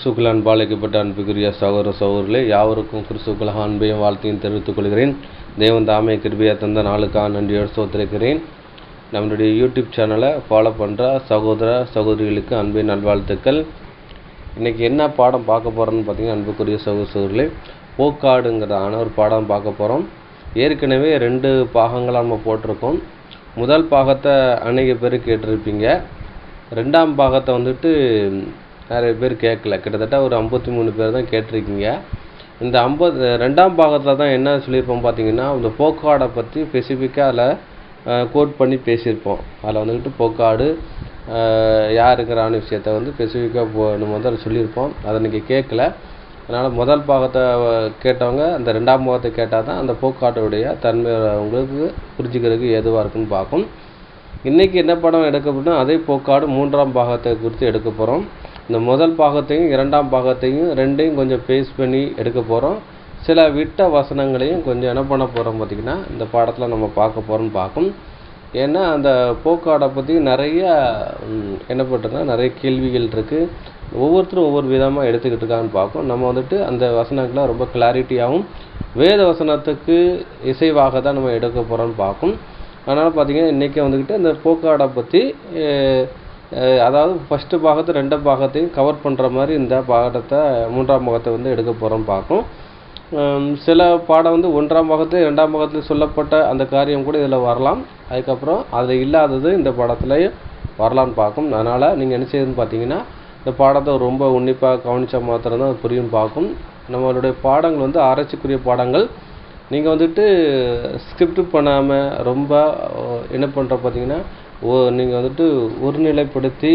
கிறிஸ்துவுக்குள் அன்பால் அழைக்கப்பட்ட அன்புக்குரிய சகோதர சகோதரர்களே, யாவருக்கும் கிறிஸ்துவுக்குள்ளாக அன்பையும் வாழ்த்தையும் தெரிவித்துக் கொள்கிறேன். தேவன் தாமே கிருபையா தந்த நாளுக்காக நன்றியோடு ஸ்தோத்திரிக்கிறேன். நம்மளுடைய யூடியூப் சேனலை ஃபாலோ பண்ணுற சகோதர சகோதரிகளுக்கு அன்பின் நல்வாழ்த்துக்கள். இன்றைக்கி என்ன பாடம் பார்க்க போகிறோன்னு பார்த்தீங்கன்னா, அன்புக்குரிய சகோதர சகோதரர்களே, போக்காடுங்கிறதான ஒரு பாடம் பார்க்க போகிறோம். ஏற்கனவே 2 பாகங்களாக நம்ம போட்டிருக்கோம். முதல் பாகத்தை அநேக பேர் கேட்டிருப்பீங்க. 2ஆம் பாகத்தை வந்துட்டு நிறைய பேர் கேட்கல. கிட்டத்தட்ட ஒரு 53 பேர் தான் கேட்டிருக்கீங்க. இந்த 2ஆம் பாகத்தில் தான் என்ன சொல்லியிருப்போம் பார்த்தீங்கன்னா, இந்த போக்காடை பற்றி ஸ்பெசிஃபிக்காக அதில் கோட் பண்ணி பேசியிருப்போம். அதில் வந்துட்டு போக்காடு யாருங்கிறான விஷயத்தை வந்து ஸ்பெசிஃபிக்காக நம்ம வந்து அதை சொல்லியிருப்போம். அதை நீங்கள் கேட்கல. அதனால் முதல் பாகத்தை கேட்டவங்க அந்த 2ஆம் பாகத்தை கேட்டால் தான் அந்த போக்காட்டோடைய தன்மை உங்களுக்கு புரிஞ்சுக்கிறதுக்கு ஏதுவாக இருக்குன்னு பார்க்கும். இன்றைக்கி என்ன படம் எடுக்க போகிறோம், அதே போக்காடு 3ஆம் பாகத்தை குறித்து எடுக்க போகிறோம். இந்த முதல் பாகத்தையும் 2ஆம் பாகத்தையும் 2ஐயும் கொஞ்சம் பேஸ் பண்ணி எடுக்க போகிறோம். சில விட்ட வசனங்களையும் கொஞ்சம் என்ன பண்ண போகிறோம் பார்த்திங்கன்னா, இந்த பாடத்தில் நம்ம பார்க்க போகிறோம்னு பார்க்கும். ஏன்னா அந்த போக்காடை பற்றி நிறைய என்ன பண்ணுறதுனா நிறைய கேள்விகள் இருக்குது. ஒவ்வொருத்தரும் ஒவ்வொரு விதமாக எடுத்துக்கிட்டு இருக்காங்கன்னு பார்க்கும். நம்ம வந்துட்டு அந்த வசனங்களை ரொம்ப கிளாரிட்டியாகவும் வேத வசனத்துக்கு இசைவாக தான் நம்ம எடுக்க போகிறோம்னு பார்க்கும். அதனால் பார்த்திங்கன்னா, இன்றைக்கி வந்துக்கிட்டு அந்த போக்காடை பற்றி அதாவது ஃபஸ்ட்டு பாகத்தை 2ஆம் பாகத்தையும் கவர் பண்ணுற மாதிரி இந்த பாடத்தை 3ஆம் பாகத்தை வந்து எடுக்க போகிறோம் பார்க்கும். சில பாடம் வந்து 1ஆம் பாகத்தில் 2ஆம் பாகத்தில் சொல்லப்பட்ட அந்த காரியம் கூட இதில் வரலாம். அதுக்கப்புறம் அதில் இல்லாதது இந்த பாடத்துலேயும் வரலான்னு பார்க்கும். அதனால் நீங்கள் என்ன செய்யுதுன்னு பார்த்தீங்கன்னா, இந்த பாடத்தை ரொம்ப உன்னிப்பாக கவனித்தா மாத்திரம்தான் அது புரியும் பார்க்கும். நம்மளுடைய பாடங்கள் வந்து ஆராய்ச்சிக்குரிய பாடங்கள். நீங்கள் வந்துட்டு ஸ்கிரிப்ட் பண்ணாமல் ரொம்ப என்ன பண்ணுற பார்த்தீங்கன்னா, நீங்கள் வந்துட்டு ஒருநிலைப்படுத்தி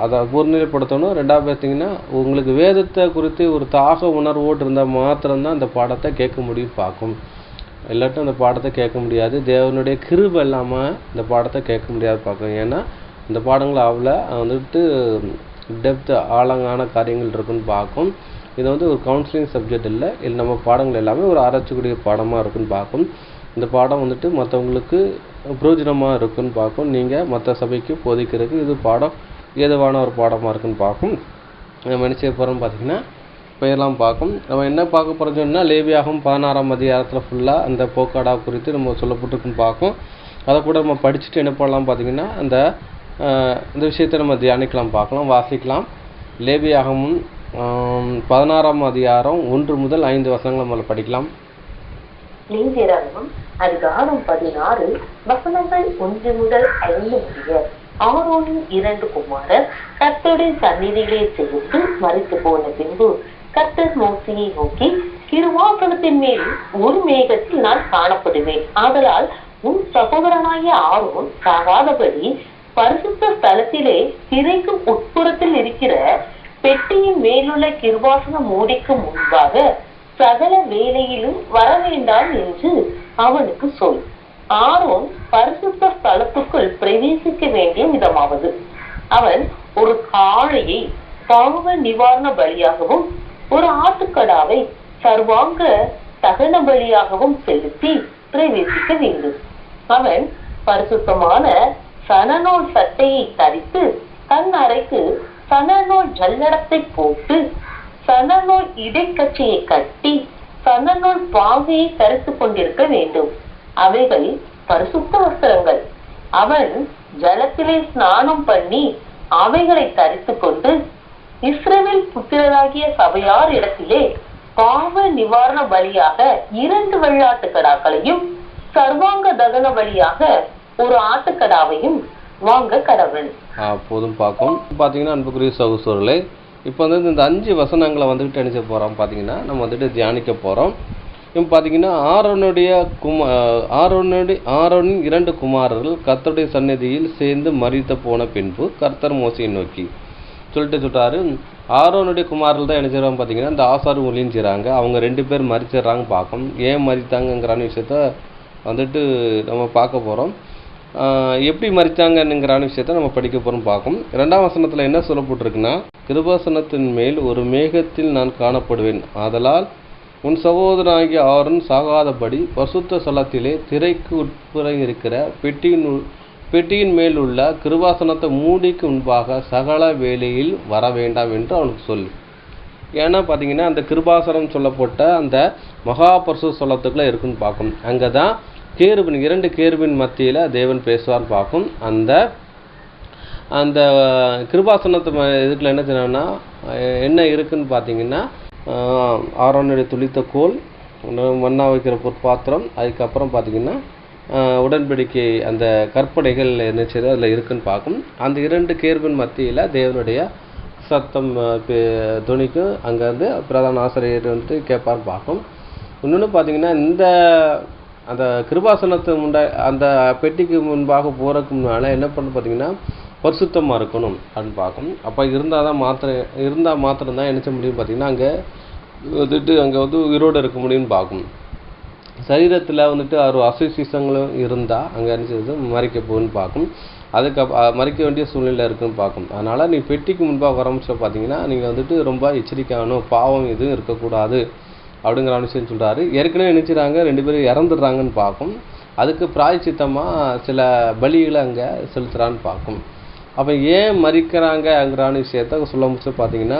அதை ஒருநிலைப்படுத்தணும். 2ஆவது பார்த்தீங்கன்னா, உங்களுக்கு வேதத்தை குறித்து ஒரு தாக உணர்வோடு இருந்தால் மாத்திரம்தான் அந்த பாடத்தை கேட்க முடியும் பார்க்கும். இல்லாட்டும் அந்த பாடத்தை கேட்க முடியாது. தேவனுடைய கிருபை இல்லாமல் இந்த பாடத்தை கேட்க முடியாது பார்க்கும். ஏன்னா இந்த பாடங்கள் அவ்வளோ வந்துட்டு டெப்த் ஆழங்கான காரியங்கள் இருக்குன்னு பார்க்கும். இது வந்து ஒரு கவுன்சிலிங் சப்ஜெக்ட் இல்லை. இல்லை, நம்ம பாடங்கள் எல்லாமே ஒரு ஆராய்ச்சிக்கூடிய பாடமாக இருக்குன்னு பார்க்கும். இந்த பாடம் வந்துட்டு மற்றவங்களுக்கு பிரயோஜனமாக இருக்குன்னு பார்க்கும். நீங்கள் மற்ற சபைக்கு போதிக்கிறதுக்கு இது பாடம் ஏதுவான ஒரு பாடமாக இருக்குன்னு பார்க்கும். நம்ம என்ன செய்ய போகிறோம்னு பார்த்திங்கன்னா, பெயரெல்லாம் பார்க்கும். நம்ம என்ன பார்க்க போகிறோம்னு சொன்னால், லேவியாகமம் 16ஆம் அதிகாரத்தில் ஃபுல்லாக அந்த போக்காடா குறித்து நம்ம சொல்லப்பட்டிருக்குன்னு பார்க்கும். அதை கூட நம்ம படிச்சுட்டு என்ன பண்ணலாம் பார்த்திங்கன்னா, இந்த விஷயத்தை நம்ம தியானிக்கலாம், பார்க்கலாம், வாசிக்கலாம். லேவியாகமம் 16ஆம் அதிகாரம் 1 முதல் 5 வசனங்கள் நம்மளை படிக்கலாம். லேவியராகமம் அதிகாரம் 16 வசனங்கள் 1 முதல் 5 முடிய. ஆரோனின் 2 குமாரர் கர்த்தருடைய சந்நிதியிலே சேர்ந்து மரித்து போன பின்பு கர்த்தர் மோசேயை நோக்கி, கிருபாசனத்தின் மேல் ஒரு மேகத்தில் நான் காணப்படுவேன். ஆதலால் உன் சகோதரனாகிய ஆரோன் சாகாதபடி பரிசுத்த ஸ்தலத்திலே திரைக்கு உட்புறத்தில் இருக்கிற பெட்டியின் மேலுள்ள கிருபாசன மூடிக்கு முன்பாக சகல வேலையிலும் வர வேண்டாம் என்று அவனுக்கு சொல். ஆரோன் பரிசுத்த ஸ்தலத்துக்குள் பிரவேசிக்க வேண்டிய விதமாவது, அவன் ஒரு காளையை பாவ நிவாரண பலியாகவும் ஒரு ஆட்டுக்கடாவை சர்வாங்க தகன பலியாகவும் செலுத்தி பிரவேசிக்க வேண்டும். அவன் பரிசுத்தமான சணநூல் சட்டையை தரித்து தன் அறைக்கு சணநூல் ஜல்லடத்தை போட்டு சணநூல் இடைக்கச்சையை கட்டி சணநூல் பாகையை தரித்து கொண்டிருக்க வேண்டும். அவைகள் பரிசுத்த வஸ்திரங்கள். அவன் ஜலத்திலே ஸ்நானம் பண்ணி அவைகளை தரித்து கொண்டு இஸ்ரவேல் புத்திரராகிய சபையார் இடத்திலே பாவ நிவாரண பலியாக 2 வெள்ளாட்டுக்கடாக்களையும் சர்வாங்க தகன பலியாக ஒரு ஆட்டுக்கடாவையும் வாங்க கடவன். போதும் பார்க்கும். பார்த்தீங்கன்னா, அன்புக்குரிய சகோதரர்களே, இப்போ வந்து இந்த 5 வசனங்களை வந்துட்டு நினைச்ச போகிறோம் பார்த்தீங்கன்னா, நம்ம வந்துட்டு தியானிக்க போகிறோம். இப்போ பார்த்தீங்கன்னா, ஆரோனின் 2 குமாரர்கள் கர்த்தருடைய சந்நிதியில் சேர்ந்து மரித்து போன பின்பு கர்த்தர் மோசேயை நோக்கி சொல்லிட்டாரு. ஆரோனுடைய குமாரர்கள் தான் என்ன செய்கிறாங்க பார்த்தீங்கன்னா, இந்த ஆசாரி ஊழியம் செய்கிறாங்க. அவங்க 2 பேர் மரிச்சிடுறாங்க பார்க்கும். ஏன் மரித்தாங்கங்கிறான விஷயத்த வந்துட்டு நம்ம பார்க்க போகிறோம். எப்படி மரித்தாங்கன்னுங்கிறான விஷயத்த நம்ம படிக்க போகிறோம் பார்க்கும். 2ஆம் வசனத்தில் என்ன சொல்லப்பட்டிருக்குன்னா, கிருபாசனத்தின் மேல் ஒரு மேகத்தில் நான் காணப்படுவேன். ஆதலால் உன் சகோதரனாகிய ஆரோன் சாகாதபடி பரிசுத்த ஸ்தலத்திலே திரைக்கு உட்புற இருக்கிற பெட்டியின் மேல் உள்ள கிருபாசனத்தை மூடிக்கு முன்பாக சகல வேளையில் வர வேண்டாம் என்று அவனுக்கு சொல்லு. ஏன்னா பார்த்தீங்கன்னா அந்த கிருபாசனம் சொல்லப்பட்ட அந்த மகா பரிசுத்த ஸ்தலத்துக்குள்ளே இருக்குன்னு பார்க்கும். அங்கே தான் கேருபின் 2 கேருபின் மத்தியில் தேவன் பேசுவார்னு பார்க்கும். அந்த கிருபாசனத்து இதுக்குள்ள என்ன செய்யணும்னா என்ன இருக்குன்னு பார்த்தீங்கன்னா ஆரோனுடைய துளித்த கோல், மண்ணா வைக்கிற பொற்பாத்திரம், அதுக்கப்புறம் பார்த்தீங்கன்னா உடன்படிக்கை அந்த கற்பனைகள் என்ன செய்யுது அதில் இருக்குன்னு பார்க்கும். அந்த 2 கேருபின் மத்தியில் தேவனுடைய சத்தம் துணிக்கும் அங்கே வந்து பிரதான ஆசிரியர் வந்து கேட்பார்னு பார்க்கும். இன்னொன்று பார்த்தீங்கன்னா அந்த கிருபாசனத்து அந்த பெட்டிக்கு முன்பாக போகிறதுக்கு முன்னால் என்ன பண்ணு பார்த்தீங்கன்னா பரிசுத்தமாக இருக்கணும் அப்படின்னு பார்க்கும். அப்போ இருந்தால் மாத்திரம்தான் என்ன செய்ய முடியும் பார்த்தீங்கன்னா அங்கே வந்து உயிரோடு இருக்க முடியும்னு பார்க்கும். சரீரத்தில் வந்துட்டு ஒரு அசுசிசங்களும் இருந்தால் அங்கே என்ன செய்யுது மறிக்க போகுன்னு பார்க்கும். மறிக்க வேண்டிய சூழ்நிலை இருக்குன்னு பார்க்கும். அதனால் நீ பெட்டிக்கு முன்பாக வரமிச்ச பார்த்தீங்கன்னா நீங்கள் வந்துட்டு ரொம்ப எச்சரிக்கையாகணும், பாவம் எதுவும் இருக்கக்கூடாது அப்படிங்கிற விஷயம் சொல்கிறாரு. ஏற்கனவே நினச்சிறாங்க 2 பேரும் இறந்துடுறாங்கன்னு பார்க்கும். அதுக்கு பிராயச்சித்தமாக சில பலிகளை அங்கே செலுத்துகிறான்னு பார்க்கும். அப்போ ஏன் மறிக்கிறாங்கங்கிற விஷயத்த சொல்ல முடிச்சு பார்த்தீங்கன்னா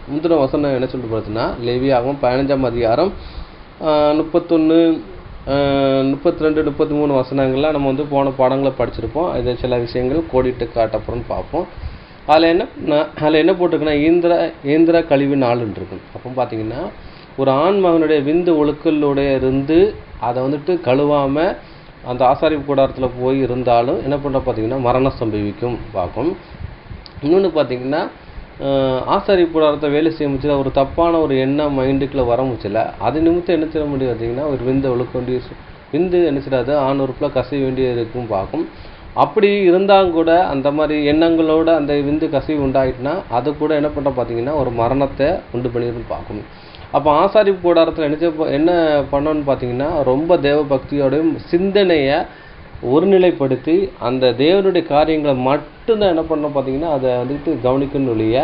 முந்தின வசனம் என்ன சொல்லிட்டு போகிறதுன்னா லேவியாகமம் 15ஆம் அதிகாரம் 31, 32, 33 வசனங்கள்லாம் நம்ம வந்து போன பாடங்களை படிச்சிருப்போம். இது சில விஷயங்கள் கோடிட்டு காட்டப்புறம்னு பார்ப்போம். அதில் என்ன போட்டிருக்குன்னா இயந்திர கழிவு நாளுன்னு இருக்கும். அப்போ பார்த்தீங்கன்னா ஒரு ஆண் மகனுடைய விந்து ஒழுக்கலுடைய இருந்து அதை வந்துட்டு கழுவாமல் அந்த ஆசாரிப்பு கூடாரத்தில் போய் இருந்தாலும் என்ன பண்ணுற பார்த்தீங்கன்னா மரணம் சம்பவிக்கும் பார்க்கும். இன்னொன்று பார்த்தீங்கன்னா ஆசாரிப்பு கூடாரத்தை வேலை செய்ய முடிச்சல ஒரு தப்பான ஒரு எண்ணம் மைண்டுக்குள்ளே வர முடியல. அது நிமித்தம் என்ன செய்ய முடியும் பார்த்தீங்கன்னா ஒரு விந்து ஒழுக்க வேண்டிய விந்து என்ன செய்யாது ஆண் உறுப்பில் கசிய வேண்டிய இருக்கும் பார்க்கும். அப்படி இருந்தாலும் கூட அந்த மாதிரி எண்ணங்களோட அந்த விந்து கசிவு உண்டாயிட்டுனா அது கூட என்ன பண்ணுற பார்த்தீங்கன்னா ஒரு மரணத்தை உண்டு பண்ணிடுன்னு பார்க்கும். அப்போ ஆசாரிப்பு கூடாரத்தில் என்ன பண்ணணும்னு பார்த்தீங்கன்னா ரொம்ப தேவ பக்தியோடையும் சிந்தனையை ஒருநிலைப்படுத்தி அந்த தேவனுடைய காரியங்களை மட்டும்தான் என்ன பண்ணணும் பார்த்தீங்கன்னா அதை வந்துட்டு கவனிக்கணும் ஒழிய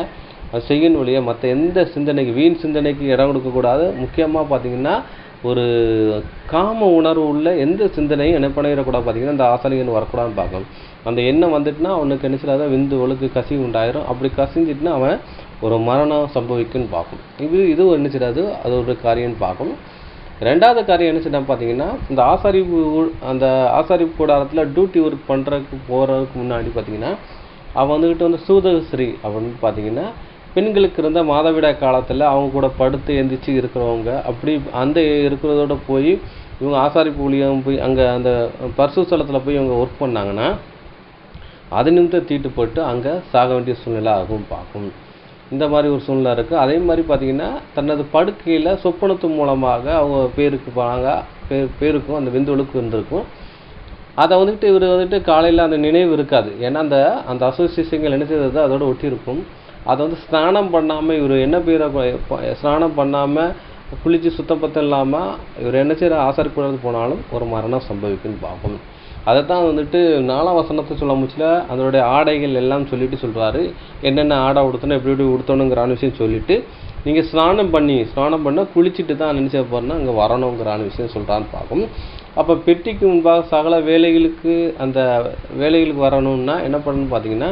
செய்யணும் ஒழிய மற்ற எந்த சிந்தனைக்கு வீண் சிந்தனைக்கு இடம் கொடுக்கக்கூடாது. முக்கியமாக பார்த்தீங்கன்னா ஒரு காம உணர்வு உள்ள எந்த சிந்தனையும் என்ன பண்ணிடக்கூடாது பார்த்தீங்கன்னா அந்த ஆசாரியன் வரக்கூடாதுன்னு பார்க்கணும். அந்த எண்ணம் வந்துட்டுனா அவனுக்கு என்ன செய்யாத விந்து ஒழுக்கு கசிவு உண்டாயிரும். அப்படி கசிஞ்சிட்டுனா அவன் ஒரு மரணம் சம்பவிக்குன்னு பார்க்கும். இது என்ன செய்யாது அது ஒரு காரியம்னு பார்க்கும். 2வது காரியம் என்ன செய்யணும் பார்த்தீங்கன்னா இந்த ஆசாரிப்பு கூடாரத்தில் டியூட்டி ஒர்க் போகிறதுக்கு முன்னாடி பார்த்தீங்கன்னா அவன் வந்துக்கிட்டு வந்து சூதகஸ்ரீ அப்படின்னு பார்த்தீங்கன்னா பெண்களுக்கு இருந்த மாதவிடாய் காலத்தில் அவங்க கூட படுத்து எந்திரிச்சு இருக்கிறவங்க அப்படி அந்த இருக்கிறதோட போய் இவங்க ஆசாரிப்பு ஊழியம் போய் அங்கே அந்த பரிசுத்த ஸ்தலத்தில் போய் இவங்க ஒர்க் பண்ணாங்கன்னா அது நிமித்தம் தீட்டுப்பட்டு அங்கே சாக வேண்டிய சூழ்நிலை ஆகும் பார்க்கும். இந்த மாதிரி ஒரு சூழ்நிலை இருக்குது. அதே மாதிரி பார்த்தீங்கன்னா தனது படுக்கையில் சொப்பனத்து மூலமாக அவங்க பேருக்கும் அந்த விந்தொழுக்கு இருந்திருக்கும். அதை வந்துட்டு இவர் வந்துட்டு காலையில் அந்த நினைவு இருக்காது. ஏன்னா அந்த அசோசியேஷன்கள் என்ன செய்யறது அதோட ஒட்டியிருக்கும். அதை வந்து ஸ்நானம் பண்ணாமல் இவர் என்ன ஸ்நானம் பண்ணாமல் குளித்து சுத்தப்பத்தம் இல்லாமல் இவர் என்ன செய்கிற ஆசாரிப்பு போனாலும் ஒரு மரணம் சம்பவிக்குன்னு பார்க்கும். அதை தான் வந்துட்டு 4ஆம் வசனத்தை சொல்ல முடியல அதனுடைய ஆடைகள் எல்லாம் சொல்லிட்டு சொல்கிறாரு. என்னென்ன ஆடை உடுத்தணும் எப்படி உடுத்தணுங்கிற விஷயம் சொல்லிவிட்டு நீங்கள் ஸ்நானம் பண்ணால் குளிச்சுட்டு தான் நினச்ச போகிறேன்னா அங்கே வரணுங்கிற விஷயம் சொல்கிறான்னு பார்க்கும். அப்போ பெட்டிக்கு முன்பாக சகல வேலைகளுக்கு அந்த வேலைகளுக்கு வரணும்னா என்ன பண்ணணும்னு பார்த்தீங்கன்னா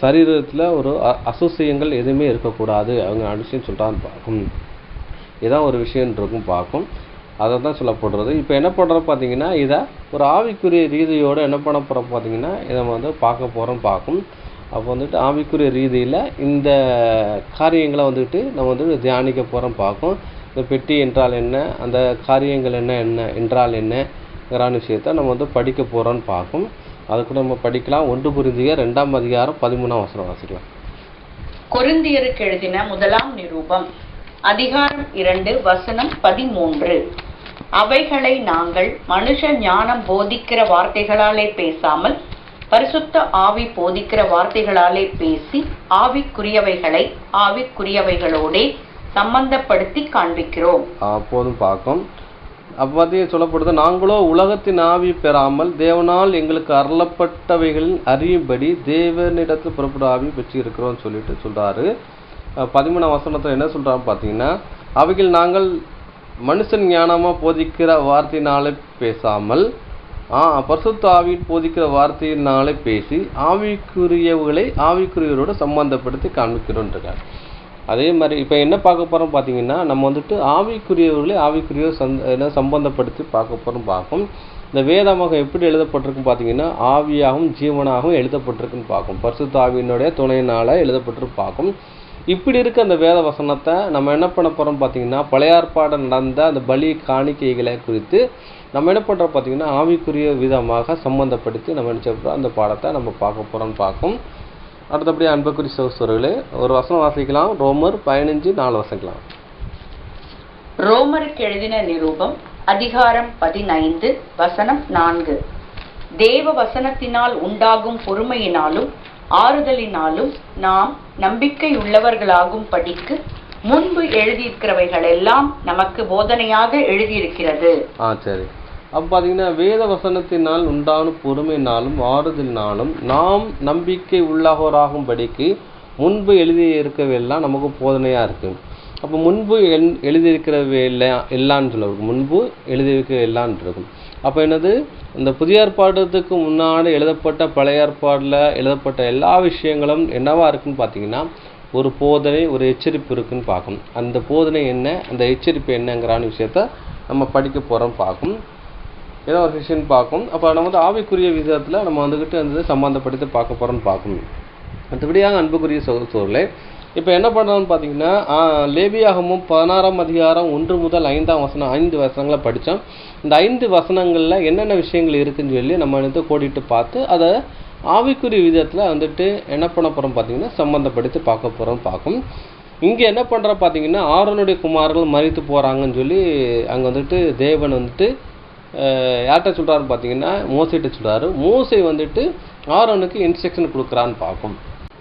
சரீரத்தில் ஒரு அசுசியங்கள் எதுவுமே இருக்கக்கூடாது அவங்க விஷயம் சொல்கிறான்னு பார்க்கும். இதான் ஒரு விஷயம் இருக்கும் பார்க்கும். அதை தான் சொல்லப்படுறது. இப்போ என்ன பண்ணுறோம் பார்த்தீங்கன்னா இதை ஒரு ஆவிக்குரிய ரீதியோடு என்ன பண்ண போகிறோம் பார்த்தீங்கன்னா இதை வந்து பார்க்க போகிறோம் பார்க்கும். அப்போ வந்துட்டு ஆவிக்குரிய ரீதியில் இந்த காரியங்களை வந்துட்டு நம்ம வந்து தியானிக்க போகிறோம் பார்க்கும். இந்த பெட்டி என்றால் என்ன, அந்த காரியங்கள் என்ன என்றால் என்னங்கிற விஷயத்தை நம்ம வந்து படிக்க போகிறோன்னு பார்க்கும். அதுக்கு நம்ம படிக்கலாம். 1 கொரிந்தியர் 2ஆம் அதிகாரம் 13ஆம் வசனம் வாசிக்கலாம். கொரிந்தியருக்கு எழுதின 1ஆம் நிருபம் அதிகாரம் 2 வசனம் 13. அவைகளை நாங்கள் மனுஷ ஞானம் போதிக்கிற வார்த்தைகளாலே பேசாமல் பரிசுத்த ஆவி போதிக்கிற வார்த்தைகளாலே பேசி ஆவிக்குரியவைகளை ஆவிக்குரியவைகளோடே சம்பந்தப்படுத்தி காண்பிக்கிறோம். போதும் பார்க்கும். அப்போ பார்த்தீங்க சொல்லப்படுது நாங்களோ உலகத்தின் ஆவி பெறாமல் தேவனால் எங்களுக்கு அருளப்பட்டவைகளின் அறியும்படி தேவனிடத்தில் புறப்படும் ஆவி பெற்று இருக்கிறோம்னு சொல்லிட்டு சொல்கிறாரு. 13ஆம் வசனத்தில் என்ன சொல்கிறான்னு பார்த்தீங்கன்னா அவைகள் நாங்கள் மனுஷன் ஞானமாக போதிக்கிற வார்த்தையினாலே பேசாமல் பரிசுத்த ஆவியின் போதிக்கிற வார்த்தையினாலே பேசி ஆவிக்குரியவர்களை ஆவிக்குரியவரோடு சம்பந்தப்படுத்தி காண்பிக்கிறோன்றாங்க. அதே மாதிரி இப்போ என்ன பார்க்க போகிறோம் பார்த்தீங்கன்னா, நம்ம வந்துட்டு ஆவிக்குரியவர்களை ஆவிக்குரியவர் சம்பந்தப்படுத்தி பார்க்கும். இந்த வேதமாக எப்படி எழுதப்பட்டிருக்குன்னு பார்த்தீங்கன்னா, ஆவியாகவும் ஜீவனாகவும் எழுதப்பட்டிருக்குன்னு பார்க்கும். பரிசுத்த ஆவியினுடைய துணையினால் எழுதப்பட்டிருக்கு பார்க்கும். இப்படி இருக்க அந்த வேத வசனத்தை நம்ம என்ன பண்ண போகிறோம் பார்த்தீங்கன்னா, பழைய ஏற்பாடு நடந்த அந்த பலி காணிக்கைகளை குறித்து நம்ம என்ன பண்ணுறோம் பார்த்தீங்கன்னா, ஆவிக்குரிய விதமாக சம்பந்தப்படுத்தி நம்ம என்ன செய்ய அந்த பாடத்தை நம்ம பார்க்க போகிறோம்னு பார்க்கும். அடுத்தபடி அன்புக்குரிய சகோதரர்களே, ஒரு வசனம் வாசிக்கலாம். ரோமர் 15:4 வாசிக்கலாம். ரோமருக்கு எழுதின நிருபம் அதிகாரம் 15 வசனம் 4. தேவ வசனத்தினால் உண்டாகும் பொறுமையினாலும் ஆறுதலினாலும் நாம் நம்பிக்கை உள்ளவர்களாகும் படிக்கு முன்பு எழுதியிருக்கிறவைகள் எல்லாம் நமக்கு போதனையாக எழுதியிருக்கிறது. சரி. அப்போ பார்த்தீங்கன்னா, வேத வசனத்தினால் உண்டான பொறுமையினாலும் ஆறுதலினாலும் நாம் நம்பிக்கை உள்ளவராகும் படிக்கு முன்பு எழுதியிருக்கவையெல்லாம் நமக்கு போதனையாக இருக்குது. அப்போ முன்பு எழுதியிருக்கிறவை எல்லான்னு சொல்லுவோம். முன்பு எழுதியிருக்க எல்லான்னு இருக்கும். அப்போ என்னது, இந்த புதிய ஏற்பாடுக்கு முன்னாடி எழுதப்பட்ட பழைய ஏற்பாடில் எழுதப்பட்ட எல்லா விஷயங்களும் என்னவா இருக்குன்னு பார்த்தீங்கன்னா, ஒரு போதனை, ஒரு எச்சரிப்பு இருக்குன்னு பார்க்கணும். அந்த போதனை என்ன, அந்த எச்சரிப்பு என்னங்கிறான விஷயத்த நம்ம படிக்க போகிறோம் பார்க்கும். ஏதோ ஒரு விஷயம் பார்க்கும். அப்போ நம்ம வந்து ஆவிக்குரிய விதத்தில் நம்ம வந்துக்கிட்டு அந்த சம்மந்தப்படுத்தி பார்க்க போகிறோம்னு பார்க்கணும். மற்றபடியாக அன்புக்குரிய சகோதரர்களே, இப்போ என்ன பண்ணுறோம்னு பார்த்தீங்கன்னா, லேவியாகமும் 16ஆம் அதிகாரம் 1 முதல் 5ஆம் வசனம் 5 வசனங்களை படித்தோம். இந்த 5 வசனங்களில் என்னென்ன விஷயங்கள் இருக்குதுன்னு சொல்லி நம்ம வந்து கோடிட்டு பார்த்து அதை ஆவிக்குரிய விதத்தில் வந்துட்டு என்ன பண்ண போகிறோம் பார்த்தீங்கன்னா, சம்மந்தப்படுத்தி பார்க்க போகிறோம் பார்க்கும். இங்கே என்ன பண்ணுறோம் பார்த்தீங்கன்னா, ஆரோனுடைய குமாரர்கள் மரித்து போகிறாங்கன்னு சொல்லி அங்கே வந்துட்டு தேவன் வந்துட்டு யார்கிட்ட சொல்கிறாருன்னு பார்த்தீங்கன்னா, மோசைகிட்ட சொல்கிறாரு. மோசை வந்துட்டு ஆரோனுக்கு இன்ஸ்ட்ரக்ஷன் கொடுக்குறான்னு பார்க்கும்.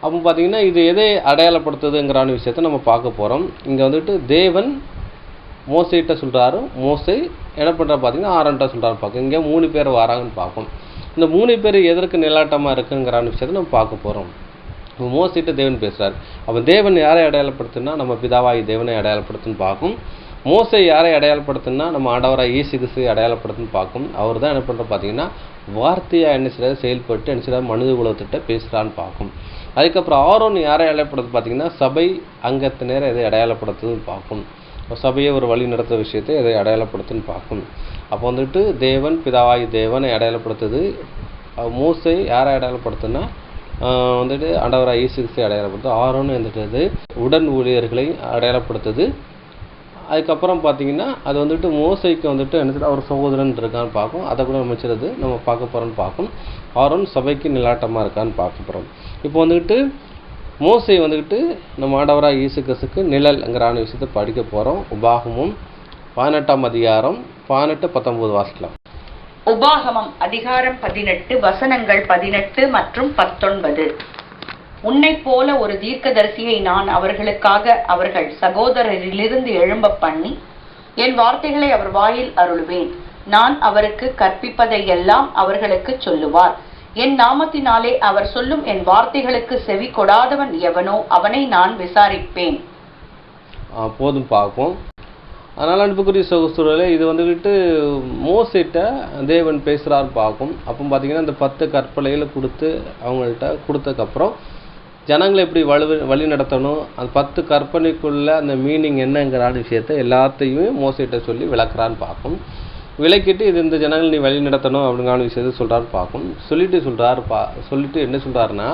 அப்போ பார்த்தீங்கன்னா, இது எதை அடையாளப்படுத்துதுங்கிறான விஷயத்த நம்ம பார்க்க போகிறோம். இங்கே வந்துட்டு தேவன் மோசைகிட்ட சொல்கிறாரு. மோசை என்ன பண்ணுறா பார்த்தீங்கன்னா, ஆரோன்கிட்ட சொல்கிறாரு பார்க்கும். இங்கே 3 பேர் வராங்கன்னு பார்க்கும். இந்த 3 பேர் எதற்கு நிலாட்டமாக இருக்குங்கிறான விஷயத்தை நம்ம பார்க்க போகிறோம். மோசைகிட்ட தேவன் பேசுகிறார். அப்போ தேவன் யாரை அடையாளப்படுத்துன்னா, நம்ம பிதாவாகி தேவனை அடையாளப்படுத்துன்னு பார்க்கும். மோசை யாரை அடையாளப்படுத்துன்னா, நம்ம ஆண்டவராக இயேசு கிறிஸ்துவை அடையாளப்படுத்துன்னு பார்க்கும். அவர் தான் என்ன பண்ணுற பார்த்தீங்கன்னா, வார்த்தையாக என்ன செய்யறது செயல்பட்டு என்ன செய்யறது மனித குலத்திட்ட பேசுகிறான்னு பார்க்கும். அதுக்கப்புறம் ஆரோன் யாரை அடையாளப்படுத்து பார்த்தீங்கன்னா, சபை அங்கத்தினரை எதை அடையாளப்படுத்துதுன்னு பார்க்கும். சபையை ஒரு வழி நடத்துகிற விஷயத்தை எதை அடையாளப்படுத்துன்னு பார்க்கும். அப்போ வந்துட்டு தேவன் பிதாவாகி தேவனை அடையாளப்படுத்துது. மோசை யாரை அடையாளப்படுத்துன்னா வந்துட்டு ஆண்டவராக இயேசு கிறிஸ்துவை அடையாளப்படுத்துது. ஆரோன் வந்துட்டு உடன் ஊழியர்களை அடையாளப்படுத்துது. அதுக்கப்புறம் பார்த்தீங்கன்னா, அது வந்துட்டு மோசைக்கு வந்துட்டு என்ன அவர் சகோதரன் இருக்கான்னு பார்க்கும். அதை கூட அமைச்சிருது நம்ம பார்க்க போகிறோன்னு பார்க்கும். ஆரோன் சபைக்கு நிலாட்டமாக இருக்கான்னு பார்க்க போகிறோம். இப்போ வந்துக்கிட்டு மோசை வந்துக்கிட்டு நம்ம ஆண்டவராக இயேசு கிறிஸ்துக்கு நிழல்ங்கிற விஷயத்தை படிக்க போகிறோம். உபாகமும் 18ஆம் அதிகாரம் 18-19 வாசிக்கலாம். உபாகமம் அதிகாரம் 18 வசனங்கள் 18 மற்றும் 19. உன்னைப் போல ஒரு தீர்க்கதரிசியை நான் அவர்களுக்காக அவர்கள் சகோதரரிலிருந்து எழும்ப பண்ணி என் வார்த்தைகளை அவர் வாயில் அருளுவேன். நான் அவருக்கு கற்பிப்பதையெல்லாம் அவர்களுக்கு சொல்லுவார். என் நாமத்தினாலே அவர் சொல்லும் என் வார்த்தைகளுக்கு செவி கொடாதவன் எவனோ அவனை நான் விசாரிப்பேன். போதும் பார்ப்போம். அதனால் அன்புக்குரிய சகோதரர்களே, இது வந்துக்கிட்டு மோசைட்ட தேவன் பேசுகிறாரு பார்க்கும். அப்போ பார்த்தீங்கன்னா, இந்த 10 கற்பனைகளை கொடுத்து அவங்கள்ட்ட கொடுத்ததுக்கப்புறம் ஜனங்களை எப்படி வழி நடத்தணும், அந்த 10 கற்பனைக்குள்ள அந்த மீனிங் என்னங்கிற விஷயத்தை எல்லாத்தையுமே மோசைட்ட சொல்லி விளக்குறான்னு பார்க்கும். விளக்கிட்டு இது இந்த ஜனங்கள் நீ வழி நடத்தணும் அப்படிங்கிற விஷயத்தை சொல்கிறாரு பார்க்கும். சொல்லிட்டு என்ன சொல்கிறாருன்னா,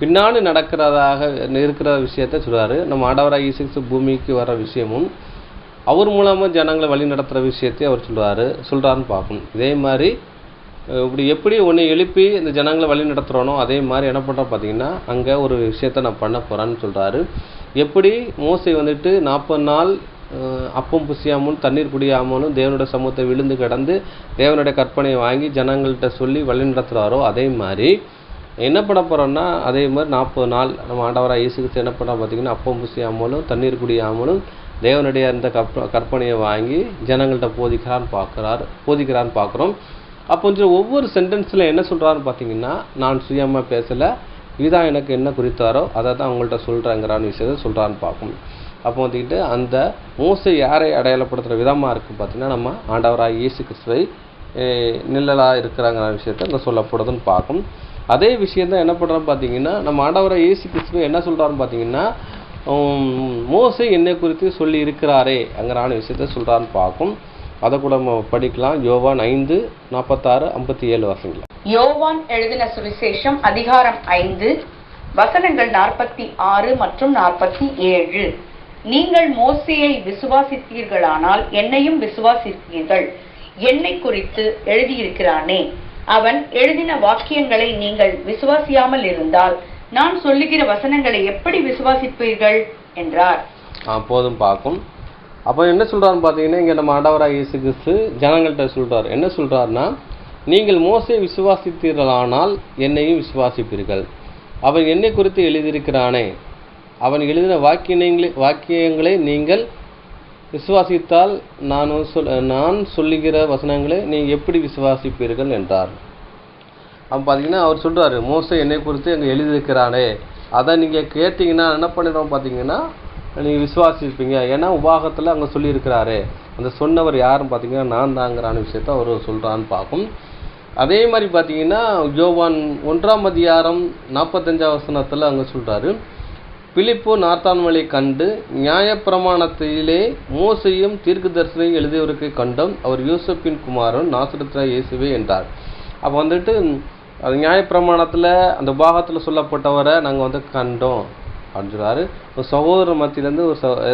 பின்னாடி நடக்கிறதாக இருக்கிற விஷயத்த சொல்கிறாரு. நம்ம ஆண்டவராக இயேசு கிறிஸ்து பூமிக்கு வர விஷயமும் அவர் மூலமாக ஜனங்களை வழி நடத்துகிற விஷயத்தையும் அவர் சொல்கிறாருன்னு பார்க்கும். இதே மாதிரி எப்படி ஒன்று எழுப்பி இந்த ஜனங்களை வழி நடத்துகிறோனோ அதே மாதிரி என்ன பண்ணுறோம் பார்த்தீங்கன்னா, அங்கே ஒரு விஷயத்தை நான் பண்ண போகிறேன்னு சொல்கிறாரு. எப்படி மோசை வந்துட்டு 40 நாள் அப்பம் புசியாமலும் தண்ணீர் குடியாமலும் தேவனுடைய சமூகத்தை விழுந்து கிடந்து தேவனுடைய கற்பனையை வாங்கி ஜனங்கள்கிட்ட சொல்லி வழி நடத்துகிறாரோ அதே மாதிரி என்ன பண்ண போகிறோன்னா, அதே மாதிரி 40 நாள் நம்ம ஆண்டவராக இயேசு கிறிஸ்து என்ன பண்ணுறோம் பார்த்தீங்கன்னா, அப்பம் புசியாமலும் தண்ணீர் குடியாமலும் தேவனுடைய அந்த கற்பனையை வாங்கி ஜனங்கள்கிட்ட போதிக்கிறான்னு பார்க்குறோம். அப்போ கொஞ்சம் ஒவ்வொரு சென்டென்ஸில் என்ன சொல்கிறான்னு பார்த்தீங்கன்னா, நான் சுயமாக பேசலை, இதுதான் எனக்கு என்ன குறித்தாரோ அதை தான் அவங்கள்ட்ட சொல்கிறேங்கிறான்னு விஷயத்தை சொல்கிறான்னு பார்க்கும். அப்போ வந்துக்கிட்டு அந்த மோசை யாரை அடையாளப்படுத்துகிற விதமாக இருக்குது பார்த்தீங்கன்னா, நம்ம ஆண்டவராக இயேசு கிறிஸ்துவை நிழலாக இருக்கிறாங்கிற விஷயத்த இங்கே சொல்லப்படுதுன்னு பார்க்கும். அதே விஷயந்தான் என்ன பண்ணுறோன்னு பார்த்தீங்கன்னா, நம்ம ஆண்டவராகிய இயேசு கிறிஸ்து என்ன சொல்கிறாருன்னு பார்த்தீங்கன்னா, மோசே என்னை குறித்து சொல்லி இருக்கிறாரே அங்கரான விஷயத்த சொல்கிறான்னு பார்க்கும். அதை கூட நம்ம படிக்கலாம். யோவான் 5:46-57 வாசிங்களா. யோவான் எழுதின சுவிசேஷம் அதிகாரம் 5 வசனங்கள் 46 மற்றும் 47. நீங்கள் மோசேயை விசுவாசித்தீர்களானால் என்னையும் விசுவாசித்தீர்கள். என்னை குறித்து எழுதியிருக்கிறானே, அவன் எழுதின வாக்கியங்களை நீங்கள் விசுவாசியாமல் இருந்தால் நான் சொல்லுகிற வசனங்களை எப்படி விசுவாசிப்பீர்கள் என்றார். போதும் பார்க்கும். அப்போ என்ன சொல்கிறான்னு பார்த்தீங்கன்னா, இங்கே நம்ம ஆண்டவராகிய இயேசு கிறிஸ்து ஜனங்கள்கிட்ட சொல்கிறார். என்ன சொல்கிறாருன்னா, நீங்கள் மோசே விசுவாசித்தீர்களானால் என்னையும் விசுவாசிப்பீர்கள். அவன் என்னை குறித்து எழுதியிருக்கிறானே, அவன் எழுதின வாக்கியங்களை நீங்கள் விசுவாசித்தால் நான் சொல்லுகிற வசனங்களை நீங்கள் எப்படி விசுவாசிப்பீர்கள் என்றார். அப்போ பார்த்தீங்கன்னா அவர் சொல்கிறாரு, மோசே என்னை குறித்து அங்கே எழுதியிருக்கிறானே, அதை நீங்கள் கேட்டிங்கன்னா என்ன பண்ணிடுவோம் பார்த்தீங்கன்னா, நீங்கள் விசுவாசிப்பீங்க. ஏன்னா உபாகத்தில் அங்கே சொல்லியிருக்கிறாரு. அந்த சொன்னவர் யாருன்னு பார்த்தீங்கன்னா நான் தாங்கிறான விஷயத்த அவர் சொல்கிறான்னு பார்க்கும். அதே மாதிரி பார்த்தீங்கன்னா யோவான் 1:45 அங்கே சொல்கிறாரு, பிலிப்பு நாத்தான்மலை கண்டு நியாயப்பிரமாணத்திலே மோசையும் தீர்க்கதரிசனையும் எழுதியவருக்கு கண்டோம். அவர் யூசப்பின் குமாரன் நாசரேத்தின் இயேசுவே என்றார். அப்போ வந்துட்டு அது நியாயப்பிரமாணத்தில் அந்த பாகத்தில் சொல்லப்பட்டவரை நாங்கள் கண்டோம் அப்படின்னு சொல்கிறாரு. ஒரு சகோதர மத்தியிலேருந்து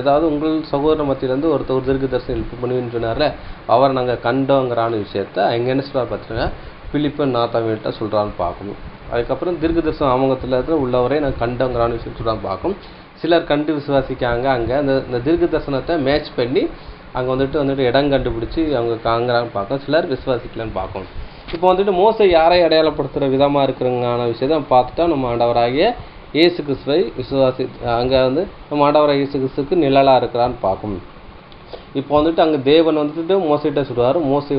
ஏதாவது உங்கள் சகோதர மத்தியிலேருந்து ஒரு தீர்க்கதரிசனம் எழுப்பு பண்ணுவேன்னு சொன்னார்ல, அவரை நாங்கள் கண்டோங்கிறான விஷயத்த அங்கே என்ன சொல்கிறார் பார்த்தீங்கன்னா, பிலிப்பு நாத்தான்மலைகிட்ட சொல்கிறான்னு பார்க்கணும். அதுக்கப்புறம் தீர்க்கதரிசன ஆமங்கத்தில் உள்ளவரை நாங்கள் கண்டோங்கிறான விஷயம் சொல்கிறான்னு பார்க்கும். சிலர் கண்டு விசுவாசிக்காங்க. அங்கே இந்த தீர்க்க தரிசனத்தை மேட்ச் பண்ணி அங்கே வந்துட்டு இடம் கண்டுபிடிச்சி அவங்க காங்கிறான்னு பார்க்கும். சிலர் விசுவாசிக்கலன்னு பார்க்கும். இப்போ மோசே யாரை அடையாளப்படுத்துகிற விதமாக இருக்கிறான விஷயத்தை நம்ம பார்த்துட்டா நம்ம ஆண்டவராகிய இயேசு கிறிஸ்துவை அங்கே நம்ம ஆண்டவராகிய இயேசு கிறிஸ்துக்கு நிழலாக இருக்கிறான்னு பார்க்கும். இப்போ அங்கே தேவன் மோசைகிட்ட சொல்கிறாரு, மோசை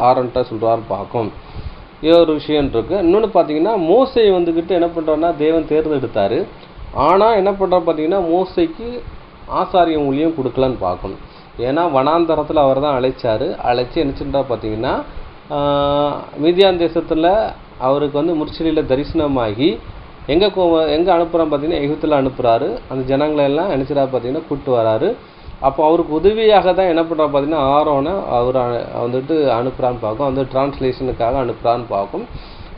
ஆரோன்கிட்ட சொல்கிறான்னு பார்க்கும். ஒரு விஷயம் இருக்குது. இன்னொன்று பார்த்தீங்கன்னா மோசை என்ன பண்ணுறாருன்னா தேவன் தேர்ந்தெடுத்தார். ஆனால் என்ன பண்ணுறாரு பார்த்தீங்கன்னா மோசைக்கு ஆசாரிய ஊழியம் கொடுக்கலன்னு பார்க்கணும். ஏன்னா வனாந்தரத்தில் அவர் தான் அழைச்சி என்ன சொல்கிறார் பார்த்தீங்கன்னா, மீதியான் தேசத்தில் அவருக்கு முற்செலியில் தரிசனமாகி எங்கே அனுப்புகிறான்னு பார்த்தீங்கன்னா எகிப்தில் அனுப்புகிறாரு. அந்த ஜனங்களை எல்லாம் நினச்சிடா பார்த்தீங்கன்னா கூப்பிட்டு வராரு. அப்போ அவருக்கு உதவியாக தான் என்ன பண்ணுறா பார்த்தீங்கன்னா ஆரோனை அவர் அனுப்புகிறான்னு பார்க்கும். டிரான்ஸ்லேஷனுக்காக அனுப்புகிறான்னு பார்க்கும்.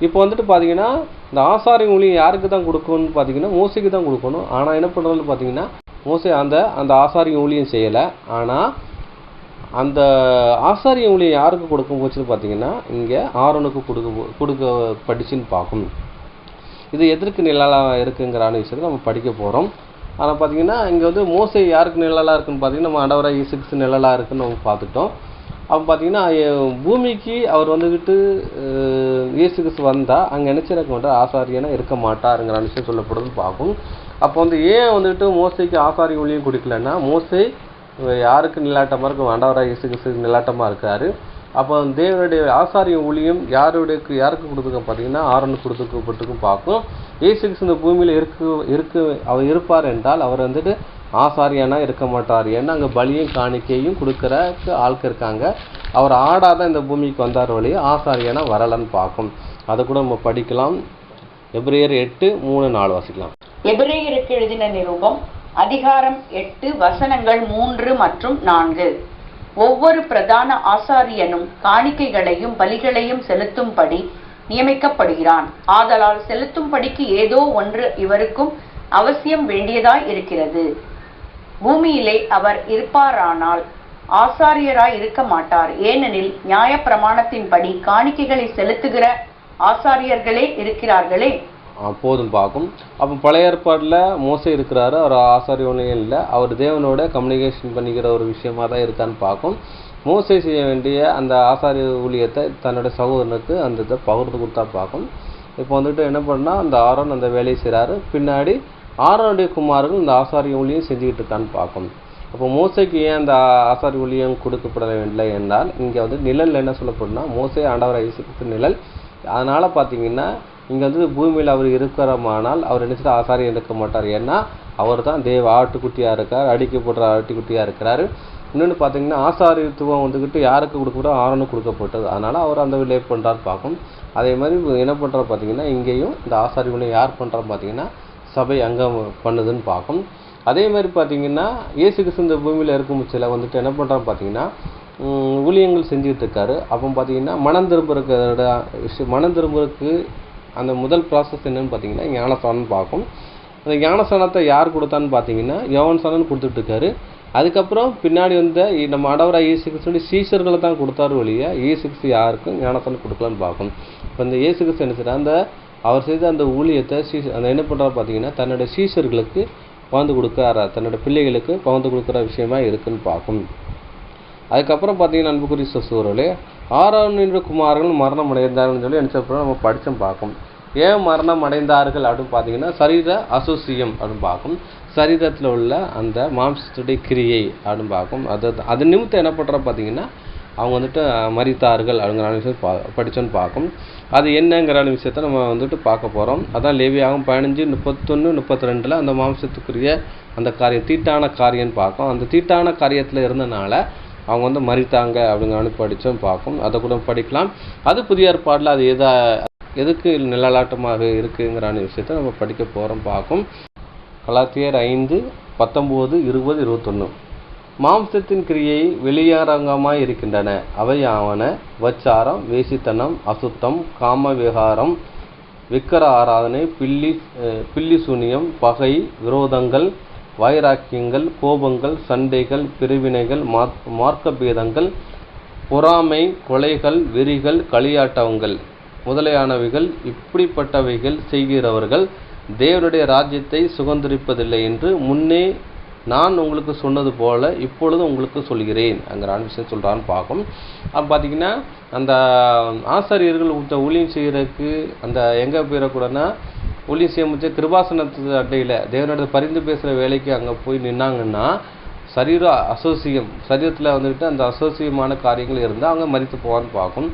இப்போ பார்த்தீங்கன்னா இந்த ஆசாரிய ஊழியம் யாருக்கு தான் கொடுக்கணும்னு பார்த்தீங்கன்னா மோசைக்கு தான் கொடுக்கணும். ஆனால் என்ன பண்ணுறதுன்னு பார்த்தீங்கன்னா மோசை அந்த ஆசாரிய ஊழியம் செய்யலை. ஆனால் அந்த ஆசாரிய ஊழியம் யாருக்கு கொடுக்க போச்சுன்னு பார்த்தீங்கன்னா இங்கே ஆரோனுக்கு கொடுக்கப்பட்டுச்சின்னு பார்க்கும். இது எதற்கு நிழலாக இருக்குங்கிறான விஷயத்தை நம்ம படிக்க போகிறோம். ஆனால் பார்த்தீங்கன்னா இங்கே மோசை யாருக்கு நிழலாக இருக்குன்னு பார்த்தீங்கன்னா நம்ம ஆண்டவராகிய இயேசு கிறிஸ்து நிழலாக இருக்குன்னு நம்ம பார்த்துட்டோம். அப்போ பார்த்தீங்கன்னா பூமிக்கு அவர் இயேசு கிறிஸ்து வந்தால் அங்கே நினச்சிருக்க மாட்டார், ஆசாரியனா இருக்க மாட்டாருங்கிற விஷயம் சொல்லப்படுதுன்னு பார்க்கும். அப்போ ஏன் மோசைக்கு ஆசாரிய ஊழியம் கொடுக்கலன்னா மோசை யாருக்கு நிலாட்டமாக இருக்கும், ஆண்டவராகிய இயேசு கிறிஸ்துக்கு நிலாட்டமாக இருக்காரு. அப்போ தேவனுடைய ஆசாரிய ஊழியம் யாருக்கு கொடுத்துருக்க பார்த்தீங்கன்னா ஆரோனுக்கு கொடுத்துக்கப்பட்டிருக்கும் பார்க்கும். இயேசு கிறிஸ்து இந்த பூமியில் அவர் இருப்பார் என்றால் அவர் ஆசாரியானா இருக்க மாட்டார். ஏன்னா அங்கே பலியும் காணிக்கையும் கொடுக்குறக்கு ஆட்கள் இருக்காங்க. அவர் ஆடாதான் இந்த பூமிக்கு வந்தார் வழி ஆசாரியானா வரலன்னு பார்க்கும். அதை கூட நம்ம படிக்கலாம். எபிரேயர் 8:3-4 வாசிக்கலாம். எபிரேயருக்கு எழுதின நிருபம் அதிகாரம் 8 வசனங்கள் 3 மற்றும் 4. ஒவ்வொரு பிரதான ஆசாரியனும் காணிக்கைகளையும் பலிகளையும் செலுத்தும்படி நியமிக்கப்படுகிறான். ஆதலால் செலுத்தும்படிக்கு ஏதோ ஒன்று இவருக்கும் அவசியம் வேண்டியதாய் இருக்கிறது. பூமியிலே அவர் இருப்பாரானால் ஆசாரியராய் இருக்க மாட்டார். ஏனெனில் நியாய பிரமாணத்தின்படி காணிக்கைகளை செலுத்துகிற ஆசாரியர்களே இருக்கிறார்களே. போதும் பார்க்கும். அப்போ பழைய ஏற்பாட்டில் மோசை இருக்கிறாரு, அவர் ஆசாரிய ஊழியம் இல்லை, அவர் தேவனோட கம்யூனிகேஷன் பண்ணிக்கிற ஒரு விஷயமா தான் இருக்கான்னு பார்க்கும். மோசை செய்ய வேண்டிய அந்த ஆசாரிய ஊழியத்தை தன்னோட சகோதரனுக்கு அந்த இதை பகிர்ந்து கொடுத்தா பார்க்கும். இப்போ என்ன பண்ணால் அந்த ஆரோன் அந்த வேலையை செய்கிறாரு. பின்னாடி ஆரோனுடைய குமாரர்கள் இந்த ஆசாரிய ஊழியம் செஞ்சுக்கிட்டு இருக்கான்னு பார்க்கும். அப்போ மோசைக்கு ஏன் அந்த ஆசாரிய ஊழியம் கொடுக்கப்படவில்லை என்றால் இங்கே நிழல் என்ன சொல்லப்படுனா மோசை ஆண்டவராகிய இயேசு கிறிஸ்து நிழல். அதனால் பார்த்தீங்கன்னா இங்கே பூமியில் அவர் இருக்கிறமானால் அவர் என்ன ஆசாரியம் இருக்க மாட்டார். ஏன்னா அவர் தான் தேவ ஆட்டுக்குட்டியாக இருக்கார், அடிக்கப்படுற ஆட்டுக்குட்டியாக இருக்கிறாரு. இன்னொன்று பார்த்தீங்கன்னா ஆசாரியத்துவம் வந்துக்கிட்டு யாருக்கு கொடுக்கப்பட்டோ ஆரோனுக்கு கொடுக்கப்பட்டது. அதனால் அவர் அந்த வேலையை பண்ணுறாரு பார்க்கும். அதே மாதிரி என்ன பண்ணுறாரு பார்த்தீங்கன்னா இங்கேயும் இந்த ஆசாரியனை யார் பண்ணுறான்னு பார்த்தீங்கன்னா சபை அங்கே பண்ணுதுன்னு பார்க்கும். அதே மாதிரி பார்த்தீங்கன்னா இயேசு கிறிஸ்து இந்த பூமியில் இருக்கும் பட்சத்தில் வந்துட்டு என்ன பண்ணுறான்னு பார்த்தீங்கன்னா ஊழியங்கள் செஞ்சுக்கிட்டு இருக்காரு. அப்போ பார்த்தீங்கன்னா மனம் திரும்புறதுக்கு அந்த முதல் ப்ராசஸ் என்னன்னு பார்த்தீங்கன்னா ஞானஸ்தானம் பார்க்கும். அந்த ஞானஸ்தானத்தை யார் கொடுத்தான்னு பார்த்தீங்கன்னா யோவான் கொடுத்துட்டு இருக்காரு. அதுக்கப்புறம் பின்னாடி வந்த நம்ம ஆண்டவராகிய இயேசு கிறிஸ்து சீஷர்களை தான் கொடுத்தாரு ஒழிய இயேசு கிறிஸ்து யாருக்கும் ஞானஸ்தானம் கொடுக்கலான்னு பார்க்கும். இப்போ இந்த இயேசு கிறிஸ்து என்ன செய்யறாரு, அவர் செய்த அந்த ஊழியத்தை அந்த என்ன பண்ணுறாரு பார்த்தீங்கன்னா தன்னுடைய சீஷர்களுக்கு பகிர்ந்து கொடுக்குறாரா, தன்னோட பிள்ளைகளுக்கு பகிர்ந்து கொடுக்குற விஷயமா இருக்குன்னு பார்க்கும். அதுக்கப்புறம் பார்த்தீங்கன்னா அன்புக்குரிய சகோதரர்களே, ஆரோனின் குமாரர்கள் மரணம் அடைந்தார்கள்னு சொல்லி என்ன நம்ம படித்தோம் பார்க்கும். ஏன் மரணம் அடைந்தார்கள் அப்படின்னு பார்த்தீங்கன்னா சரீர அசோசியம் அப்படின்னு பார்க்கும். சரீரத்தில் உள்ள அந்த மாம்சத்துடைய கிரியை அப்படின்னு பார்க்கும். அது நிமித்தம் என்ன பண்ணுறோம் பார்த்தீங்கன்னா அவங்க வந்துட்டு மரித்தார்கள் அப்படிங்கிற விஷயம் படித்தோன்னு பார்க்கும். அது என்னங்கிற விஷயத்த நம்ம வந்துட்டு பார்க்க போகிறோம். அதான் லேவியாகும் 15, 31, 32 அந்த மாம்சத்துக்குரிய அந்த காரியம் தீட்டான காரியம்னு பார்க்கும். அந்த தீட்டான காரியத்தில் இருந்தனால அவங்க வந்து மரித்தாங்க அப்படிங்கிற படித்தோம் பார்க்கும். அதை கூட படிக்கலாம். அது புதிய ஏற்பாடில் அது எதுக்கு நிழலாட்டமாக இருக்குங்கிற விஷயத்த நம்ம படிக்க போகிறோம் பார்க்கும். கலாத்தியர் 5, 19, 20, 21 மாம்சத்தின் கிரியை வெளியரங்கமாய் இருக்கின்றன. அவையாவன வச்சாரம், வேசித்தனம், அசுத்தம், காம விகாரம், விக்கிர ஆராதனை, பில்லி சூனியம், பகை, விரோதங்கள், வைராக்கியங்கள், கோபங்கள், சண்டைகள், பிரிவினைகள், மார்க்க பேதங்கள், பொறாமை, கொலைகள், வெறிகள், களியாட்டங்கள் முதலையானவைகள். இப்படிப்பட்டவைகள் செய்கிறவர்கள் தேவனுடைய ராஜ்யத்தை சுதந்தரிப்பதில்லை என்று முன்னே நான் உங்களுக்கு சொன்னது போல இப்பொழுது உங்களுக்கு சொல்கிறேன் அங்கிற விஷயம் சொல்கிறான்னு பார்க்கும். அப்போ பார்த்தீங்கன்னா அந்த ஆசாரியர்கள் ஊழியம் செய்கிறதுக்கு அந்த எங்கே போயிடக்கூடாதுன்னா ஊழியம் செய்ய முடிச்ச கிருபாசனத்து அட்டையில் தேவனுடைய பரிந்து பேசுகிற வேலைக்கு அங்கே போய் நின்னாங்கன்னா சரீரத்தில் வந்துட்டு அந்த அசோசியமான காரியங்கள் இருந்தால் அவங்க மரித்து போவான்னு பார்க்கும்.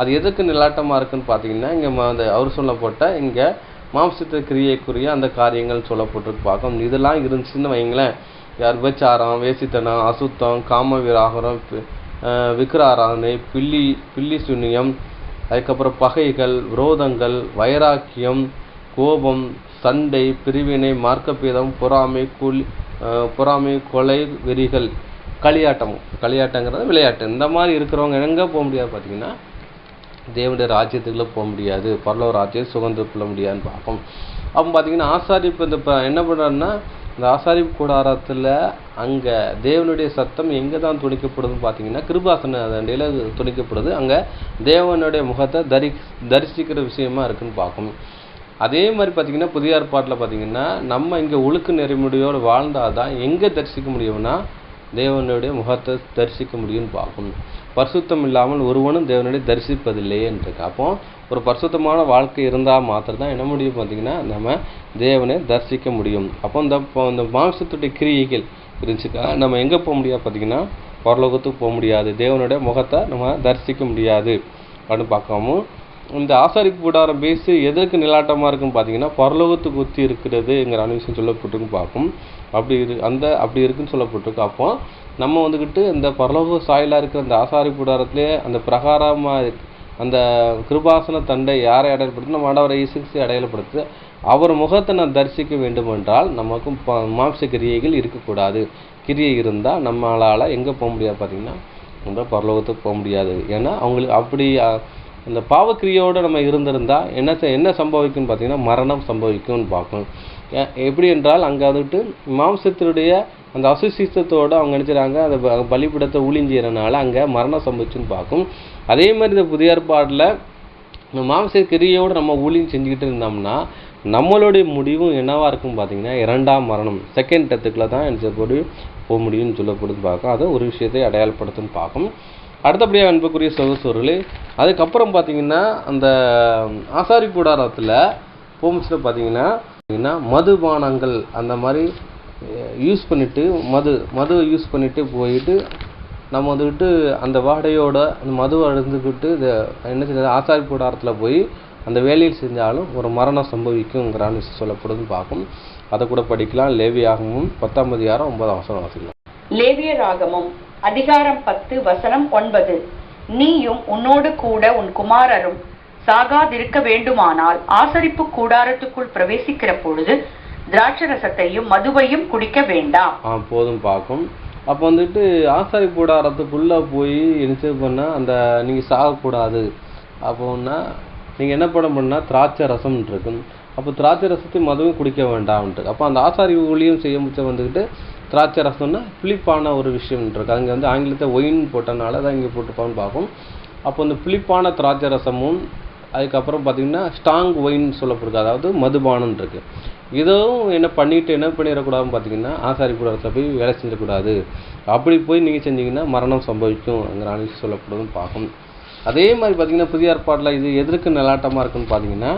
அது எதுக்கு நிலாட்டமாக இருக்குன்னு பார்த்தீங்கன்னா இங்கே அந்த அவர் சொல்லப்பட்ட இங்கே மாம்சத்தை கிரியைக்குரிய அந்த காரியங்கள் சொல்லப்பட்டிருக்கு பார்க்கும். இதெல்லாம் இருந்துச்சுன்னு வைங்களேன், விபச்சாரம், வேசித்தனம், அசுத்தம், காம விராகரம், விக்கிர ஆராதனை, பில்லி சூனியம், அதுக்கப்புறம் பகைகள், விரோதங்கள், வைராக்கியம், கோபம், சண்டை, பிரிவினை, மார்க்கப்பேதம், பொறாமை, கொலை, வெறிகள், களியாட்டங்கிறது விளையாட்டு. இந்த மாதிரி இருக்கிறவங்க எங்கே போக முடியாது பார்த்தீங்கன்னா தேவனுடைய ராஜ்யத்துக்குள்ளே போக முடியாது, பரலோக ராஜ்யத்தை சுதந்திரம் கொள்ள முடியாதுன்னு பார்ப்போம். அப்போ பார்த்தீங்கன்னா ஆசாரிப்பு இப்போ என்ன பண்ணுறாருன்னா இந்த ஆசாரிப்பு கூடாரத்தில் அங்கே தேவனுடைய சத்தம் எங்கே தான் துணிக்கப்படுதுன்னு பார்த்தீங்கன்னா கிருபாசன அண்டையில் துணிக்கப்படுது. அங்கே தேவனுடைய முகத்தை தரிசிக்கிற விஷயமா இருக்குன்னு பார்க்கும். அதே மாதிரி பார்த்தீங்கன்னா புதிய ஏற்பாட்டில் பார்த்தீங்கன்னா நம்ம இங்கே ஒழுக்க நெறிமுறையோடு வாழ்ந்தால் தான் எங்கே தரிசிக்க முடியும்னா தேவனுடைய முகத்தை தரிசிக்க முடியும்னு பார்க்கும். பரிசுத்தம் இல்லாமல் ஒருவனும் தேவனுடைய தரிசிப்பதில்லையேன்றிருக்கு. அப்போ ஒரு பரிசுத்தமான வாழ்க்கை இருந்தால் மாத்திரம் தான் என்ன முடியும் பார்த்தீங்கன்னா நம்ம தேவனை தரிசிக்க முடியும். அப்போ இந்த மாம்சத்துடைய கிரியைகள் இருந்துச்சுக்கா நம்ம எங்கே போக முடியாது பார்த்தீங்கன்னா பரலோகத்துக்கு போக முடியாது, தேவனுடைய முகத்தை நம்ம தரிசிக்க முடியாது அப்படின்னு பார்க்காம இந்த ஆசாரிப்பு கூடாரம் பேசி எதற்கு நிலாட்டமாக இருக்குன்னு பார்த்தீங்கன்னா பரலோகத்துக்கு ஒத்தி இருக்கிறதுங்கிற விஷயம் சொல்லப்பட்டிருக்குன்னு பார்க்கும். அப்படி இருக்குன்னு சொல்லப்பட்டிருக்கு. அப்போ நம்ம வந்துக்கிட்டு இந்த பரலோக சாயலாக இருக்கிற அந்த ஆசாரிப்பு கூடாரத்திலே அந்த பிரகாரமாக அந்த கிருபாசன தண்டை யாரை அடையாளப்படுத்து நம்ம ஆண்டவரை இயேசு கிறிஸ்துவை அடையாளப்படுத்து அவர் முகத்தை நான் தரிசிக்க வேண்டும் என்றால் நமக்கும் மாம்ச கிரியைகள் இருக்கக்கூடாது. கிரியை இருந்தால் நம்மளால் எங்கே போக முடியாது பார்த்தீங்கன்னா நம்ம பரலோகத்துக்கு போக முடியாது. ஏன்னா அவங்களுக்கு அப்படி அந்த பாவக்கிரியோடு நம்ம இருந்திருந்தால் என்ன சம்பவிக்கும்னு பார்த்தீங்கன்னா மரணம் சம்பவிக்கும்னு பார்க்கணும். எப்படி என்றால் அங்கே வந்துட்டு மாம்சத்தினுடைய அந்த அசுசித்தத்தோடு அவங்க நினைச்சாங்க அந்த பலிபீடத்தை ஊழியம் செய்யறதுனால அங்கே மரணம் சம்பவிச்சுன்னு பார்க்கும். அதே மாதிரி இந்த புதிய ஏற்பாட்டில் மாம்ச கிரியோடு நம்ம ஊழியம் செஞ்சுக்கிட்டு இருந்தோம்னா நம்மளுடைய முடிவும் என்னவா இருக்கும் பார்த்தீங்கன்னா 2ஆம் மரணம், செகண்ட் டெத்துக்குள்ள தான் போய் போக முடியும்னு சொல்லப்படுது பார்க்கும். அதை ஒரு விஷயத்தை அடையாளப்படுத்துன்னு பார்க்கும். அடுத்தபடியாக அன்புக்குரிய சகோதரர்களே, அதுக்கப்புறம் பார்த்தீங்கன்னா அந்த ஆசாரி கூடாரத்தில் போமிச்சில் பார்த்தீங்கன்னா மதுபானங்கள் அந்த மாதிரி யூஸ் பண்ணிவிட்டு மது யூஸ் பண்ணிவிட்டு போயிட்டு நம்ம வந்துக்கிட்டு அந்த வாடையோட அந்த மதுவை அழுந்துக்கிட்டு என்ன செய்யறது ஆசாரி கூடாரத்தில் போய் அந்த வேலையில் செஞ்சாலும் ஒரு மரணம் சம்பவிக்குங்கிறான்னு சொல்லப்படுதுன்னு பார்க்கும். அதை கூட படிக்கலாம். லேவியாகமும் 10ஆம் அதிகாரம் 9ஆம் வசனம் வாசிக்கலாம். லேவியராகமம் அதிகாரம் 10 வசனம் 9. நீயும் உன்னோடு கூட உன் குமாரரும் சாகாதிருக்க வேண்டுமானால் ஆசரிப்பு கூடாரத்துக்குள் பிரவேசிக்கிற பொழுது திராட்சரசத்தையும் மதுவையும் குடிக்க வேண்டாம். போதும் பார்க்கும். அப்போ வந்துட்டு ஆசாரி கூடாரத்துக்குள்ளே போய் என்ன பண்ணால் அந்த நீங்கள் சாகக்கூடாது. அப்போன்னா நீங்கள் என்ன பண்ணால் திராட்சை ரசம் இருக்கும். அப்போ திராட்சை ரசத்தை மதுவும் குடிக்க வேண்டாம்ன்ட்டு. அப்போ அந்த ஆசாரி ஊழியம் செய்ய முடிச்ச வந்துக்கிட்டு திராட்சை ரசம்னா பிலிப்பான ஒரு விஷயம் இருக்கு. அங்கே வந்து ஆங்கிலத்தை ஒயின் போட்டனால தான் இங்கே போட்டுப்பான்னு பார்க்கும். அப்போ அந்த பிலிப்பான திராட்சை ரசமும் அதுக்கப்புறம் பார்த்திங்கன்னா ஸ்ட்ராங் ஒயின் சொல்லப்படுது, அதாவது மதுபானம் இருக்குது. இதுவும் என்ன பண்ணிடக்கூடாதுன்னு பார்த்தீங்கன்னா ஆசாரி கூடாரத்தில் போய் வேலை செஞ்சக்கூடாது. அப்படி போய் நீங்கள் செஞ்சீங்கன்னா மரணம் சம்பவிக்கும்ங்கிற விஷயம் சொல்லப்படுதுன்னு பார்க்கும். அதே மாதிரி பார்த்திங்கன்னா புதிய ஏற்பாட்டில் இது எதற்கு நிலாட்டமாக இருக்குன்னு பார்த்தீங்கன்னா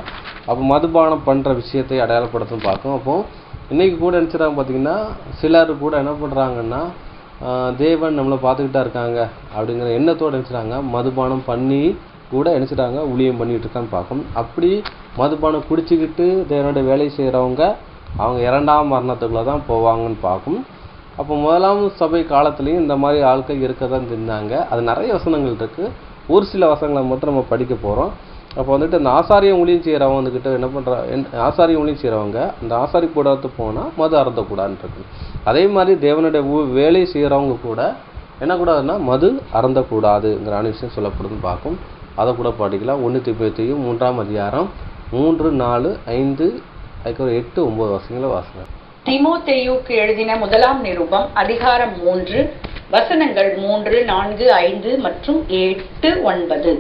அப்போ மதுபானம் பண்ணுற விஷயத்தை அடையாளப்படுத்துன்னு பார்க்கும். அப்போது இன்றைக்கி கூட நினச்சிடாங்க பார்த்திங்கன்னா சிலர் கூட என்ன பண்ணுறாங்கன்னா தேவன் நம்மளை பார்த்துக்கிட்டா இருக்காங்க அப்படிங்கிற எண்ணத்தோடு நினச்சிட்டாங்க மதுபானம் பண்ணி கூட நினச்சிட்டாங்க ஊழியம் பண்ணிகிட்டு இருக்கான்னு பார்க்கும். அப்படி மதுபானம் குடிச்சிக்கிட்டு தேவனோட வேலை செய்கிறவங்க அவங்க 2ஆம் மரணத்துக்குள்ளே தான் போவாங்கன்னு பார்க்கும். அப்போ 1ஆம் சபை காலத்துலேயும் இந்த மாதிரி ஆட்கள் இருக்க தான் இருந்தாங்க. அது நிறைய வசனங்கள் இருக்குது. ஒரு சில வசனங்களை மட்டும் நம்ம படிக்க போகிறோம். அப்போ வந்துட்டு அந்த ஆசாரியம் ஊழியம் செய்கிறவங்க வந்துக்கிட்ட என்ன ஆசாரியம் ஊழியம் செய்கிறவங்க அந்த ஆசாரி கூடாரத்துக்கு போனால் மது அருந்தக்கூடாதுன்னு இருக்கு. அதே மாதிரி தேவனுடைய வேலை செய்கிறவங்க கூட என்ன கூடாதுன்னா மது அருந்தக்கூடாதுங்கிற விஷயம் சொல்லப்படுதுன்னு பார்க்கும். அதை கூட படிக்கலாம். 1 தீமோத்தேயு 3ஆம் அதிகாரம் 3, 4, 5, அதுக்கப்புறம் 8, 9 வசனங்களை வாசிங்க. தீமோத்தேயுக்கு எழுதின 1ஆம் நிருபம் அதிகாரம் 3 வசனங்கள் 3, 4, 5 மற்றும் 8, 9.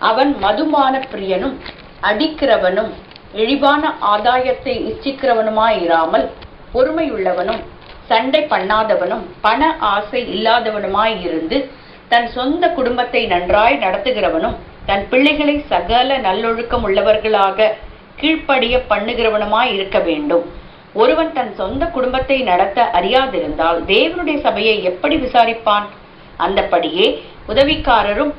அவன் மதுபான பிரியனும் அடிக்கிறவனும் இழிவான ஆதாயத்தை இச்சிக்கிறவனுமாயிராமல் பொறுமையுள்ளவனும் சண்டை பண்ணாதவனும் பண ஆசை இல்லாதவனுமாயிருந்து தன் சொந்த குடும்பத்தை நன்றாய் நடத்துகிறவனும் தன் பிள்ளைகளை சகல நல்லொழுக்கம் உள்ளவர்களாக கீழ்ப்படிய பண்ணுகிறவனுமாய் இருக்க வேண்டும். ஒருவன் தன் சொந்த குடும்பத்தை நடத்த அறியாதிருந்தால் தேவனுடைய சபையை எப்படி விசாரிப்பான்? அந்தப்படியே உதவிக்காரரும்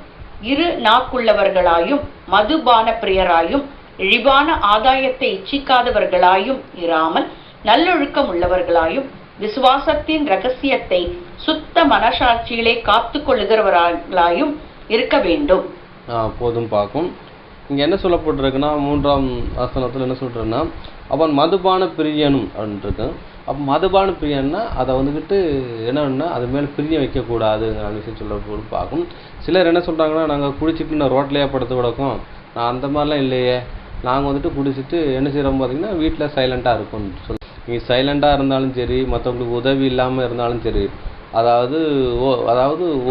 இரு நாக்குள்ளவர்களாயும் மதுபான பிரியராயும் இழிவான ஆதாயத்தை இச்சிக்காதவர்களாயும் இராமல் நல்லொழுக்கம் உள்ளவர்களாயும் விசுவாசத்தின் இரகசியத்தை சுத்த மனசாட்சியிலே காத்து கொள்ளுகிறவர்களாயும் இருக்க வேண்டும். போதும் பார்க்கும். இங்கே என்ன சொல்லப்பட்டிருக்குன்னா 3ஆம் வசனத்தில் என்ன சொல்கிறேன்னா அவன் மதுபான பிரியனும் அப்படின்னு இருக்கு. அப்போ மதுபான பிரியன்னா அதை வந்துக்கிட்டு என்னன்னா அது மேலே பிரியம் வைக்கக்கூடாதுங்கிற விஷயம் சொல்ல பார்க்கும். சிலர் என்ன சொல்கிறாங்கன்னா நாங்கள் குடிச்சிட்டு நான் ரோட்லேயே படுத்து கிடக்கும். நான் அந்த மாதிரிலாம் இல்லையே, நாங்கள் வந்துட்டு குடிச்சிட்டு என்ன செய்கிறோம் பார்த்தீங்கன்னா வீட்டில் சைலண்ட்டாக இருக்கும்னு சொல்லி. நீங்கள் சைலண்ட்டாக இருந்தாலும் சரி, மற்றவங்களுக்கு உதவி இல்லாமல் இருந்தாலும் சரி, அதாவது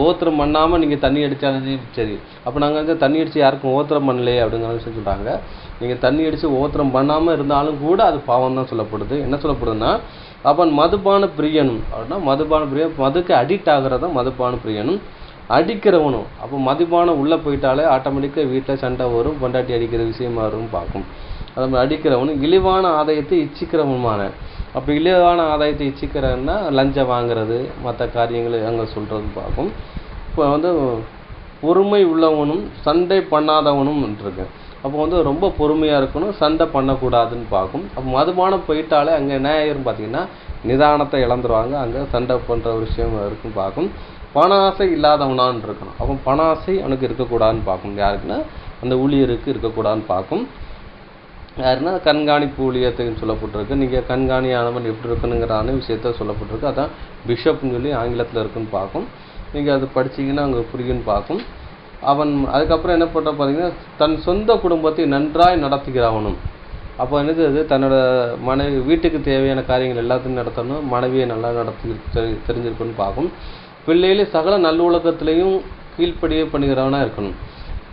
ஓத்திரம் பண்ணாமல் நீங்கள் தண்ணி அடித்தாலும் சரி. அப்போ நாங்கள் வந்து தண்ணி அடித்து யாருக்கும் ஓத்திரம் பண்ணலையே அப்படிங்கிற விஷயம் சொல்கிறாங்க. நீங்கள் தண்ணி அடித்து ஓத்திரம் பண்ணாமல் இருந்தாலும் கூட அது பாவம் தான் சொல்லப்படுது. என்ன சொல்லப்படுதுன்னா அவன் மதுபான பிரியனும் அப்படின்னா மதுபான பிரியன் மதுக்கு அடிக்ட் ஆகிறதான் மதுபான பிரியனும் அடிக்கிறவனும். அப்போ மதுபானம் உள்ளே போயிட்டாலே ஆட்டோமேட்டிக்காக வீட்டில் சண்டை வரும், பொண்டாட்டி அடிக்கிற விஷயமா வரும் பார்க்கும். அது மாதிரி அடிக்கிறவனும் இழிவான ஆதாயத்தை இச்சிக்கிறவனுமான. அப்போ இழிவான ஆதாயத்தை இச்சிக்கிறன்னா லஞ்சம் வாங்குறது மற்ற காரியங்களை அங்கே சொல்கிறது பார்க்கும். இப்போ வந்து பொறுமை உள்ளவனும் சண்டை பண்ணாதவனும் இருக்கு. அப்போ வந்து ரொம்ப பொறுமையாக இருக்கணும், சண்டை பண்ணக்கூடாதுன்னு பார்க்கும். அப்போ மதுபானம் போயிட்டாலே அங்கே என்ன ஆயிரும் பார்த்தீங்கன்னா நிதானத்தை இழந்துருவாங்க, அங்கே சண்டை பண்ணுற ஒரு விஷயம் இருக்குன்னு பார்க்கும். பண ஆசை இல்லாதவனான்னு இருக்கணும். அப்போ பண ஆசை அவனுக்கு இருக்கக்கூடாதுன்னு பார்க்கும். யாருக்குன்னா அந்த ஊழியருக்கு இருக்கக்கூடாதுன்னு பார்க்கும். யாருன்னா கண்காணிப்பு ஊழியத்துக்குன்னு சொல்லப்பட்டிருக்கு. நீங்கள் கண்காணியானவன் எப்படி இருக்கணுங்கிறான விஷயத்த சொல்லப்பட்டிருக்கு. அதான் பிஷப்னு சொல்லி ஆங்கிலத்தில் இருக்குன்னு பார்க்கும். நீங்கள் அது படிச்சிங்கன்னா அங்கே புரியுன்னு பார்க்கும். அவன் அதுக்கப்புறம் என்ன பண்ணுற பார்த்தீங்கன்னா தன் சொந்த குடும்பத்தை நன்றாய் நடத்துகிறவனும். அப்போ என்னது தன்னோட மனைவி வீட்டுக்கு தேவையான காரியங்கள் எல்லாத்தையும் நடத்தணும், மனைவியை நல்லா நடத்தி தெரிஞ்சிருக்குன்னு பார்க்கும். பிள்ளைகளை சகல நல்லுலகத்திலையும் கீழ்ப்படிய பண்ணுகிறவனாக இருக்கணும்.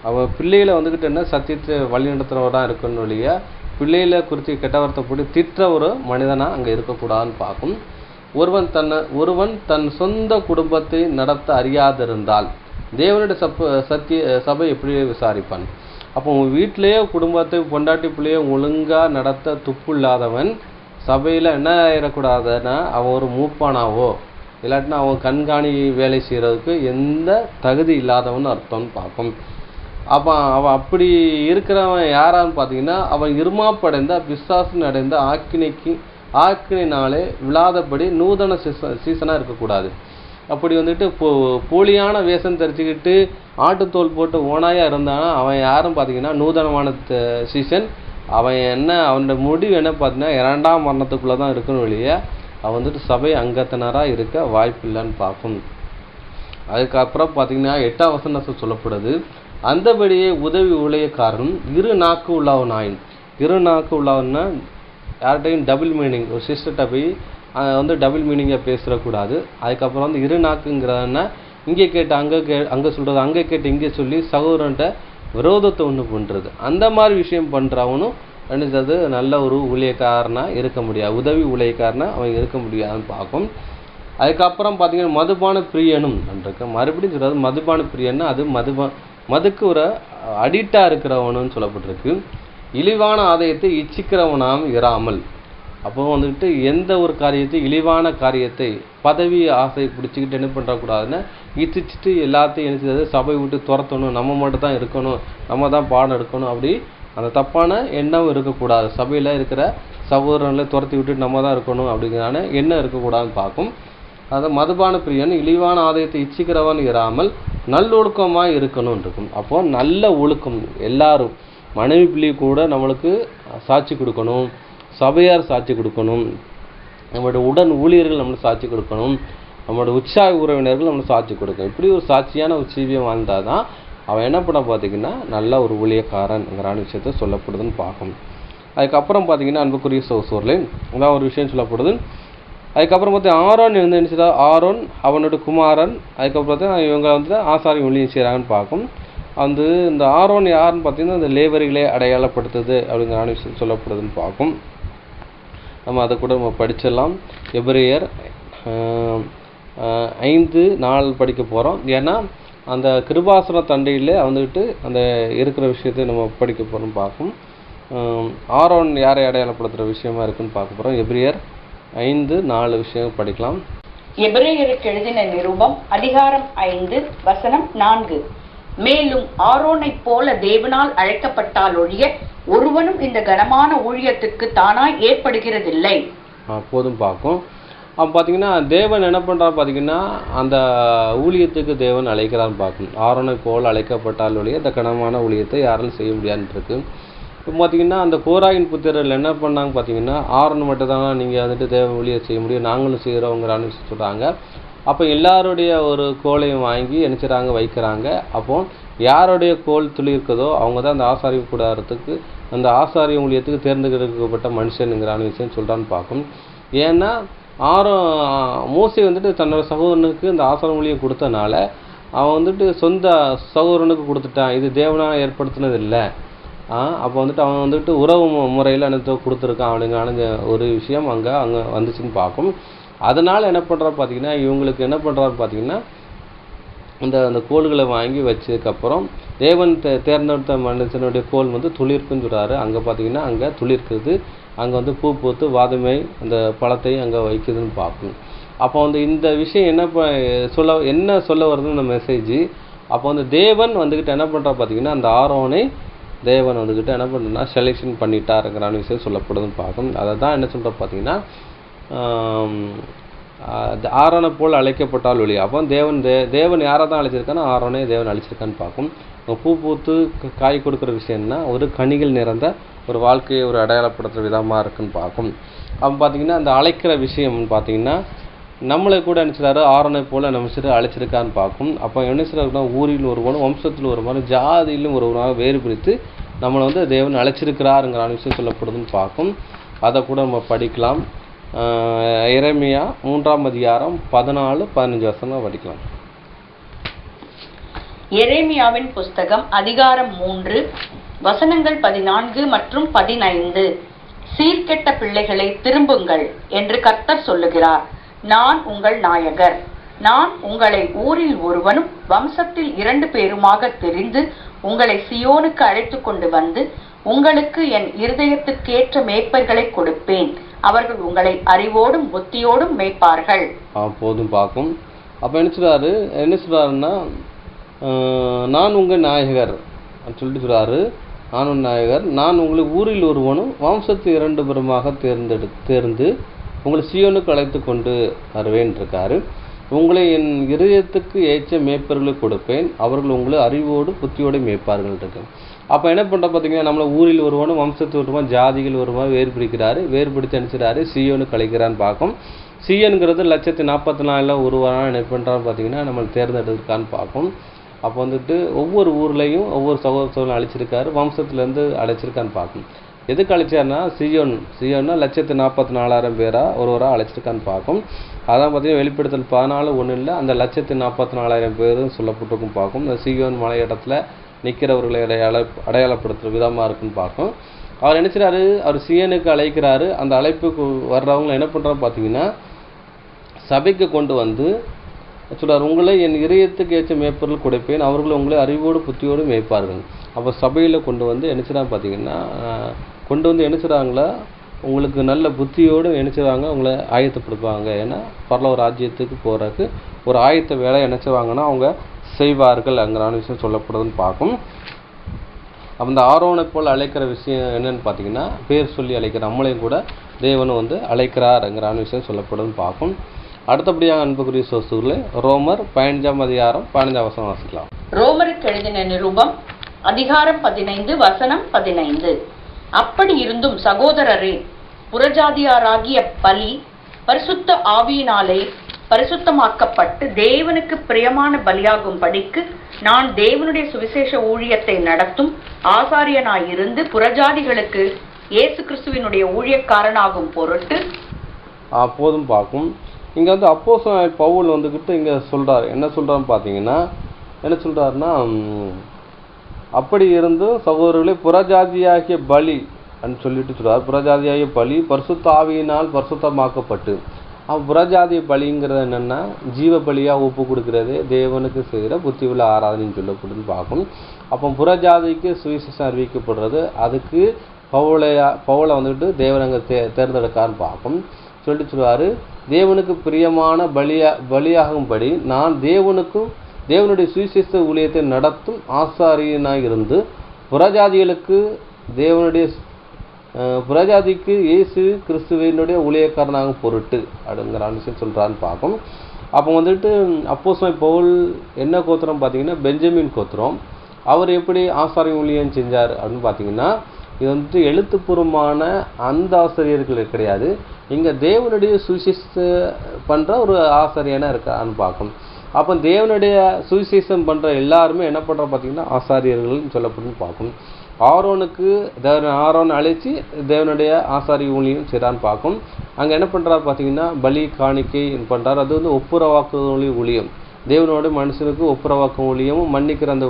அவன் பிள்ளைகளை வந்துக்கிட்டு என்ன சத்தியத்தை வழி நடத்துகிறவனாக இருக்கணும் இல்லையா, பிள்ளைகளை குறித்து கெட்ட வார்த்தை போட்டு திட்டுற ஒரு மனிதனாக அங்கே இருக்கக்கூடாதுன்னு பார்க்கும். ஒருவன் தன் சொந்த குடும்பத்தை நடத்த அறியாதிருந்தால் தேவனுடைய சபை எப்படி விசாரிப்பான்? அப்போ உன் வீட்டிலேயே குடும்பத்தை பொண்டாட்டி பிள்ளையை ஒழுங்காக நடத்த துப்பு இல்லாதவன் சபையில் என்ன ஆயிடக்கூடாதுன்னா அவன் ஒரு மூப்பானாவோ இல்லாட்டினா அவன் கண்காணி வேலை செய்கிறதுக்கு எந்த தகுதி இல்லாதவன் அர்த்தம்னு பார்க்கும். அப்போ அவன் அப்படி இருக்கிறவன் யாரான்னு பார்த்தீங்கன்னா அவன் இருமாப்படைந்த பிசாசன் அடைந்த ஆக்கினைனாலே விழாதபடி நூதன சீசனாக இருக்கக்கூடாது. அப்படி வந்துட்டு போலியான வேஷம் தரிச்சுக்கிட்டு ஆட்டுத்தோல் போட்டு ஓனாயாக இருந்தானா அவன் யாரும் பார்த்தீங்கன்னா நூதனமான சீசன். அவன் அவனோட முடிவு என்ன பார்த்தீங்கன்னா 2ஆம் மரணத்துக்குள்ளே தான் இருக்கணும் வெளியே. அவன் வந்துட்டு சபை அங்கத்தினராக இருக்க வாய்ப்பு இல்லைன்னு பார்க்கும். அதுக்கப்புறம் பார்த்தீங்கன்னா 8ஆம் வசனத்தில் சொல்லப்படுது, அந்தபடியே உதவி ஊழியக்காரனும் 2 நாக்கு உள்ளவனாயின். 2 நாக்கு உள்ளவன்னா யார்கிட்டையும் டபுள் மீனிங், ஒரு சிஸ்டர்கிட்ட போய் வந்து டபுள் மீனிங்காக பேசுகிறக்கூடாது. அதுக்கப்புறம் வந்து 2 நாக்குங்கிறதுனா இங்கே கேட்டு அங்கே சொல்கிறது, அங்கே கேட்டு இங்கே சொல்லி சகோதரன்ட்ட விரோதத்தை ஒன்று பண்ணுறது. அந்த மாதிரி விஷயம் பண்ணுறவனும் நினைச்சது நல்ல ஒரு ஊழியக்காரனாக இருக்க முடியாது, உதவி ஊழியக்காரனாக அவன் இருக்க முடியாதுன்னு பார்க்கும். அதுக்கப்புறம் பார்த்தீங்கன்னா மதுபான பிரியனும் இருக்கு. மறுபடியும் சொல்கிறது மதுபான பிரியன்னா அது மதுக்கு ஒரு அடிக்டாக இருக்கிறவனுன்னு சொல்லப்பட்டிருக்கு. இழிவான ஆதாயத்தை இச்சிக்கிறவனாம் இராமல். அப்போ வந்துட்டு எந்த ஒரு காரியத்தை இழிவான காரியத்தை பதவி ஆசை பிடிச்சிக்கிட்டு என்ன பண்ணுறக்கூடாதுன்னு இச்சிச்சுட்டு எல்லாத்தையும் என்ன சபை விட்டு துரத்தணும், நம்ம மட்டும் தான் இருக்கணும், நம்ம தான் பாடம் எடுக்கணும், அப்படி அந்த தப்பான எண்ணம் இருக்கக்கூடாது. சபையில் இருக்கிற சகோதரர்களை துரத்தி விட்டுட்டு நம்ம தான் இருக்கணும் அப்படிங்கிறான எண்ணம் இருக்கக்கூடாதுன்னு பார்க்கும். அதை மதுபான பிரியன் இழிவான ஆதாயத்தை இச்சிக்கிறவன் இராமல் நல்லொழுக்கமாக இருக்கணும்னு இருக்கும். அப்போது நல்ல ஒழுக்கம் எல்லாரும் மனைவி பிள்ளை கூட நம்மளுக்கு சாட்சி கொடுக்கணும், சபையார் சாட்சி கொடுக்கணும், நம்மளுடைய உடன் ஊழியர்கள் நம்மளுக்கு சாட்சி கொடுக்கணும், நம்மளோட உற்சாக உறவினர்கள் நம்மளுக்கு சாட்சி கொடுக்கணும். இப்படி ஒரு சாட்சியான ஒரு ஜீவியம் வாழ்ந்தால் தான் அவன் என்ன பண்ண பார்த்திங்கன்னா நல்ல ஒரு ஊழியக்காரன்ங்கிற விஷயத்த சொல்லப்படுதுன்னு பார்க்கணும். அதுக்கப்புறம் பார்த்திங்கன்னா அன்புக்குரிய சகோதரர்களே அதான் ஒரு விஷயம் சொல்லப்படுது. அதுக்கப்புறம் பார்த்தா ஆரோன் இருந்துச்சுன்னா ஆரோன் அவனோட குமாரன், அதுக்கப்புறம் பார்த்தா இவங்க வந்து ஆசாரி ஊழியம் செய்கிறாங்கன்னு பார்க்கும். வந்து இந்த ஆரோன் யாருன்னு பார்த்தீங்கன்னா இந்த லேவரிகளை அடையாளப்படுத்துது அப்படிங்கிற விஷயம் சொல்லப்படுதுன்னு பார்க்கும். நம்ம அதை கூட நம்ம படிச்சிடலாம். எபிரேயர் 5:4 படிக்க போகிறோம். ஏன்னா அந்த கிருபாசன தண்டையில் வந்துக்கிட்டு அந்த இருக்கிற விஷயத்தை நம்ம படிக்க போகிறோம்னு பார்க்கும். ஆரோன் யாரை அடையாளப்படுத்துகிற விஷயமா இருக்குன்னு பார்க்க போகிறோம். எபிரேயர் 5:4 விஷயம் படிக்கலாம். எபிரேயருக்கு எழுதின நிருபம் அதிகாரம் 5 வசனம் 4. மேலும் ஆரோனைப் போல தேவனால் அழைக்கப்பட்டால் ஒழிய ஒருவனும் இந்த கனமான ஊழியத்துக்கு தானாய் ஏற்படுகிறதில்லை. போதும் பார்க்கும். பார்த்தீங்கன்னா தேவன் என்ன பண்ணுறாரு பார்த்தீங்கன்னா அந்த ஊழியத்துக்கு தேவன் அழைக்கிறான்னு பார்க்கணும். ஆரோனை போல் அழைக்கப்பட்டால் ஒழிய இந்த கனமான ஊழியத்தை யாராலும் செய்ய முடியாதுன்னு இருக்கு. இப்போ பார்த்தீங்கன்னா அந்த கோராயின் புத்திரர்கள் என்ன பண்ணாங்க பார்த்தீங்கன்னா ஆரோன் மட்டும் தானே நீங்கள் வந்துட்டு தேவ ஊழியத்தை செய்ய முடியும், நாங்களும் செய்கிறோங்கிறான்னு சொல்கிறாங்க. அப்போ எல்லாருடைய ஒரு கோலையும் வாங்கி நினச்சிறாங்க வைக்கிறாங்க. அப்போ யாருடைய கோல் துளி இருக்குதோ அவங்க தான் அந்த ஆசாரிய கூடாரத்துக்கு அந்த ஆசாரிய ஊழியத்துக்கு தேர்ந்தெடுக்கப்பட்ட மனுஷனுங்கிறான விஷயம் சொல்கிறான்னு பார்க்கும். ஏன்னா மோசே வந்துட்டு தன்னோட சகோதரனுக்கு இந்த ஆசார ஊழியம் கொடுத்தனால அவன் வந்துட்டு சொந்த சகோதரனுக்கு கொடுத்துட்டான், இது தேவனால் ஏற்படுத்தினது இல்லை. அப்போ வந்துட்டு அவன் வந்துட்டு உறவு முறையில் அனைத்து கொடுத்துருக்கான் அப்படிங்கிற ஒரு விஷயம் அங்கே வந்துச்சுன்னு பார்க்கும். அதனால் என்ன பண்ணுறாரு பார்த்தீங்கன்னா இவங்களுக்கு என்ன பண்ணுறாரு பார்த்தீங்கன்னா அந்த கோள்களை வாங்கி வச்சதுக்கப்புறம் தேவன் தேர்ந்தெடுத்த மனுஷனுடைய கோல் வந்து துளிர்க்குன்னு சொல்கிறாரு. அங்கே பார்த்தீங்கன்னா அங்கே துளிர்க்குது, அங்கே வந்து பூ பூத்து வாதுமை அந்த பழத்தை அங்கே வைக்குதுன்னு பார்க்கணும். அப்போ வந்து இந்த விஷயம் என்ன சொல்ல வருதுன்னு அந்த மெசேஜ். அப்போ வந்து தேவன் வந்துக்கிட்டு என்ன பண்ணுறா பார்த்தீங்கன்னா அந்த ஆரோனை தேவன் வந்துக்கிட்டு என்ன பண்ணுறா செலெக்ஷன் பண்ணிட்டாருங்கிறான விஷயம் சொல்லப்படுதுன்னு பார்க்கணும். அதை தான் என்ன சொல்கிற பார்த்தீங்கன்னா ஆரோனை போல் அழைக்கப்பட்டால் ஒளி. அப்போ தேவன் யாரை தான் அழைச்சிருக்கானோ ஆரோனை தேவன் அழைச்சிருக்கான்னு பார்க்கும். பூ பூத்து காய் கொடுக்குற விஷயம்னா ஒரு கனிகள் நிறைந்த ஒரு வாழ்க்கையை ஒரு அடையாளப்படுத்துகிற விதமாக இருக்குன்னு பார்க்கும். அப்போ பார்த்தீங்கன்னா அந்த அழைக்கிற விஷயம் பார்த்தீங்கன்னா நம்மளை கூட நினச்சிடாரு ஆரோனை போல் நம்ம அழைச்சிருக்கான்னு பார்க்கும். அப்போ என்ன சொல்கிறாருன்னா ஊரில் ஒருவனும் வம்சத்தில் ஒருவனும் ஜாதியிலும் ஒருவனாக வேறு பிரித்து நம்மளை வந்து தேவன் அழைச்சிருக்கிறாருங்கிற விஷயம் சொல்லப்படுதுன்னு பார்க்கும். அதை கூட நம்ம படிக்கலாம். எரேமியா 3ஆம் அதிகாரம் 14-15 வசனம் படிக்கலாம். எரேமியாவின் புஸ்தகம் அதிகாரம் 3 வசனங்கள் 14 மற்றும் 15. சீர்கெட்ட பிள்ளைகளை திரும்புங்கள் என்று கர்த்தர் சொல்லுகிறார். நான் உங்கள் நாயகர். நான் உங்களை ஊரில் ஒருவனும் வம்சத்தில் 2 பேருமாக தெரிந்து உங்களை சியோனுக்கு அழைத்து கொண்டு வந்து உங்களுக்கு என் இருதயத்துக்கேற்ற மேய்ப்பர்களை கொடுப்பேன். அவர்கள் உங்களை அறிவோடும் புத்தியோடும் மேய்ப்பார்கள். போதும் பார்க்கும். அப்போ என்ன சொல்றாருன்னா நான் உங்கள் நாயகர் சொல்லிட்டு சொல்றாரு. நான் உன் நாயகர், நான் உங்களை ஊரில் ஒருவனும் வம்சத்து 2 பேருமாக தேர்ந்து உங்களை சியோனுக்கு அழைத்து கொண்டு வருவேன் இருக்காரு. உங்களை என் இருதயத்துக்கு ஏற்ற மேய்ப்பர்களை கொடுப்பேன், அவர்கள் உங்களை அறிவோடு புத்தியோடு மேய்ப்பார்கள் இருக்கு. அப்போ என்ன பண்ணுற பார்த்தீங்கன்னா, நம்மளை ஊரில் ஒருவனும் வம்சத்து ஒருவன் ஜாதிகள் ஒருவன் வேறுபடுத்தி அனுப்பிச்சிடாரு சீயோனுக்கு அழைக்கிறான்னு பார்க்கும். சீயோனுங்கிறது 1,44,000 ஒருவரான என்ன பண்ணுறான்னு பார்த்தீங்கன்னா நம்மளை தேர்ந்தெடுக்கான்னு பார்க்கும். அப்போ வந்துட்டு ஒவ்வொரு ஊர்லேயும் ஒவ்வொரு சகோதரர்களும் அழைச்சிருக்காரு, வம்சத்துலேருந்து அழைச்சிருக்கான்னு பார்க்கும். எதுக்கு அழைச்சாருன்னா சியோன்னா 1,44,000 பேரா ஒருவராக அழைச்சிருக்கான்னு பார்க்கும். அதான் பார்த்தீங்கன்னா வெளிப்படுத்தல் 14:1 அந்த 1,44,000 பேரும் சொல்லப்பட்டிருக்கும் பார்க்கும். இந்த சியோன் மலையிடத்தில் நிற்கிறவர்களை அடையாளப்படுத்துகிற விதமாக இருக்குன்னு பார்க்கும். அவர் நினைச்சாரு, அவர் சியோனுக்கு அழைக்கிறாரு. அந்த அழைப்புக்கு வர்றவங்களை என்ன பண்ணுறாரு பார்த்தீங்கன்னா சபைக்கு கொண்டு வந்து சொல்கிறார், உங்களை என் இதயத்துக்கு ஏற்ற மேய்ப்பர்கள் கொடுப்பேன், அவர்கள் உங்களை அறிவோடு புத்தியோடு மேய்ப்பார்கள். அப்போ சபையில் கொண்டு வந்து நினைச்சிடாங்க பார்த்தீங்கன்னா நினைச்சிடாங்களா உங்களுக்கு நல்ல புத்தியோடு நினைச்சிடுவாங்க, உங்களை ஆயத்தப்படுத்துவாங்க. ஏன்னா பரலோக ராஜ்யத்துக்கு போகிறதுக்கு ஒரு ஆயத்த வேலை நினைச்சுவாங்கன்னா அவங்க செய்வார்கள்ங்கிற விஷயம் சொல்லப்படுதுன்னு பார்க்கும். அந்த ஆரோனை போல் அழைக்கிற விஷயம் என்னன்னு பார்த்தீங்கன்னா பேர் சொல்லி அழைக்கிற நம்மளையும் கூட தேவனும் வந்து அழைக்கிறாருங்கிற விஷயம் சொல்லப்படுதுன்னு பார்க்கும். அடுத்தபடியாக அன்புக்குரிய சோசுகளே, ரோமர் 15 அதிகாரம் 15 வசனம் வாசிக்கலாம். ரோமருக்கு எழுதின நிருபம் அதிகாரம் 15 வசனம் 15. அப்படி இருந்தும் சகோதரரே, புறஜாதியாராகிய பலி பரிசுத்த ஆவியினாலே பரிசுத்தமாக்கப்பட்டு தேவனுக்கு பிரியமான பலியாகும் படிக்கு நான் தேவனுடைய சுவிசேஷ ஊழியத்தை நடத்தும் ஆசாரியனாயிருந்து புறஜாதிகளுக்கு இயேசு கிறிஸ்துவினுடைய ஊழியக்காரனாகும் பொருட்டு போதும் பார்க்கும். இங்கே வந்து அப்போஸ்தலன் பவுல் வந்துக்கிட்டு இங்கே சொல்கிறார், என்ன சொல்கிறான்னு பார்த்தீங்கன்னா என்ன சொல்கிறாருன்னா, அப்படி இருந்தும் சகோதரர்களே புறஜாதியாகிய பலி அப்படின்னு சொல்லிட்டு சொல்கிறார். புறஜாதியாகிய பலி பரிசுத்த ஆவியினால் பரிசுத்தமாக்கப்பட்டு. புறஜாதிய பலிங்கிறது என்னென்னா ஜீவ பலியாக ஒப்பு கொடுக்கறது, தேவனுக்கு செய்கிற புத்தி உள்ள ஆராதனைன்னு சொல்லப்படுதுன்னு பார்க்கும். அப்போ புறஜாதிக்கு சுவிசேஷம் அறிவிக்கப்படுறது, அதுக்கு பவுலை வந்துட்டு தேவன் அங்கே தேர்ந்தெடுக்கான்னு பார்க்கும். சொல்லிட்டு சொல்லுவார், தேவனுக்கு பிரியமான பலியாகும்படி நான் தேவனுடைய சுவிசேஷ ஊழியத்தை நடத்தும் ஆசாரியனாக இருந்து புறஜாதிக்கு இயேசு கிறிஸ்துவினுடைய ஊழியக்காரனாக பொருட்டு அப்படிங்கிற விஷயம் சொல்கிறான்னு பார்க்கும். அப்போ வந்துட்டு அப்போஸ்தலன் பவுல் என்ன கோத்திரம் பார்த்தீங்கன்னா பெஞ்சமின் கோத்திரம். அவர் எப்படி ஆசாரிய ஊழியம் செஞ்சார் அப்படின்னு பார்த்தீங்கன்னா, இது வந்துட்டு எழுத்துப்பூர்வமான அந்த ஆசிரியர்கள் கிடையாது, இங்கே தேவனுடைய சுவிசேஷம் பண்ணுற ஒரு ஆசாரியனாக இருக்கான்னு பார்க்கும். அப்போ தேவனுடைய சுவிசேஷம் பண்ணுற எல்லாருமே என்ன பண்ணுறோம் பார்த்தீங்கன்னா ஆசாரியர்கள்னு சொல்லப்படுன்னு பார்க்கும். ஆரோன் அழைச்சி தேவனுடைய ஆசாரிய ஊழியம் செய்கிறான்னு பார்க்கும். அங்கே என்ன பண்ணுறாரு பார்த்தீங்கன்னா பலி காணிக்கை பண்ணுறாரு. அது வந்து ஒப்புரவாக்குதல் ஊழியம், தேவனோட மனுஷனுக்கு ஒப்புரவாக்கும் ஊழியமும் மன்னிக்கிற அந்த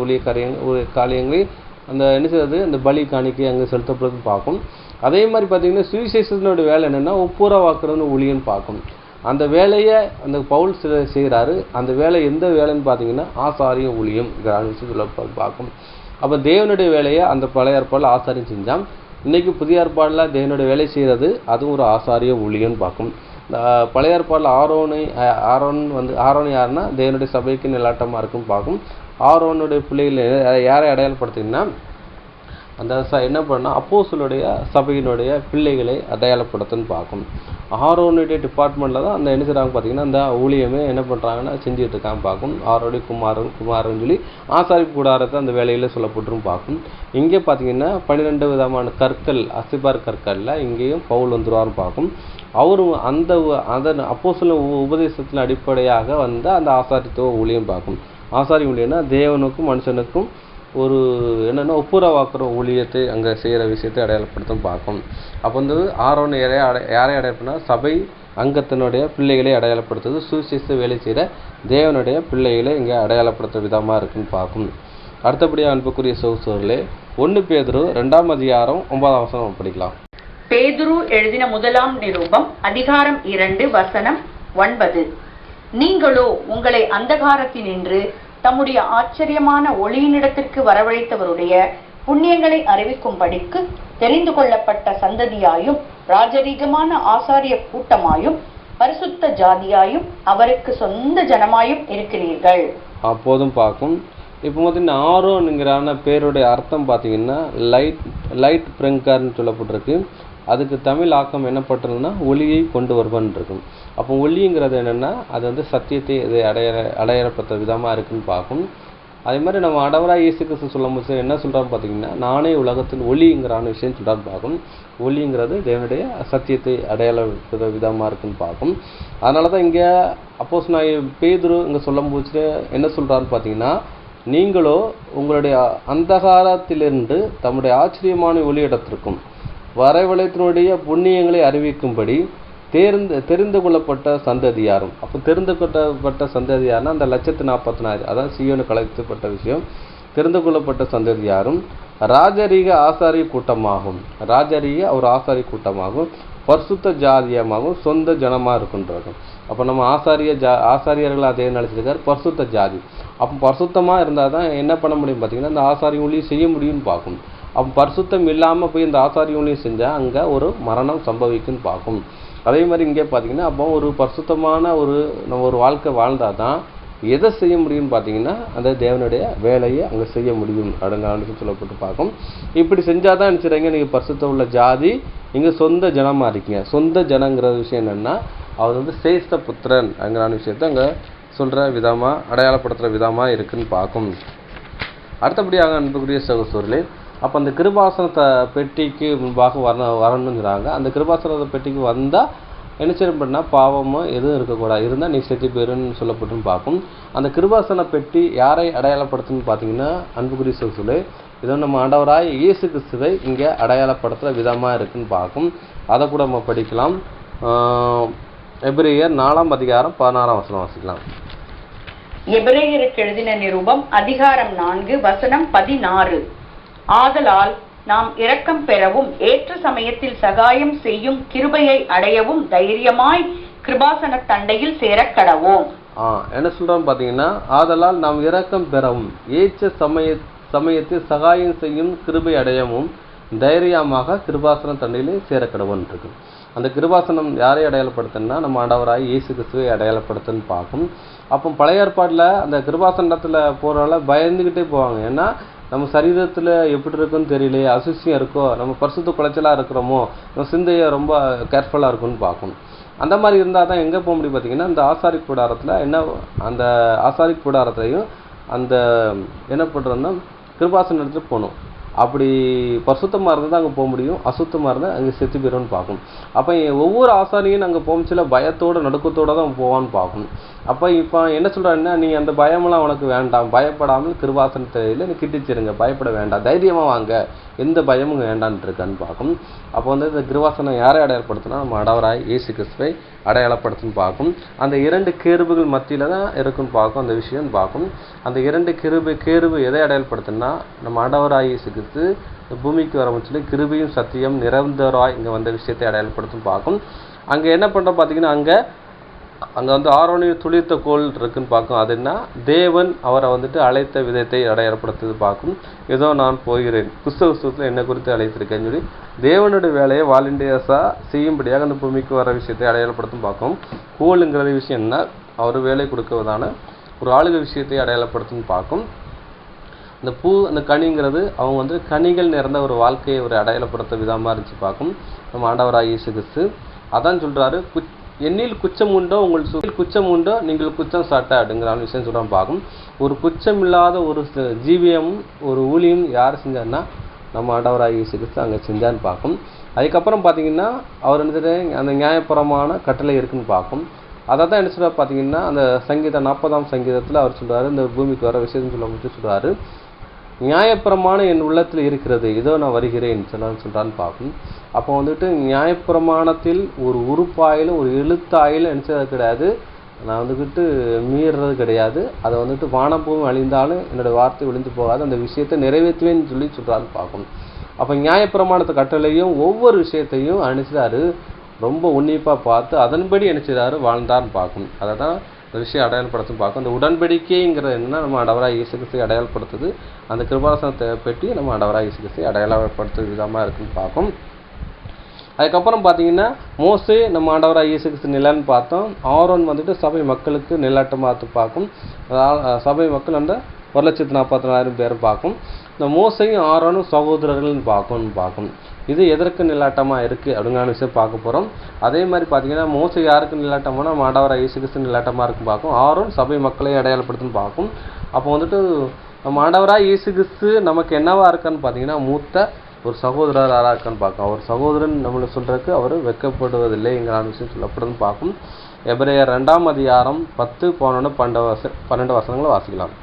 காரியங்களை அந்த என்ன செய்வது அந்த பலி காணிக்கை அங்கே செலுத்தப்படுறதுன்னு பார்க்கும். அதே மாதிரி பார்த்தீங்கன்னா சுவிசேஷத்தினுடைய வேலை என்னென்னா ஒப்புரவாக்குறதுன்னு ஊழியன்னு பார்க்கும். அந்த வேலையை அந்த பவுல் செய்கிறாரு. அந்த வேலை எந்த வேலைன்னு பார்த்தீங்கன்னா ஆசாரிய ஊழியம் சொல்ல பார்க்கும். அப்போ தேவனுடைய வேலையை அந்த பழைய ஏற்பாடில் ஆசாரியம் செஞ்சான். இன்றைக்கி புதிய ஏற்பாடில் தேவனுடைய வேலை செய்கிறது, அதுவும் ஒரு ஆசாரிய ஊழியன்னு பார்க்கும். பழைய ஏற்பாடில் ஆரோன் யாருன்னா தேவனுடைய சபைக்கு நிலாட்டமாக இருக்குன்னு பார்க்கும். ஆரோனுடைய பிள்ளைகளை யாரை அடையாளப்படுத்திங்கன்னா அந்த என்ன பண்ணால் அப்போஸ்தலருடைய சபையினுடைய பிள்ளைகளை அடையாளப்படுத்துன்னு பார்க்கும். ஆரோனுடைய டிபார்ட்மெண்ட்டில் தான் அந்த என்ன செய்கிறாங்க பார்த்தீங்கன்னா அந்த ஊழியமே என்ன பண்ணுறாங்கன்னா செஞ்சுட்டு இருக்காங்க பார்க்கும். ஆரோடைய குமாரன் சொல்லி ஆசாரிப்பு கூடாரத்தை அந்த வேலையில் சொல்லப்பட்டுரும் பார்க்கும். இங்கே பார்த்தீங்கன்னா 12 விதமான கற்கள் அஸ்திபார் கற்களில் இங்கேயும் பவுல் வந்துருவார்னு பார்க்கும். அவரும் அந்த அப்போஸ்தலர் உபதேசத்தின் அடிப்படையாக வந்து அந்த ஆசாரித்துவ ஊழியம் பார்க்கும். ஆசாரி ஊழியம்னா தேவனுக்கும் மனுஷனுக்கும் ஒரு என்னென்னா ஒப்புரவாக்குற ஊழியத்தை அங்கே செய்கிற விஷயத்தை அடையாளப்படுத்தும் பார்க்கும். அப்போ வந்து ஆரோன் யாரை அடையாளப்படுத்தினா சபை அங்கத்தினுடைய பிள்ளைகளை அடையாளப்படுத்துறது, சுவிசேஷ வேலை செய்கிற தேவனுடைய பிள்ளைகளை இங்கே அடையாளப்படுத்துகிற விதமாக இருக்குன்னு பார்க்கும். அடுத்தபடியாக அன்புக்குரிய சகோதரர்களே, 1 பேதுரு 2 அதிகாரம் 9 வசனம் படிக்கலாம். பேதுரு எழுதின முதலாம் நிருபம் அதிகாரம் 2 வசனம் 9. நீங்களோ உங்களை அந்தகாரத்தினின்று தம்முடைய ஆச்சரியமான ஒளியினிடத்திற்கு வரவழைத்தவருடைய புண்ணியங்களை அறிவிக்கும்படிக்கு தெரிந்து கொள்ளப்பட்ட சந்ததியாயும் ராஜரீகமான ஆசாரிய கூட்டமாயும் பரிசுத்த ஜாதியாயும் அவருக்கு சொந்த ஜனமாயும் இருக்கிறீர்கள். அப்போதும் பார்க்கும். இப்போ பார்த்தீங்கன்னா ஆரோன்ங்கிறான பேருடைய அர்த்தம் பார்த்தீங்கன்னா லைட் பிரிங்கர்னு சொல்லப்பட்டிருக்கு. அதுக்கு தமிழ் ஆக்கம் என்னப்பட்டிருந்ததுன்னா ஒளியை கொண்டு வருவன் இருக்கும். அப்போ ஒளிங்கிறது என்னென்னா அது வந்து சத்தியத்தை இது அடையப்பட்ட விதமாக இருக்குன்னு பார்க்கும். அதே மாதிரி நம்ம ஆண்டவராகிய இயேசு கிறிஸ்து சொல்லும்போது என்ன சொல்கிறான்னு பார்த்தீங்கன்னா, நானே உலகத்தின் ஒளிங்கிறான விஷயம் சொல்கிறான்னு பார்க்கும். ஒளிங்கிறது தேவனுடைய சத்தியத்தை அடையாளப்படுத்த விதமாக இருக்குன்னு பார்க்கும். அதனால தான் இங்கே அப்போஸ்தலனாகிய பேதுரு இங்கே சொல்லும்போது என்ன சொல்கிறான்னு பார்த்தீங்கன்னா, நீங்களோ உங்களுடைய அந்தகாரத்திலிருந்து தம்முடைய ஆச்சரியமான ஒளியிடத்திற்கும் வரவழைத்தினுடைய புண்ணியங்களை அறிவிக்கும்படி தெரிந்து கொள்ளப்பட்ட சந்ததியாரும். அப்போ தெரிந்து கொள்ளப்பட்ட சந்ததியார்னா அந்த 1,40,000 அதான் சீயோனுக்கு அழைக்கப்பட்ட விஷயம். தெரிந்து கொள்ளப்பட்ட சந்ததியாரும் ராஜரீக ஆசாரிய கூட்டமாகும். ராஜரீக ஒரு ஆசாரிய கூட்டமாகும், பரிசுத்த ஜாதியமாகவும் சொந்த ஜனமாக இருக்குன்றாங்க. அப்போ நம்ம ஆசாரியர்கள் அதே நினைச்சிருக்காரு பரிசுத்த ஜாதி. அப்போ பரிசுத்தமாக இருந்தால் தான் என்ன பண்ண முடியும் பார்த்தீங்கன்னா இந்த ஆசாரிய ஊழியம் செய்ய முடியும்னு பார்க்கும். அப்போ பரிசுத்தம் இல்லாமல் போய் இந்த ஆசாரிய ஊழியம் செஞ்சால் அங்கே ஒரு மரணம் சம்பவிக்குன்னு பார்க்கும். அதே மாதிரி இங்கே பார்த்தீங்கன்னா அப்போ ஒரு பரிசுத்தமான நம்ம ஒரு வாழ்க்கை வாழ்ந்தால் தான் எதை செய்ய முடியும்னு பார்த்தீங்கன்னா அந்த தேவனுடைய வேலையை அங்கே செய்ய முடியும் அப்படின்னு சொல்லப்பட்டு பார்க்கும். இப்படி செஞ்சால் தான் நினச்சிடுறீங்க நீங்கள் பரிசுத்தம் உள்ள ஜாதி, நீங்கள் சொந்த ஜனமாக இருக்கீங்க. சொந்த ஜனங்கிற விஷயம் என்னென்னா அவர் வந்து சேஷ்ட புத்திரன் அப்படிங்கிற விஷயத்தை அங்கே சொல்கிற விதமாக அடையாளப்படுத்துகிற விதமாக இருக்குன்னு பார்க்கும். அடுத்தபடியாக அன்புக்குரிய சகோதரர்களே, அப்போ அந்த கிருபாசனத்தை பெட்டிக்கு முன்பாக வரணுங்கிறாங்க. அந்த கிருபாசனத்தை பெட்டிக்கு வந்தால் என்ன செய்யப்படுனா பாவமும் எதுவும் இருக்கக்கூடாது, இருந்தால் நீ செத்து போயிருன்னு சொல்லப்பட்டுன்னு பார்க்கும். அந்த கிருபாசன பெட்டி யாரை அடையாளப்படுத்துன்னு பார்த்தீங்கன்னா அன்புக்குரிய சகோதரர்களே, இதோ நம்ம ஆண்டவராய் இயேசு கிறிஸ்துவை இங்கே அடையாளப்படுத்துகிற விதமாக இருக்குன்னு பார்க்கும். அதை கூட நம்ம படிக்கலாம். எபிரேயர் 4:16 வாசிக்கலாம். எபிரேயருக்கு எழுதின நிருபம் அதிகாரம் 4 வசனம் 16. ஆதலால் நாம் இரக்கம் பெறவும் ஏற்ற சமயத்தில் சகாயம் செய்யும் கிருபையை அடையவும் தைரியமாய் கிருபாசன தண்டையில் சேரக் கடவோம். என்ன சொல்றோம் பார்த்தீங்கன்னா, ஆதலால் நாம் இரக்கம் பெறவும் ஏற்ற சமயத்தில் சகாயம் செய்யும் கிருபை அடையவும் தைரியமாக கிருபாசன தண்டையிலே சேர கடவுன்னு இருக்கு. அந்த கிருபாசனம் யாரை அடையாளப்படுத்துன்னா நம்ம ஆண்டவராய் இயேசு கிறிஸ்துவை அடையாளப்படுத்துன்னு பார்க்கும். அப்போ பழைய ஏற்பாட்டில் அந்த கிருபாசனத்தில் போகிறவங்கள பயந்துக்கிட்டே போவாங்க. ஏன்னா நம்ம சரீரத்தில் எப்படி இருக்குன்னு தெரியலையே, அசுசியம் இருக்கோ, நம்ம பரிசுத்த குலைச்சலாக இருக்கிறோமோ, நம்ம சிந்தையை ரொம்ப கேர்ஃபுல்லாக இருக்குன்னு பார்க்கணும். அந்த மாதிரி இருந்தால் தான் எங்கே போக முடியும் பார்த்தீங்கன்னா அந்த ஆசாரி கூடாரத்தில் அந்த ஆசாரி கூடாரத்தையும் அந்த என்ன பண்ணுறோன்னா கிருபாசனம் எடுத்துகிட்டு போகணும். அப்படி பரிசுத்தமாக இருந்தால் தான் அங்கே போக முடியும், அசுத்தமாக இருந்தால் அங்கே செத்து போயிடும்னு பார்க்கணும். அப்போ ஒவ்வொரு ஆசாரியும் நாங்கள் போகச்சில பயத்தோடு நடுக்கத்தோடு தான் போவான்னு பார்க்கணும். அப்போ இப்போ என்ன சொல்கிறாங்கன்னா, நீ அந்த பயமெல்லாம் உனக்கு வேண்டாம், பயப்படாமல் கிருபாசனத்தில் நீ கிட்டிச்சிருங்க, பயப்பட வேண்டாம், தைரியமாக வாங்க, எந்த பயமும் வேண்டான்னு இருக்கான்னு பார்க்கும். அப்போ வந்து இந்த கிருபாசனம் யாரை அடையாளப்படுத்தினா நம்ம ஆண்டவராய் இயேசு கிறிஸ்துவை அடையாளப்படுத்துன்னு பார்க்கும். அந்த 2 கேருபுகள் மத்தியில் தான் இருக்குன்னு பார்க்கும், அந்த விஷயம் பார்க்கும். அந்த 2 கேருபு எதை அடையாளப்படுத்துனா நம்ம ஆண்டவராய் இயேசு கிறிஸ்து பூமிக்கு வரமுச்சு கிருபையும் சத்தியம் நிரந்தராய் இங்கே வந்த விஷயத்தை அடையாளப்படுத்தும் பார்க்கும். அங்கே என்ன பண்ணுறோம் பார்த்தீங்கன்னா அங்கே வந்து ஆரோனில் துளிர்த்த கோல் இருக்குன்னு பார்க்கும். அது என்ன தேவன் அவரை வந்துட்டு அழைத்த விதத்தை அடையாளப்படுத்துறது பார்க்கும். ஏதோ நான் போகிறேன் புஸ்தகத்தில் என்னை குறித்து அழைத்திருக்கேன்னு சொல்லி தேவனுடைய வேலையை வாலண்டியர்ஸாக செய்யும்படியாக அந்த பூமிக்கு வர விஷயத்தை அடையாளப்படுத்தும் பார்க்கும். கோலுங்கிற விஷயம் என்ன, அவர் வேலை கொடுக்குவதான ஒரு ஆளுக விஷயத்தை அடையாளப்படுத்துன்னு பார்க்கும். இந்த அந்த கனிங்கிறது அவங்க வந்து கனிகள் நிறைந்த ஒரு வாழ்க்கையை ஒரு அடையாளப்படுத்த விதமாக இருந்துச்சு பார்க்கும் நம்ம ஆண்டவராய் இயேசு கிறிஸ்து. அதான் சொல்கிறாரு, என்னில் குச்சம் உண்டோ உங்கள் குச்சம் உண்டோ நீங்கள் குச்சம் சாட்ட அப்படிங்கிற விஷயம் சொல்கிறான் பார்க்கும். ஒரு குச்சம் இல்லாத ஒரு ஜீவியமும் ஒரு ஊழியம் யார் செஞ்சார்னா நம்ம ஆண்டவராய் இயேசு கிறிஸ்து அங்கே செஞ்சான்னு பார்க்கும். அதுக்கப்புறம் பார்த்தீங்கன்னா அவர் வந்துட்டு அந்த நியாயபரமான கட்டளை இருக்குன்னு பார்க்கும். அதை தான் என்ன சொல்கிறார் பார்த்தீங்கன்னா அந்த சங்கீதம் 40ஆம் சங்கீதத்தில் அவர் சொல்கிறாரு, இந்த பூமிக்கு வர விஷயம்னு சொல்கிறாரு, நியாயப்பிரமான என் உள்ளத்தில் இருக்கிறது, இதோ நான் வருகிறேன் சொல்கிறான்னு பார்க்கும். அப்போ வந்துட்டு நியாயப்பிரமாணத்தில் ஒரு உறுப்பாயிலும் ஒரு எழுத்தாயிலும் நினச்சது கிடையாது, நான் வந்துக்கிட்டு மீறுறது கிடையாது, அதை வந்துட்டு வானப்பூவும் அழிந்தாலும் என்னோடய வார்த்தை விழுந்து போகாது, அந்த விஷயத்தை நிறைவேற்றுவேன்னு சொல்கிறான்னு பார்க்கணும். அப்போ நியாயப்பிரமாணத்தை கட்டளையும் ஒவ்வொரு விஷயத்தையும் அனுப்பிச்சாரு ரொம்ப உன்னிப்பாக பார்த்து அதன்படி நினச்சிடாரு வாழ்ந்தான்னு பார்க்கணும். அதை தான் இந்த விஷயம் அடையாளப்படுத்தும் பார்க்கும். அந்த உடன்படிக்கைங்கிறது என்னன்னா நம்ம ஆண்டவராய் இயேசு கிறிஸ்துவை அடையாளப்படுத்துது. அந்த கிருபாசனத்தை பெட்டி நம்ம ஆண்டவராய் இயேசு கிறிஸ்துவை அடையாளப்படுத்தும் விதமாக இருக்குன்னு பார்க்கும். அதுக்கப்புறம் பார்த்தீங்கன்னா மோசே நம்ம ஆண்டவராய் இயேசு கிறிஸ்து நிலன்னு பார்த்தோம். ஆரோன் வந்துட்டு சபை மக்களுக்கு நிலாட்டமாக பார்க்கும். சபை மக்கள் அந்த 1,40,000 பேர் பார்க்கும். இந்த மோசையும் ஆரோனும் சகோதரர்கள்னு பார்க்கணும். இது எதற்கு நிலாட்டமாக இருக்குது அப்படிங்கிற விஷயம் பார்க்க போகிறோம். அதே மாதிரி பார்த்தீங்கன்னா மோசை யாருக்கு நிலாட்டமானா மாண்டவராக இயேசு கிறிஸ்து நிலாட்டமாக இருக்குன்னு பார்க்கும். ஆரோன் சபை மக்களை அடையாளப்படுத்துன்னு பார்க்கும். அப்போ வந்துட்டு மாண்டவராக இயேசு கிறிஸ்து நமக்கு என்னவா இருக்கான்னு பார்த்தீங்கன்னா மூத்த ஒரு சகோதரர் யாராக இருக்கான்னு பார்க்கும். அவர் சகோதரன் நம்மளை சொல்கிறதுக்கு அவர் வெட்கப்படுவதில்லைங்கிற விஷயம் சொல்லப்படுதுன்னு பார்க்கும். எபிரேயர் 2ஆம் அதிகாரம் 10, 12 வசனங்களை வாசிக்கலாம்.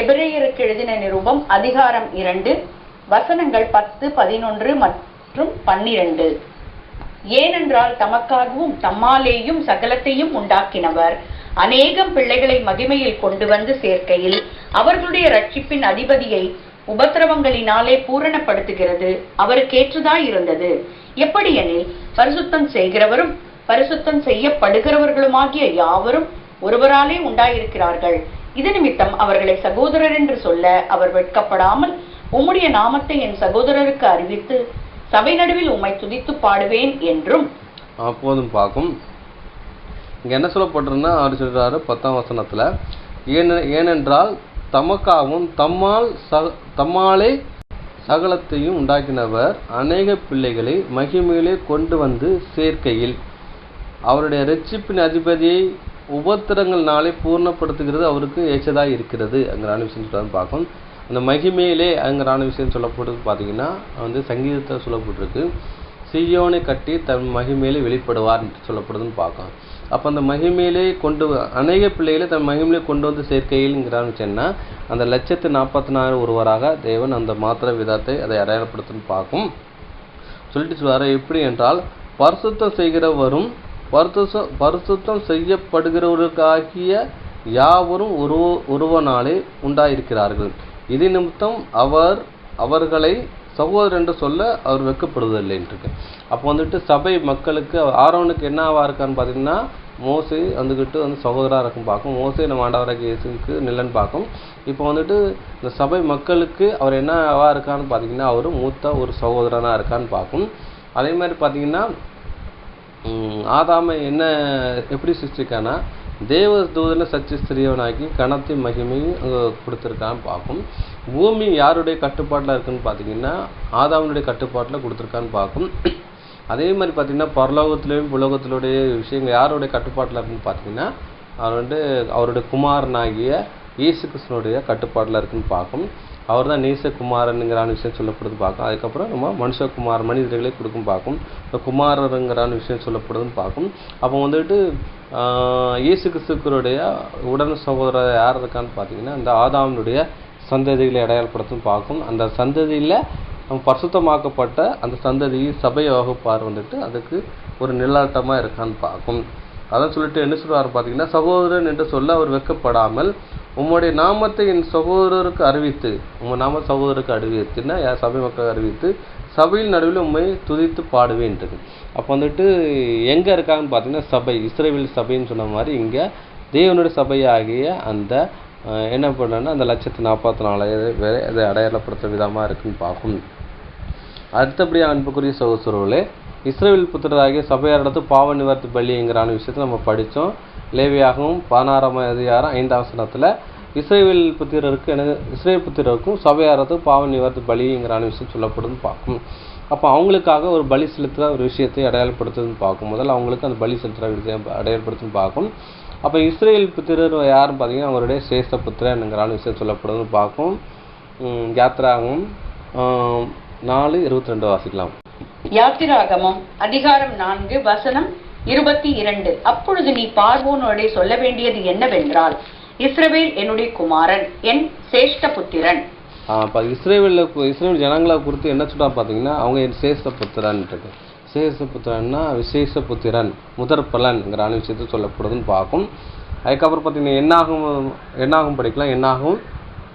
எபிரேயருக்கு எழுதின நிருபம் அதிகாரம் 2 வசனங்கள் 10, 11 மற்றும் 12. ஏனென்றால் தமக்காகவும் தம்மாலேயும் சகலத்தையும் உண்டாக்கினவர் அநேகம் பிள்ளைகளை மகிமையில் கொண்டு வந்து சேர்க்கையில் அவர்களுடைய ரட்சிப்பின் அதிபதியை உபத்திரவங்களினாலே பூரணப்படுத்துகிறது அவருக்கேற்றதாய் இருந்தது. எப்படியெனில் பரிசுத்தம் செய்கிறவரும் பரிசுத்தம் செய்யப்படுகிறவர்களுமாகிய யாவரும் ஒருவராலே உண்டாயிருக்கிறார்கள். இது நிமித்தம் அவர்களை சகோதரர் என்று சொல்ல அவர் வெட்கப்படாமல் உம்முடைய நாமத்தை என் சகோதரருக்கு அறிவித்து சபை நடுவில் உம்மை துதித்து பாடுவேன் என்றும் அப்போதும் பார்க்கும். இங்க என்ன சொல்லப்பட்டிருந்தா அவர் சொல்றாரு 10ஆம் வசனத்துல, ஏனென்றால் தமக்காகவும் தம்மாலே சகலத்தையும் உண்டாக்கினவர் அநேக பிள்ளைகளை மகிமையிலே கொண்டு வந்து சேர்க்கையில் அவருடைய இரட்சிப்பின் அதிபதியை உபத்திரங்கள்னாலே பூர்ணப்படுத்துகிறது அவருக்கு ஏற்றதாக இருக்கிறது அங்கிற விஷயம் பார்க்கும். அந்த மகிமையிலே அங்கிற விஷயம் சொல்லப்படுது பார்த்தீங்கன்னா சங்கீதத்தில் சொல்லப்பட்டிருக்கு, சீயோனை கட்டி தன் மகிமையிலே வெளிப்படுவார் என்று சொல்லப்படுதுன்னு பார்க்கலாம். அப்போ அந்த மகிமையிலே அநேக பிள்ளைகளை தன் மகிமையிலே கொண்டு வந்து சேர்க்கையில்ங்கிறான்னு சொன்னா அந்த 1,40,000 ஒருவராக தேவன் அந்த மாத்திர விதத்தை அதை அடையாளப்படுத்துன்னு பார்க்கும். சொல்லிட்டு சொல்வார், எப்படி என்றால் பரிசுத்தம் செய்கிறவரும் பரிசுத்தம் செய்யப்படுகிறவர்களுக்காகிய யாவரும் ஒருவனாலே உண்டாயிருக்கிறார்கள். இது நிமித்தம் அவர்களை சகோதரர் என்று சொல்ல அவர் வெட்கப்படுவதில்லை என்று. அப்போ வந்துட்டு சபை மக்களுக்கு ஆரோனுக்கு என்னவா இருக்கான்னு பார்த்தீங்கன்னா மோசே வந்துக்கிட்டு சகோதராக இருக்கும் பார்க்கும். மோசே நம்ம ஆண்டவராகிய இயேசுவுக்கு நிலன்னு பார்க்கும். இப்போ வந்துட்டு இந்த சபை மக்களுக்கு அவர் என்னவா இருக்கான்னு பார்த்தீங்கன்னா அவர் மூத்த ஒரு சகோதரனாக இருக்கான்னு பார்க்கும். அதே மாதிரி பார்த்தீங்கன்னா ஆதாமை எப்படி சிருஷ்டிக்கானா தேவ தூதனை சச்சி ஸ்திரியவனாக்கி கணத்தையும் மகிமையும் கொடுத்துருக்கான்னு பார்க்கும். பூமி யாருடைய கட்டுப்பாட்டில் இருக்குன்னு பார்த்தீங்கன்னா ஆதாமனுடைய கட்டுப்பாட்டில் கொடுத்துருக்கான்னு பார்க்கும். அதே மாதிரி பார்த்தீங்கன்னா பரலோகத்திலேயும் உலகத்திலுடைய விஷயங்கள் யாருடைய கட்டுப்பாட்டில் இருக்குன்னு பார்த்தீங்கன்னா அவருடைய குமாரனாகிய இயேசு கிறிஸ்துனுடைய கட்டுப்பாட்டில் இருக்குன்னு பார்க்கும். அவர் தான் நேசகுமாரனுங்கிறான விஷயம் சொல்லப்படுது பார்க்கும். அதுக்கப்புறம் நம்ம மனுஷகுமார் மனிதர்களே கொடுக்கும் பார்க்கும். இப்போ குமாரருங்கிறான விஷயம் சொல்லப்படுதுன்னு பார்க்கும். அப்போ வந்துட்டு இயேசு கிறிஸ்துவனுடைய உடன் சகோதரர் யார் இருக்கான்னு பார்த்தீங்கன்னா இந்த ஆதாமனுடைய சந்ததிகளை அடையாளப்படுத்தும் பார்க்கும். அந்த சந்ததியில் பரிசுத்தமாக்கப்பட்ட அந்த சந்ததி சபை வகுப்பார் வந்துட்டு அதுக்கு ஒரு நிழலாட்டமாக இருக்கான்னு பார்க்கும். அதான் சொல்லிட்டு என்ன சொல்லுவார் பார்த்தீங்கன்னா, சகோதரன் என்று சொல்ல அவர் வெட்கப்படாமல் உம்முடைய நாமத்தை என் சகோதரருக்கு அறிவித்து, உங்கள் நாம சகோதரருக்கு அறிவித்துன்னா சபை மக்களுக்கு அறிவித்து சபையில் நடுவில் உண்மை துதித்து பாடுவேன்றது. அப்போ வந்துட்டு எங்கே இருக்காங்கன்னு பார்த்தீங்கன்னா சபை, இஸ்ரவேல் சபைன்னு சொன்ன மாதிரி இங்கே தேவனுடைய சபையாகிய அந்த என்ன பண்ணான்னா அந்த 1,40,000 பேரை அதை அடையாளப்படுத்துகிற விதமாக இருக்குன்னு பார்க்கும். அடுத்தபடியாக அன்புக்குரிய சகோதரர்களே, இஸ்ரவேல் புத்திரராகிய சபையாரிடத்து பாவ நிவர்த்தி பலிங்கிறான விஷயத்தை நம்ம படித்தோம். லேவியாகவும் 16ஆம் அதிகாரம் 5ஆம் வசனத்தில் இஸ்ரவேல் புத்திரருக்கும் சபையாரத்து பாவ நிவர்த்தி பலிங்கிறான விஷயம் சொல்லப்படுதுன்னு பார்க்கும். அப்போ அவங்களுக்காக ஒரு பலி செலுத்துகிற ஒரு விஷயத்தை அடையாளப்படுத்துதுன்னு பார்க்கும். முதல்ல அவங்களுக்கு அந்த பலி செலுத்துகிற விஷயம் அடையாளப்படுத்துன்னு பார்க்கும். அப்போ இஸ்ரவேல் புத்திரர் யாருன்னு பார்த்தீங்கன்னா அவருடைய சேஷ்ட புத்திரனுங்கிறான விஷயம் சொல்லப்படுதுன்னு பார்க்கும். யாத்திராகமம் 4:22 வாசிக்கலாம். யாத்திராகமம் அதிகாரம் 4 வசனம் 22. அப்பொழுது நீ பார்வோனோடே சொல்ல வேண்டியது என்னவென்றால், இஸ்ரவேல் என்னுடைய குமாரன், என் சேஷ்ட புத்திரன். இஸ்ரவேல் ஜனங்களை குறித்து என்ன சொல்றா பார்த்தீங்கன்னா அவங்க என் சேஷ்ட புத்திரன் இருக்கு. சேஷ்ட புத்திரன்னா விசேஷ புத்திரன், முதற் பலன்ங்கிற விஷயத்தை சொல்லப்படுதுன்னு பார்க்கும். அதுக்கப்புறம் பார்த்தீங்கன்னா என்னாகும் படிக்கலாம். என்னாகும்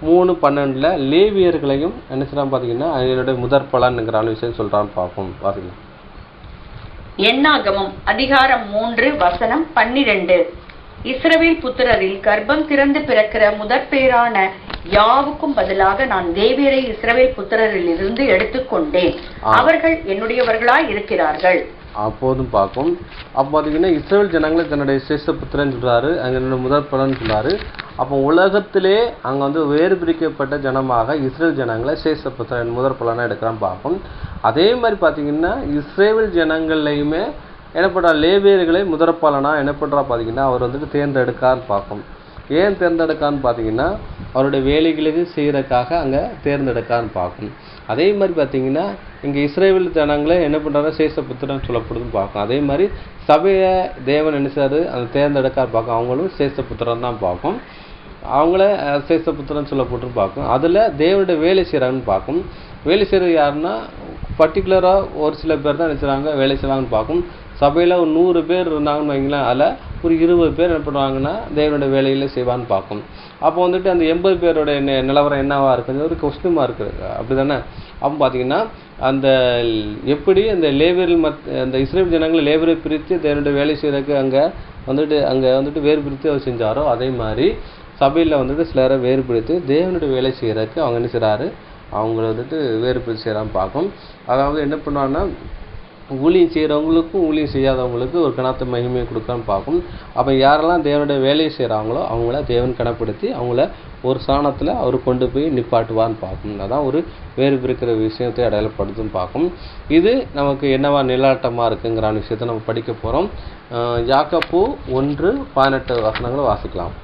3:12 லேவியர்களையும் என்ன சொல்றான்னு பார்த்தீங்கன்னா அதனுடைய முதற் பலன்ங்கிற விஷயம் சொல்றான்னு பார்ப்போம். பாருங்கள். என்னாகமம் அதிகாரம் 3 வசனம் 12. இஸ்ரவேல் புத்திரரில் கர்ப்பம் திறந்து பிறக்கிற முதற் பேரான யாவுக்கும் பதிலாக நான் லேவியரை இஸ்ரவேல் புத்திரரில் இருந்து எடுத்துக்கொண்டேன், அவர்கள் என்னுடையவர்களாய் இருக்கிறார்கள். அப்போதும் பார்க்கும். அப்போ பார்த்தீங்கன்னா இஸ்ரவேல் ஜனங்களை தன்னுடைய சிரேஷ்ட புத்திரன் சொல்கிறாரு, அங்கே என்னோட முதற் பலன் சொல்கிறாரு. அப்போ உலகத்திலே அங்கே வந்து வேறு பிரிக்கப்பட்ட ஜனமாக இஸ்ரேல் ஜனங்களை சிரேஷ்ட புத்திரன் முதற் பலனாக எடுக்கிறான்னு பார்க்கும். அதே மாதிரி பார்த்தீங்கன்னா இஸ்ரேல் ஜனங்கள்லையுமே என்ன பண்ணுறா, லேவியர்களை முதற் பலனாக என்ன பண்ணுறா பார்த்தீங்கன்னா அவர் வந்துட்டு தேர்ந்தெடுக்கான்னு பார்க்கும். ஏன் தேர்ந்தெடுக்கான்னு பார்த்தீங்கன்னா அவருடைய வேலைகளுக்கு செய்கிறதுக்காக அங்கே தேர்ந்தெடுக்கான்னு பார்க்கும். அதே மாதிரி பார்த்தீங்கன்னா இங்கே இஸ்ரவேல் ஜனங்களே என்ன பண்ணுறாங்க, சேஷபுத்திரன் சொல்லப்படுதுன்னு பார்க்கும். அதே மாதிரி சபையை தேவன் நினைச்சாரு அந்த தேர்ந்தெடுக்கான்னு பார்க்கும். அவங்களும் சேஷபுத்திரன் தான் பார்க்கும். அவங்கள சேஷபுத்திரன் சொல்லப்பட்டுன்னு பார்க்கும். அதில் தேவனுடைய வேலை செய்கிறாங்கன்னு பார்க்கும். வேலை செய்கிறது யாருன்னா பர்டிகுலராக ஒரு சில பேர் தான் நினைச்சாங்க வேலை செய்வாங்கன்னு பார்க்கும். சபையில் ஒரு 100 பேர் இருந்தாங்கன்னு வைங்களேன், அதில் ஒரு 20 பேர் என்ன பண்ணுவாங்கன்னா தேவனுடைய வேலையில் செய்வான்னு பார்க்கும். அப்போ வந்துட்டு அந்த 80 பேரோட நிலவரம் என்னவா இருக்குது, ஒரு கொஸ்டின் மார்க் இருக்குது, அப்படி தானே? அப்போ பார்த்தீங்கன்னா அந்த எப்படி அந்த லேபரில் அந்த இஸ்ரேல் ஜனங்களை லேபரை பிரித்து தேவனுடைய வேலை செய்கிறதுக்கு அங்கே வந்துட்டு வேறு பிரித்து அவர் செஞ்சாரோ, அதே மாதிரி சபையில் வந்துட்டு சிலரை வேறு பிரித்து தேவனுடைய வேலை செய்கிறதுக்கு அவங்க என்ன செய்கிறாரு, அவங்கள வந்துட்டு வேறு பிரித்து செய்கிறான்னு பார்க்கும். அதாவது என்ன பண்ணுவாங்கன்னா ஊழியம் செய்கிறவங்களுக்கும் ஊழியம் செய்யாதவங்களுக்கு ஒரு கணத்தை மகிமையை கொடுக்கான்னு பார்க்கும். அப்போ யாரெல்லாம் தேவனுடைய வேலையை செய்கிறாங்களோ அவங்கள தேவன் கணப்படுத்தி அவங்கள ஒரு ஸ்தானத்தில் அவர் கொண்டு போய் நிப்பாட்டுவான்னு பார்க்கும். அதான் ஒரு வேறு பிரிக்கிற விஷயத்தை அடையாளப்படுத்துன்னு பார்க்கும். இது நமக்கு என்னவா நிலாட்டமாக இருக்குங்கிற விஷயத்தை நம்ம படிக்க போகிறோம். யாக்கோபு 1:18 வசனங்களை வாசிக்கலாம்.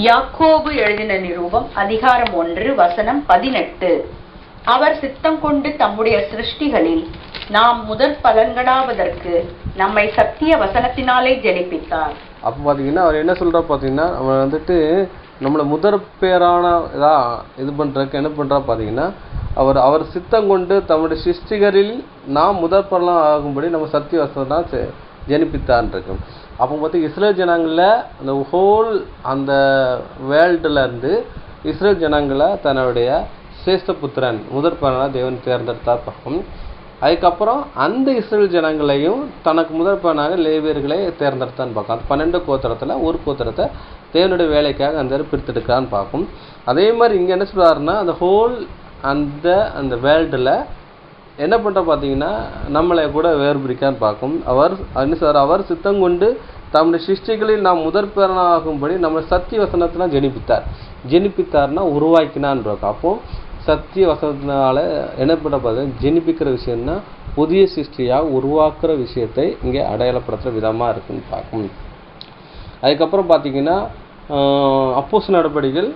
யாக்கோபு எழுதின நிருபம் அதிகாரம் 1 வசனம் 18. அவர் சித்தம் கொண்டு தம்முடைய சிருஷ்டிகளில் நாம் முதற் பலன்களாவதற்கு நம்மை சத்திய வசனத்தினாலே ஜெனிப்பித்தார். அப்போ பார்த்தீங்கன்னா அவர் என்ன சொல்கிறா பார்த்தீங்கன்னா, நம்ம வந்துட்டு நம்மளை முதற் பேரான இது பண்ணுறதுக்கு என்ன பண்ணுறா பார்த்தீங்கன்னா, அவர் சித்தம் கொண்டு தம்முடைய சிருஷ்டிகளில் நாம் முதற் பலன் ஆகும்படி நம்ம சத்திய வசனம் தான் ஜெனிப்பித்தான்னு இருக்கு. அப்போ பார்த்து இஸ்ரேல் ஜனங்களில் அந்த ஹோல் அந்த வேர்ல்டில் இருந்து இஸ்ரேல் ஜனங்களை தன்னுடைய சிரேஷ்ட புத்திரன் முதற் பலனாக தேவன் தேர்ந்தெடுத்தார் பார்க்கும். அதுக்கப்புறம் அந்த இஸ்ரேல் ஜனங்களையும் தனக்கு முதற் பலனாக லேவியர்களை தேர்ந்தெடுத்தான்னு பார்க்கும். அந்த 12 கோத்திரத்தில் ஒரு கோத்திரத்தை தேவனுடைய வேலைக்காக அந்த பிரித்தெடுக்கான்னு பார்க்கும். அதே மாதிரி இங்கே என்ன சொல்கிறாருன்னா அந்த ஹோல் அந்த வேர்ல்டில் என்ன பண்ணுற பார்த்தீங்கன்னா நம்மளை கூட வேறு பிரிக்கான்னு பார்க்கும். அவர் சித்தம் கொண்டு தம்முடைய சிருஷ்டிகளில் நாம் முதற் பலனாகும்படி நம்ம சத்திய வசனத்தில் ஜெனிப்பித்தார்னா உருவாக்கினான் இருக்கும். அப்போ சத்திய வசனத்தினால என்ன பண்ண பார்த்தீங்கன்னா ஜெனிப்பிக்கிற விஷயம்னா புதிய சிருஷ்டியாக உருவாக்குற விஷயத்தை இங்கே அடையாளப்படுத்துகிற விதமாக இருக்குன்னு பார்க்கும். அதுக்கப்புறம் பார்த்தீங்கன்னா அப்போஸ்தலர் நடபடிகள்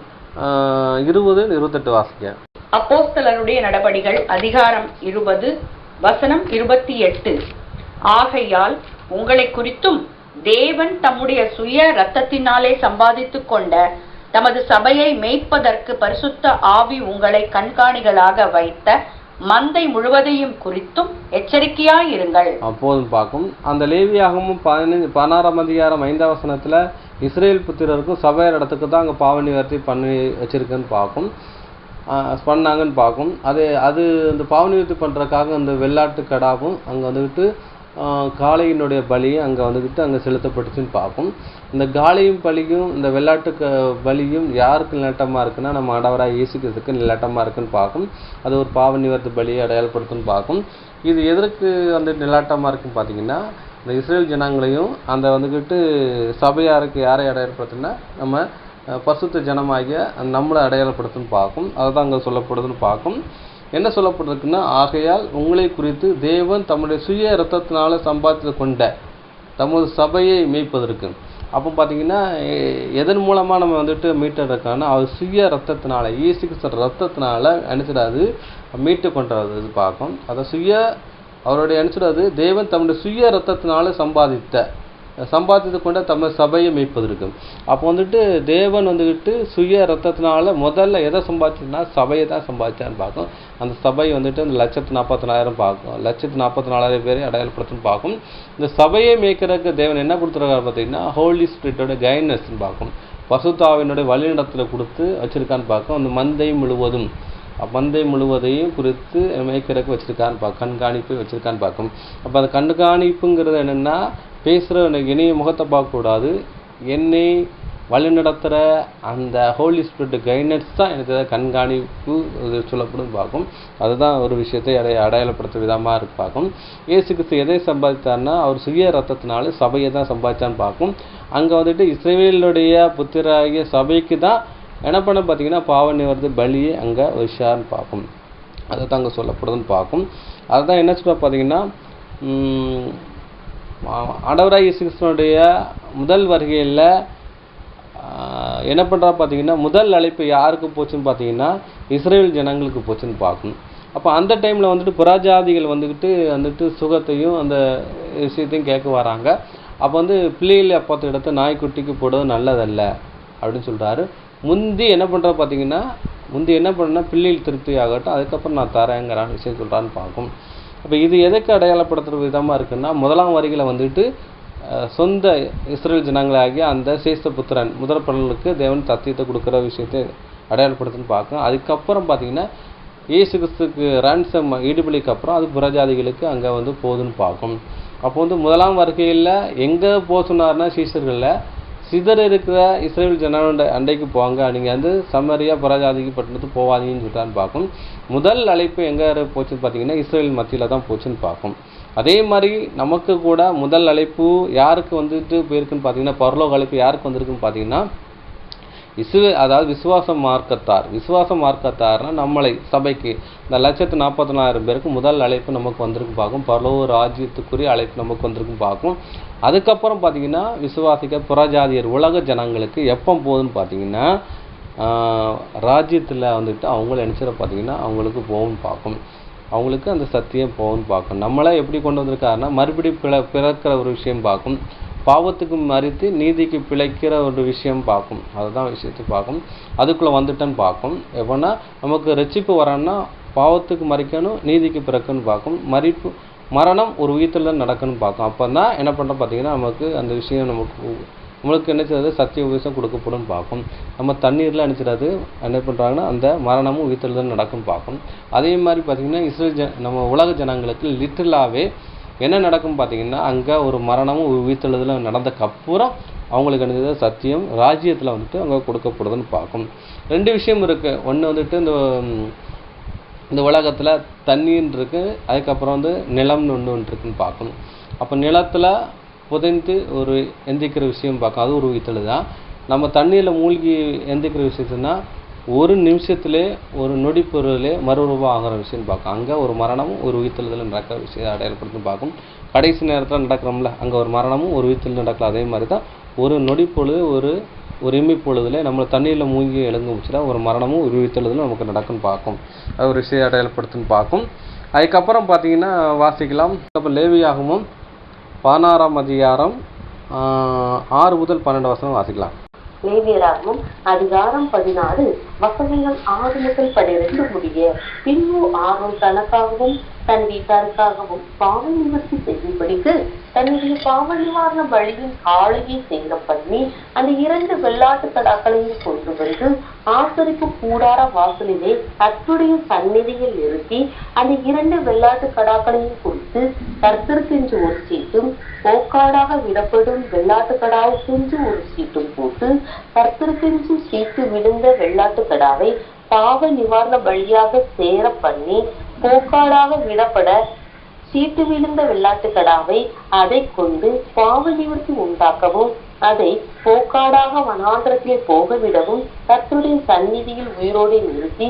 20-28 வாசிக்க. அப்போஸ்தலருடைய நடபடிகள் அதிகாரம் 20 வசனம் 28. ஆகையால் உங்களை குறித்தும் தேவன் தம்முடைய சுய இரத்தத்தினாலே சம்பாதித்துக் கொண்ட தமது சபையை மேய்ப்பதற்கு பரிசுத்த ஆவி உங்களை கண்காணிகளாக வைத்த மந்தை முழுவதையும் குறித்தும் எச்சரிக்கையாயிருங்கள். அப்போதும் பார்க்கும். அந்த லேவியாகமும் 16ஆம் அதிகாரம் 5ஆம் வசனத்தில் இஸ்ரேல் புத்திரருக்கும் சபையர் இடத்துக்கு தான் அங்கே பாவ நிவர்த்தி பண்ணி வச்சிருக்குன்னு பண்ணாங்கன்னு பார்க்கும். அது அந்த பாவ நிவர்த்தி பண்ணுறதுக்காக அந்த வெள்ளாட்டு கடாவும் அங்கே வந்துக்கிட்டு காளையினுடைய பலியும் அங்கே செலுத்தப்பட்டுச்சுன்னு பார்க்கும். இந்த காளையும் பலியும் இந்த வெள்ளாட்டு பலியும் யாருக்கு நிலட்டமாக இருக்குன்னா நம்ம ஆண்டவராகிய இயேசு கிறிஸ்துவுக்கு நிலட்டமாக இருக்குன்னு பார்க்கும். அது ஒரு பாவ நிவர்த்தி பலியை அடையாளப்படுத்துன்னு பார்க்கும். இது எதற்கு நிலாட்டமாக இருக்குன்னு பார்த்தீங்கன்னா இந்த இஸ்ரேல் ஜனங்களையும் அந்த வந்துக்கிட்டு சபையாருக்கு யாரை அடையாளப்படுத்துன்னா நம்ம பரிசுத்த ஜனமாகிய நம்மளை அடையாளப்படுத்துன்னு பார்க்கும். அதுதான் அங்கே சொல்லப்படுதுன்னு பார்க்கும். என்ன சொல்லப்பட்டிருக்குன்னா, ஆகையால் உங்களை குறித்து தேவன் தம்முடைய சுய இரத்தத்தினால சம்பாதித்து கொண்ட தமது சபையை மீட்பதற்கு. அப்போ பார்த்தீங்கன்னா எதன் மூலமாக நம்ம வந்துட்டு மீட்டெடுக்கான்னா அவர் சுய ரத்தத்தினால இயேசு கிறிஸ்து ரத்தத்தினால அனுப்பிச்சிடாது மீட்டு கொண்டது இது பார்க்கும். அதை அவருடைய அனுப்பிச்சிடாது தேவன் தம்முடைய சுய ரத்தத்தினால சம்பாதித்து கொண்ட தம்ம சபையை மீட்பதற்கு. அப்போ வந்துட்டு தேவன் வந்துக்கிட்டு சுய ரத்தத்தினால முதல்ல எதை சம்பாதிச்சுன்னா சபையை தான் சம்பாதிச்சான்னு பார்க்கும். அந்த சபை வந்துட்டு அந்த 1,44,000 பார்க்கும். 1,44,000 பேரை அடையாளப்படுத்துன்னு பார்க்கும். இந்த சபையை மேய்க்கிறதுக்கு தேவன் என்ன கொடுத்துருக்காரு பார்த்தீங்கன்னா ஹோலி ஸ்பிரிட்டோட கைட்னஸ்ன்னு பார்க்கும். பரிசுத்த ஆவியினுடைய வழிநடத்தில் கொடுத்து வச்சிருக்கான்னு பார்க்கும். அந்த மந்தை முழுவதையும் குறித்து மேய்க்கிறதுக்கு வச்சுருக்கான்னு கண்காணிப்பு வச்சுருக்கான்னு பார்க்கும். அப்போ அந்த கண்காணிப்புங்கிறது என்னென்னா பேசுகிற இணைய முகத்தை பார்க்கக்கூடாது, என்னை வழிநடத்துகிற அந்த ஹோலி ஸ்பிரிட் கைடன்ஸ் தான் எனக்கு கண்காணிப்பு இது சொல்லப்படும் பார்க்கும். அதுதான் ஒரு விஷயத்தை அடையாளப்படுத்த விதமாக இருக்கு பார்க்கும். இயேசு கிறிஸ்து எதை சம்பாதித்தார்னா அவர் சுய ரத்தத்தினால சபையை தான் சம்பாதிச்சான்னு பார்க்கும். அங்கே வந்துட்டு இஸ்ரவேலுடைய புத்திராகிய சபைக்கு தான் என்ன பண்ண பார்த்தீங்கன்னா பாவ நிவர்த்தி பலியை அங்கே விஷான்னு பார்க்கும். அதை தான் அங்கே சொல்லப்படுதுன்னு பார்க்கும். அதுதான் என்ன சொல்ல பார்த்தீங்கன்னா ஆண்டவராகிய இயேசு கிறிஸ்துவினுடைய முதல் வருகையில் என்ன பண்ணுறா பார்த்தீங்கன்னா முதல் அழைப்பு யாருக்கு போச்சுன்னு பார்த்தீங்கன்னா இஸ்ரேல் ஜனங்களுக்கு போச்சுன்னு பார்க்கணும். அப்போ அந்த டைமில் வந்துட்டு புறஜாதிகள் வந்துட்டு சுகத்தையும் அந்த விஷயத்தையும் கேட்க வராங்க. அப்போ பிள்ளைகளை அப்பத்த இடத்த நாய்க்குட்டிக்கு போடுறது நல்லதல்ல அப்படின்னு சொல்கிறாரு. முந்தி என்ன பண்ணுறா பார்த்தீங்கன்னா என்ன பண்ணுன்னா பிள்ளைகள் திருப்தி ஆகட்டும், அதுக்கப்புறம் நான் தரேங்கிறான்னு விஷயம் சொல்கிறான்னு பார்க்கும். அப்போ இது எதுக்கு அடையாளப்படுத்துகிற விதமாக இருக்குன்னா முதலாம் வரிகளை சொந்த இஸ்ரேல் ஜனங்களாகிய அந்த சேஷ்டபுத்திரன் முதற்பலனுக்கு தேவன் சத்தியத்தை கொடுக்குற விஷயத்தை அடையாளப்படுத்துன்னு பார்க்கும். அதுக்கப்புறம் பார்த்தீங்கன்னா இயேசு கிறிஸ்துக்கு ரான்சம் ஈடுபலிக்கு அப்புறம் அது புறஜாதிகளுக்கு அங்கே போகுதுன்னு பார்க்கும். அப்போ முதலாம் வருகையில் எங்கே போக சொன்னார்னா சீசர்களில் சிதற இருக்கிற இஸ்ரேல் ஜனங்களோட அண்டைக்கு போவாங்க, நீங்கள் சமரியா புறஜாதிக்கு பட்டணத்துக்கு போவாதீங்கன்னு சொல்லிட்டான்னு பார்க்கும். முதல் அழைப்பு எங்கே போச்சுன்னு பார்த்தீங்கன்னா இஸ்ரேல் மத்தியில் தான் போச்சுன்னு பார்க்கும். அதே மாதிரி நமக்கு கூட முதல் அழைப்பு யாருக்கு போயிருக்குன்னு பார்த்தீங்கன்னா பரலோக அழைப்பு யாருக்கு வந்திருக்குன்னு பார்த்தீங்கன்னா அதாவது விசுவாச மார்க்கத்தார்னா நம்மளை சபைக்கு இந்த 1,40,000 பேருக்கு முதல் அழைப்பு நமக்கு வந்திருக்கு பார்க்கும். பரலோக ராஜ்யத்துக்குரிய அழைப்பு நமக்கு வந்திருக்கு பார்க்கும். அதுக்கப்புறம் பார்த்தீங்கன்னா விசுவாசிக்க புறஜாதியர் உலக ஜனங்களுக்கு எப்போ போகுதுன்னு பார்த்தீங்கன்னா ராஜ்யத்தில் அவங்கள நினச்சிட பார்த்தீங்கன்னா அவங்களுக்கு போகும்னு பார்க்கும். அவங்களுக்கு அந்த சத்தியம் போகும்னு பார்க்கும். நம்மளை எப்படி கொண்டு வந்திருக்காருன்னா மறுபடியும் பிறக்கிற ஒரு விஷயம் பார்க்கும். பாவத்துக்கு மறித்து நீதிக்கு பிழைக்கிற ஒரு விஷயம் பார்க்கும். அதுதான் விஷயத்தை பார்க்கும். அதுக்குள்ளே வந்துட்டேன்னு பார்க்கும். எப்போன்னா நமக்கு ரட்சிப்பு வரணும்னா பாவத்துக்கு மறிக்கணும், நீதிக்கு பிறக்கணும்னு பார்க்கும். மரணம் ஒரு உயிர்த்தெழுதல் நடக்கணும்னு பார்க்கும். அப்போ தான் என்ன பண்ணுறோம் பார்த்தீங்கன்னா நமக்கு அந்த விஷயம் நம்மளுக்கு என்ன செய்யறது சத்திய உபதேசம் கொடுக்கப்படும் பார்க்கும். நம்ம தண்ணீரில் என்ன பண்ணுறாங்கன்னா அந்த மரணமும் உயிர்த்தெழுதல் நடக்கும் பார்க்கும். அதே மாதிரி பார்த்தீங்கன்னா இஸ்ரேல் நம்ம உலக ஜனங்களுக்கு லிட்டரலாகவே என்ன நடக்கும் பார்த்தீங்கன்னா அங்கே ஒரு மரணமும் உயிர்த்தெழுதலும் நடந்தக்கப்புறம் அவங்களுக்கு என்ன சத்தியம் ராஜ்யத்தில் அங்கே கொடுக்கப்படுதுன்னு பார்க்கும். 2 விஷயம் இருக்குது. ஒன்று இந்த உலகத்தில் தண்ணீர் இருக்குது, அதுக்கப்புறம் நிலம்னு ஒன்று இருக்குன்னு பார்க்கணும். அப்போ நிலத்தில் புதைந்து ஒரு எந்திக்கிற விஷயம் பார்க்கும், அது ஒரு உயிர்த்தெழுதல் தான். நம்ம தண்ணீரில் மூழ்கி எந்திக்கிற விஷயத்துனா ஒரு நிமிஷத்துலே ஒரு நொடி பொருளே மறுரூபம் ஆகிற விஷயம் பார்க்கும். அங்கே ஒரு மரணமும் ஒரு உயிர்த்தெழுதலும் நடக்கிற விஷயம் அடையாளப்படுத்துன்னு பார்க்கும். கடைசி நேரத்தில் நடக்கிறோம்ல அங்கே ஒரு மரணமும் ஒரு உயிர்த்தெழுதல் நடக்கலாம். அதே மாதிரி தான் ஒரு நொடி பொழுது ஒரு இம்மி பொழுதுல நம்ம தண்ணீரில் மூழ்கி எழுங்க முடிச்சுட்டா ஒரு மரணமும் ஒரு உயிர்த்தெழுதலும் நமக்கு நடக்குன்னு பார்க்கும். அது ஒரு விஷயம் அடையாளப்படுத்துன்னு பார்க்கும். அதுக்கப்புறம் பார்த்தீங்கன்னா வாசிக்கலாம். அப்போ லேவியாகமும் 16ஆம் அதிகாரம் 6 முதல் 12 வசனம் வாசிக்கலாம். லேவியராகமம் அதிகாரம் 16 வசனங்கள் 6 முதல் 12 முடிய. பின்பு ஆரோன் தனக்காகவும் தன் வீட்டாருக்காகவும் பாவ நிவர்த்தி செய்யும்படிக்கு தன்னுடைய பாவ நிவாரண பலியின் காளையை சேர பண்ணி அந்த 2 வெள்ளாட்டு கடாக்களையும் கொண்டு வந்து ஆசரிப்பு கூடார வாசலிலே கர்த்தருடைய சந்நிதியில் நிறுத்தி அந்த 2 வெள்ளாட்டு கடாக்களையும் கொடுத்து கர்த்தருக்கென்று ஒரு சீட்டும் போக்காடாக விடப்படும் வெள்ளாட்டு கடாவுக்கென்று ஒரு சீட்டும் போட்டு கர்த்தருக்கென்று சீட்டு விழுந்த வெள்ளாட்டு கடாவை பாவ நிவாரண பலியாக சேர பண்ணி போக்காடாக விடப்பட சீட்டு விழுந்த வெள்ளாட்டு கடாவை அதை கொண்டு பாவ நிவர்த்தி உண்டாக்கவும் அதை போக்காடாக வனாந்திரத்திலே போக விடவும் கர்த்தருடைய சந்நிதியில் உயிரோடு நிறுத்தி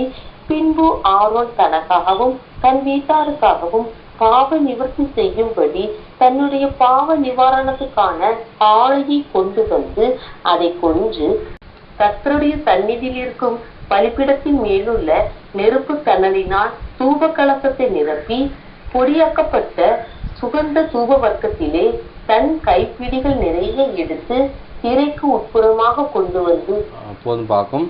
பின்பு ஆரோன் தனக்காகவும் தன் வீட்டாருக்காகவும் பாவ நிவர்த்தி செய்யும்படி தன்னுடைய பாவ நிவாரணத்துக்கான ஆளையை கொண்டு வந்து அதை கொன்று கர்த்தருடைய சந்நிதியில் இருக்கும் பலிபீடத்தின் மேலுள்ள நெருப்பு தணலினால் தூப கலசத்தை நிரப்பி பொடியாக்கப்பட்ட சுகந்த தூப வர்க்கத்திலே தன் கைப்பிடிகள் நிறைய எடுத்து திரைக்கு உட்புறமாக கொண்டு வந்து போதும் பார்க்கும்.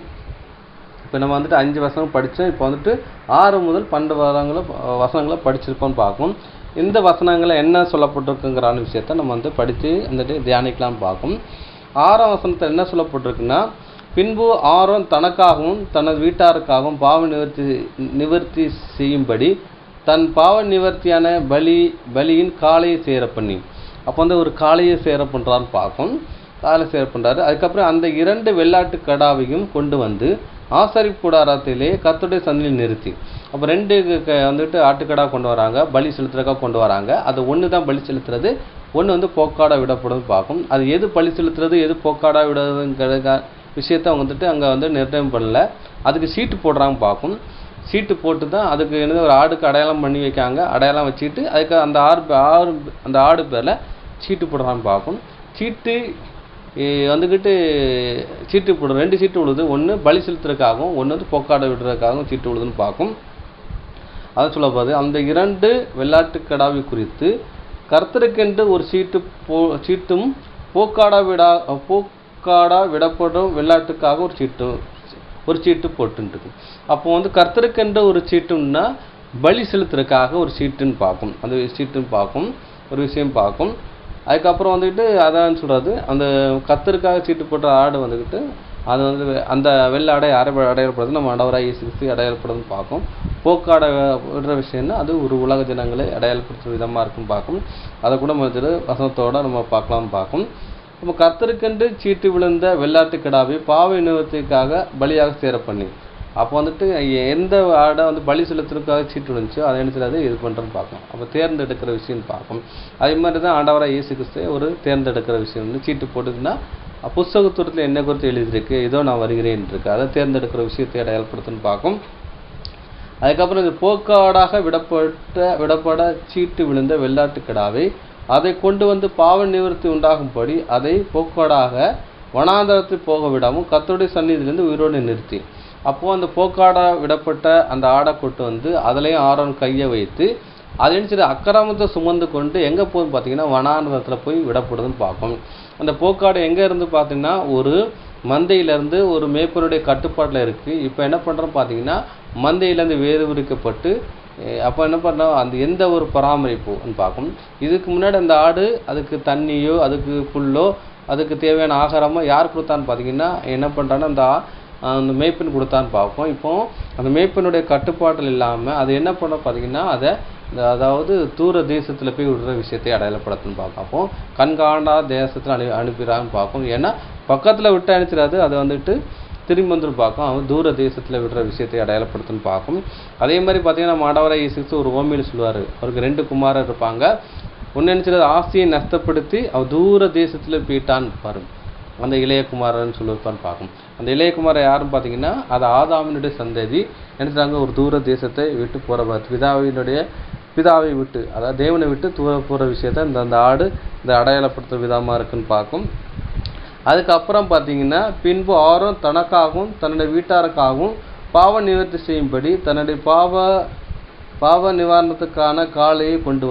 இப்போ நம்ம 5 வசனம் படித்தோம். இப்போ 6 முதல் 12 வசனங்களை படிச்சிருப்போம்னு பார்க்கும். இந்த வசனங்களை என்ன சொல்லப்பட்டிருக்குங்கிற விஷயத்த நம்ம படித்து தியானிக்கலாம் பார்க்கும். 6ஆம் வசனத்தில் என்ன சொல்லப்பட்டிருக்குன்னா பின்பு ஆரோன் தனக்காகவும் தனது வீட்டாருக்காகவும் பாவ நிவர்த்தி செய்யும்படி தன் பாவ நிவர்த்தியான பலியின் காளையை சேர பண்ணி. அப்போ ஒரு காளையை சேர பண்ணுறான்னு பார்க்கும். அதில் சேர் பண்ணுறாரு. அதுக்கப்புறம் அந்த 2 வெள்ளாட்டு கடாவையும் கொண்டு வந்து ஆசாரிப்பு கூடாரத்திலே கர்த்தருடைய சந்நிதியில் நிறுத்தி, அப்போ 2 வந்துட்டு ஆட்டுக்கடா கொண்டு வராங்க, பலி செலுத்துறதுக்காக கொண்டு வராங்க. அது ஒன்று தான் பலி செலுத்துறது, ஒன்று வந்து போக்காடா விடப்படுறது பார்க்கும். அது எது பலி செலுத்துறது எது போக்காடா விடுறதுங்கிற விஷயத்தை அவங்க வந்துட்டு அங்கே வந்து நிர்ணயம் பண்ணல. அதுக்கு சீட்டு போடுறாங்க பார்க்கும். சீட்டு போட்டு தான் அதுக்கு என்னது ஒரு ஆடுக்கு அடையாளம் பண்ணி வைக்காங்க. அடையாளம் வச்சுட்டு அதுக்கு அந்த ஆடு பேரில் சீட்டு போடுறாங்க பார்க்கும். சீட்டு வந்துக்கிட்டு சீட்டு போடுற 2 சீட்டு விழுது, ஒன்று பலி செலுத்துறதுக்காகவும் ஒன்று வந்து போக்காடை விடுறதுக்காகவும் சீட்டு விழுதுன்னு பார்க்கும். அதை சொல்லப்போது அந்த 2 வெள்ளாட்டு கடாவை குறித்து கர்த்தருக்கென்று ஒரு சீட்டும் போக்காடா விடப்படும் வெள்ளாட்டுக்காக ஒரு சீட்டு போட்டுருக்கு. அப்போ வந்து கர்த்தருக்கென்று ஒரு சீட்டுன்னா பலி செலுத்துறதுக்காக ஒரு சீட்டுன்னு பார்க்கும். அந்த சீட்டுன்னு பார்க்கும், ஒரு விஷயம் பார்க்கும். அதுக்கப்புறம் வந்துக்கிட்டு அதான் சொல்கிறது, அந்த கர்த்தருக்காக சீட்டு போட்ட ஆடு வந்துக்கிட்டு அது வந்து அந்த வெள்ளாடை அடையாளப்படுறது நம்ம ஆண்டவராகிய இயேசு கிறிஸ்து அடையாளப்படுறதுன்னு பார்க்கும். போக்காடை விடுற விஷயம்னா அது ஒரு உலக ஜனங்களை அடையாளப்படுத்துற விதமாக இருக்குன்னு பார்க்கும். அதை கூட மதிய வசனத்தோடு நம்ம பார்க்கலாம்னு பார்க்கும். நம்ம கர்த்தருக்கென்று சீட்டு விழுந்த வெள்ளாட்டு கிடாவை பாவ நிவர்த்திக்காக பலியாக சேர பண்ணி, அப்போ வந்துட்டு எந்த ஆடை வந்து பலி செலுத்துறதுக்காக சீட்டு விழுந்துச்சோ அதை நினைச்சது இது பண்ணுறதுன்னு பார்க்கணும். அப்போ தேர்ந்தெடுக்கிற விஷயம்னு பார்க்கும். அதே மாதிரி தான் ஆண்டவராகிய இயேசு கிறிஸ்து ஒரு தேர்ந்தெடுக்கிற விஷயம் வந்து சீட்டு போட்டுதுன்னா புஸ்தகத்தூரத்தில் என்ன குறித்து எழுதியிருக்கு, இதோ நான் வருகிறேன் இருக்கு, அதை தேர்ந்தெடுக்கிற விஷயத்தை அடையாளப்படுத்துன்னு பார்க்கும். அதுக்கப்புறம் இது போக்காடாக விடப்பட சீட்டு விழுந்த வெள்ளாட்டு கிடாவை அதை கொண்டு வந்து பாவ நிவர்த்தி உண்டாகும்படி அதை போக்காடாக வனாந்தரத்தில் போக விடாமல் கர்த்தருடைய சந்நிதியிலிருந்து உயிரோடு நிறுத்தி, அப்போது அந்த போக்காடா விடப்பட்ட அந்த ஆடை கொண்டு வந்து அதுலேயும் ஆரோன் கையை வைத்து அதை நினச்சிட்டு அக்கிரமத்தை சுமந்து கொண்டு எங்கே போகுதுன்னு பார்த்தீங்கன்னா வனாந்தரத்தில் போய் விடப்படுதுன்னு பார்க்கும். அந்த போக்காடு எங்கே இருந்து பார்த்தீங்கன்னா ஒரு மந்தையிலேருந்து ஒரு மேய்ப்பனுடைய கட்டுப்பாட்டில் இருக்குது. இப்போ என்ன பண்ணுறோம் பார்த்தீங்கன்னா மந்தையிலேருந்து வேறு விரிக்கப்பட்டு அப்போ என்ன பண்ணுறோம் அந்த எந்த ஒரு பராமரிப்புன்னு பார்க்கும். இதுக்கு முன்னாடி அந்த ஆடு அதுக்கு தண்ணியோ அதுக்கு புல்லோ அதுக்கு தேவையான ஆகாரமோ யார் கொடுத்தான்னு பார்த்தீங்கன்னா என்ன பண்ணுறான்னா அந்த மேய்ப்பன் கொடுத்தான்னு பார்ப்போம். இப்போ அந்த மேய்ப்பனுடைய கட்டுப்பாட்டில் இல்லாமல் அது என்ன பண்ண பார்த்தீங்கன்னா அதாவது தூர தேசத்தில் போய் விடுற விஷயத்தை அடையாளப்படுத்துன்னு பார்க்கும். அப்போ கண்காணா தேசத்தில் அனுப்பிடுறான்னு பார்க்கும். ஏன்னா பக்கத்தில் விட்டு அனுப்பிச்சிடாது, அதை வந்துட்டு திரும்பி வந்துட்டு பார்க்கும். அவன் தூர தேசத்தில் விடுற விஷயத்தை அடையாளப்படுத்துன்னு பார்க்கும். அதே மாதிரி பார்த்தீங்கன்னா மாண்டவராகிய இயேசு ஒரு ஓமையில் சொல்லுவார். அவருக்கு 2 குமாரர் இருப்பாங்க. ஒன்று நினச்சிடாது ஆசையை நஷ்டப்படுத்தி அவன் தூர தேசத்தில் போயிட்டான்னு பாருங்க, அந்த இளையகுமாரன்னு சொல்லியிருப்பான்னு பார்க்கும். அந்த இளையகுமாரர் யாருன்னு பார்த்தீங்கன்னா அது ஆதாமினுடைய சந்ததி நினைச்சாங்க ஒரு தூர தேசத்தை விட்டு போகிற பிதாவை விட்டு அதாவது தேவனை விட்டு தூர போகிற விஷயத்த அந்த ஆடு இந்த அடையாளப்படுத்துகிற விதமாக இருக்குன்னு பார்க்கும். அதுக்கப்புறம் பார்த்தீங்கன்னா பின்பு ஆரோன் தனக்காகவும் தன்னுடைய வீட்டாருக்காகவும் பாவ நிவர்த்தி செய்யும்படி தன்னுடைய பாவ நிவாரணத்துக்கான காளையை கொண்டு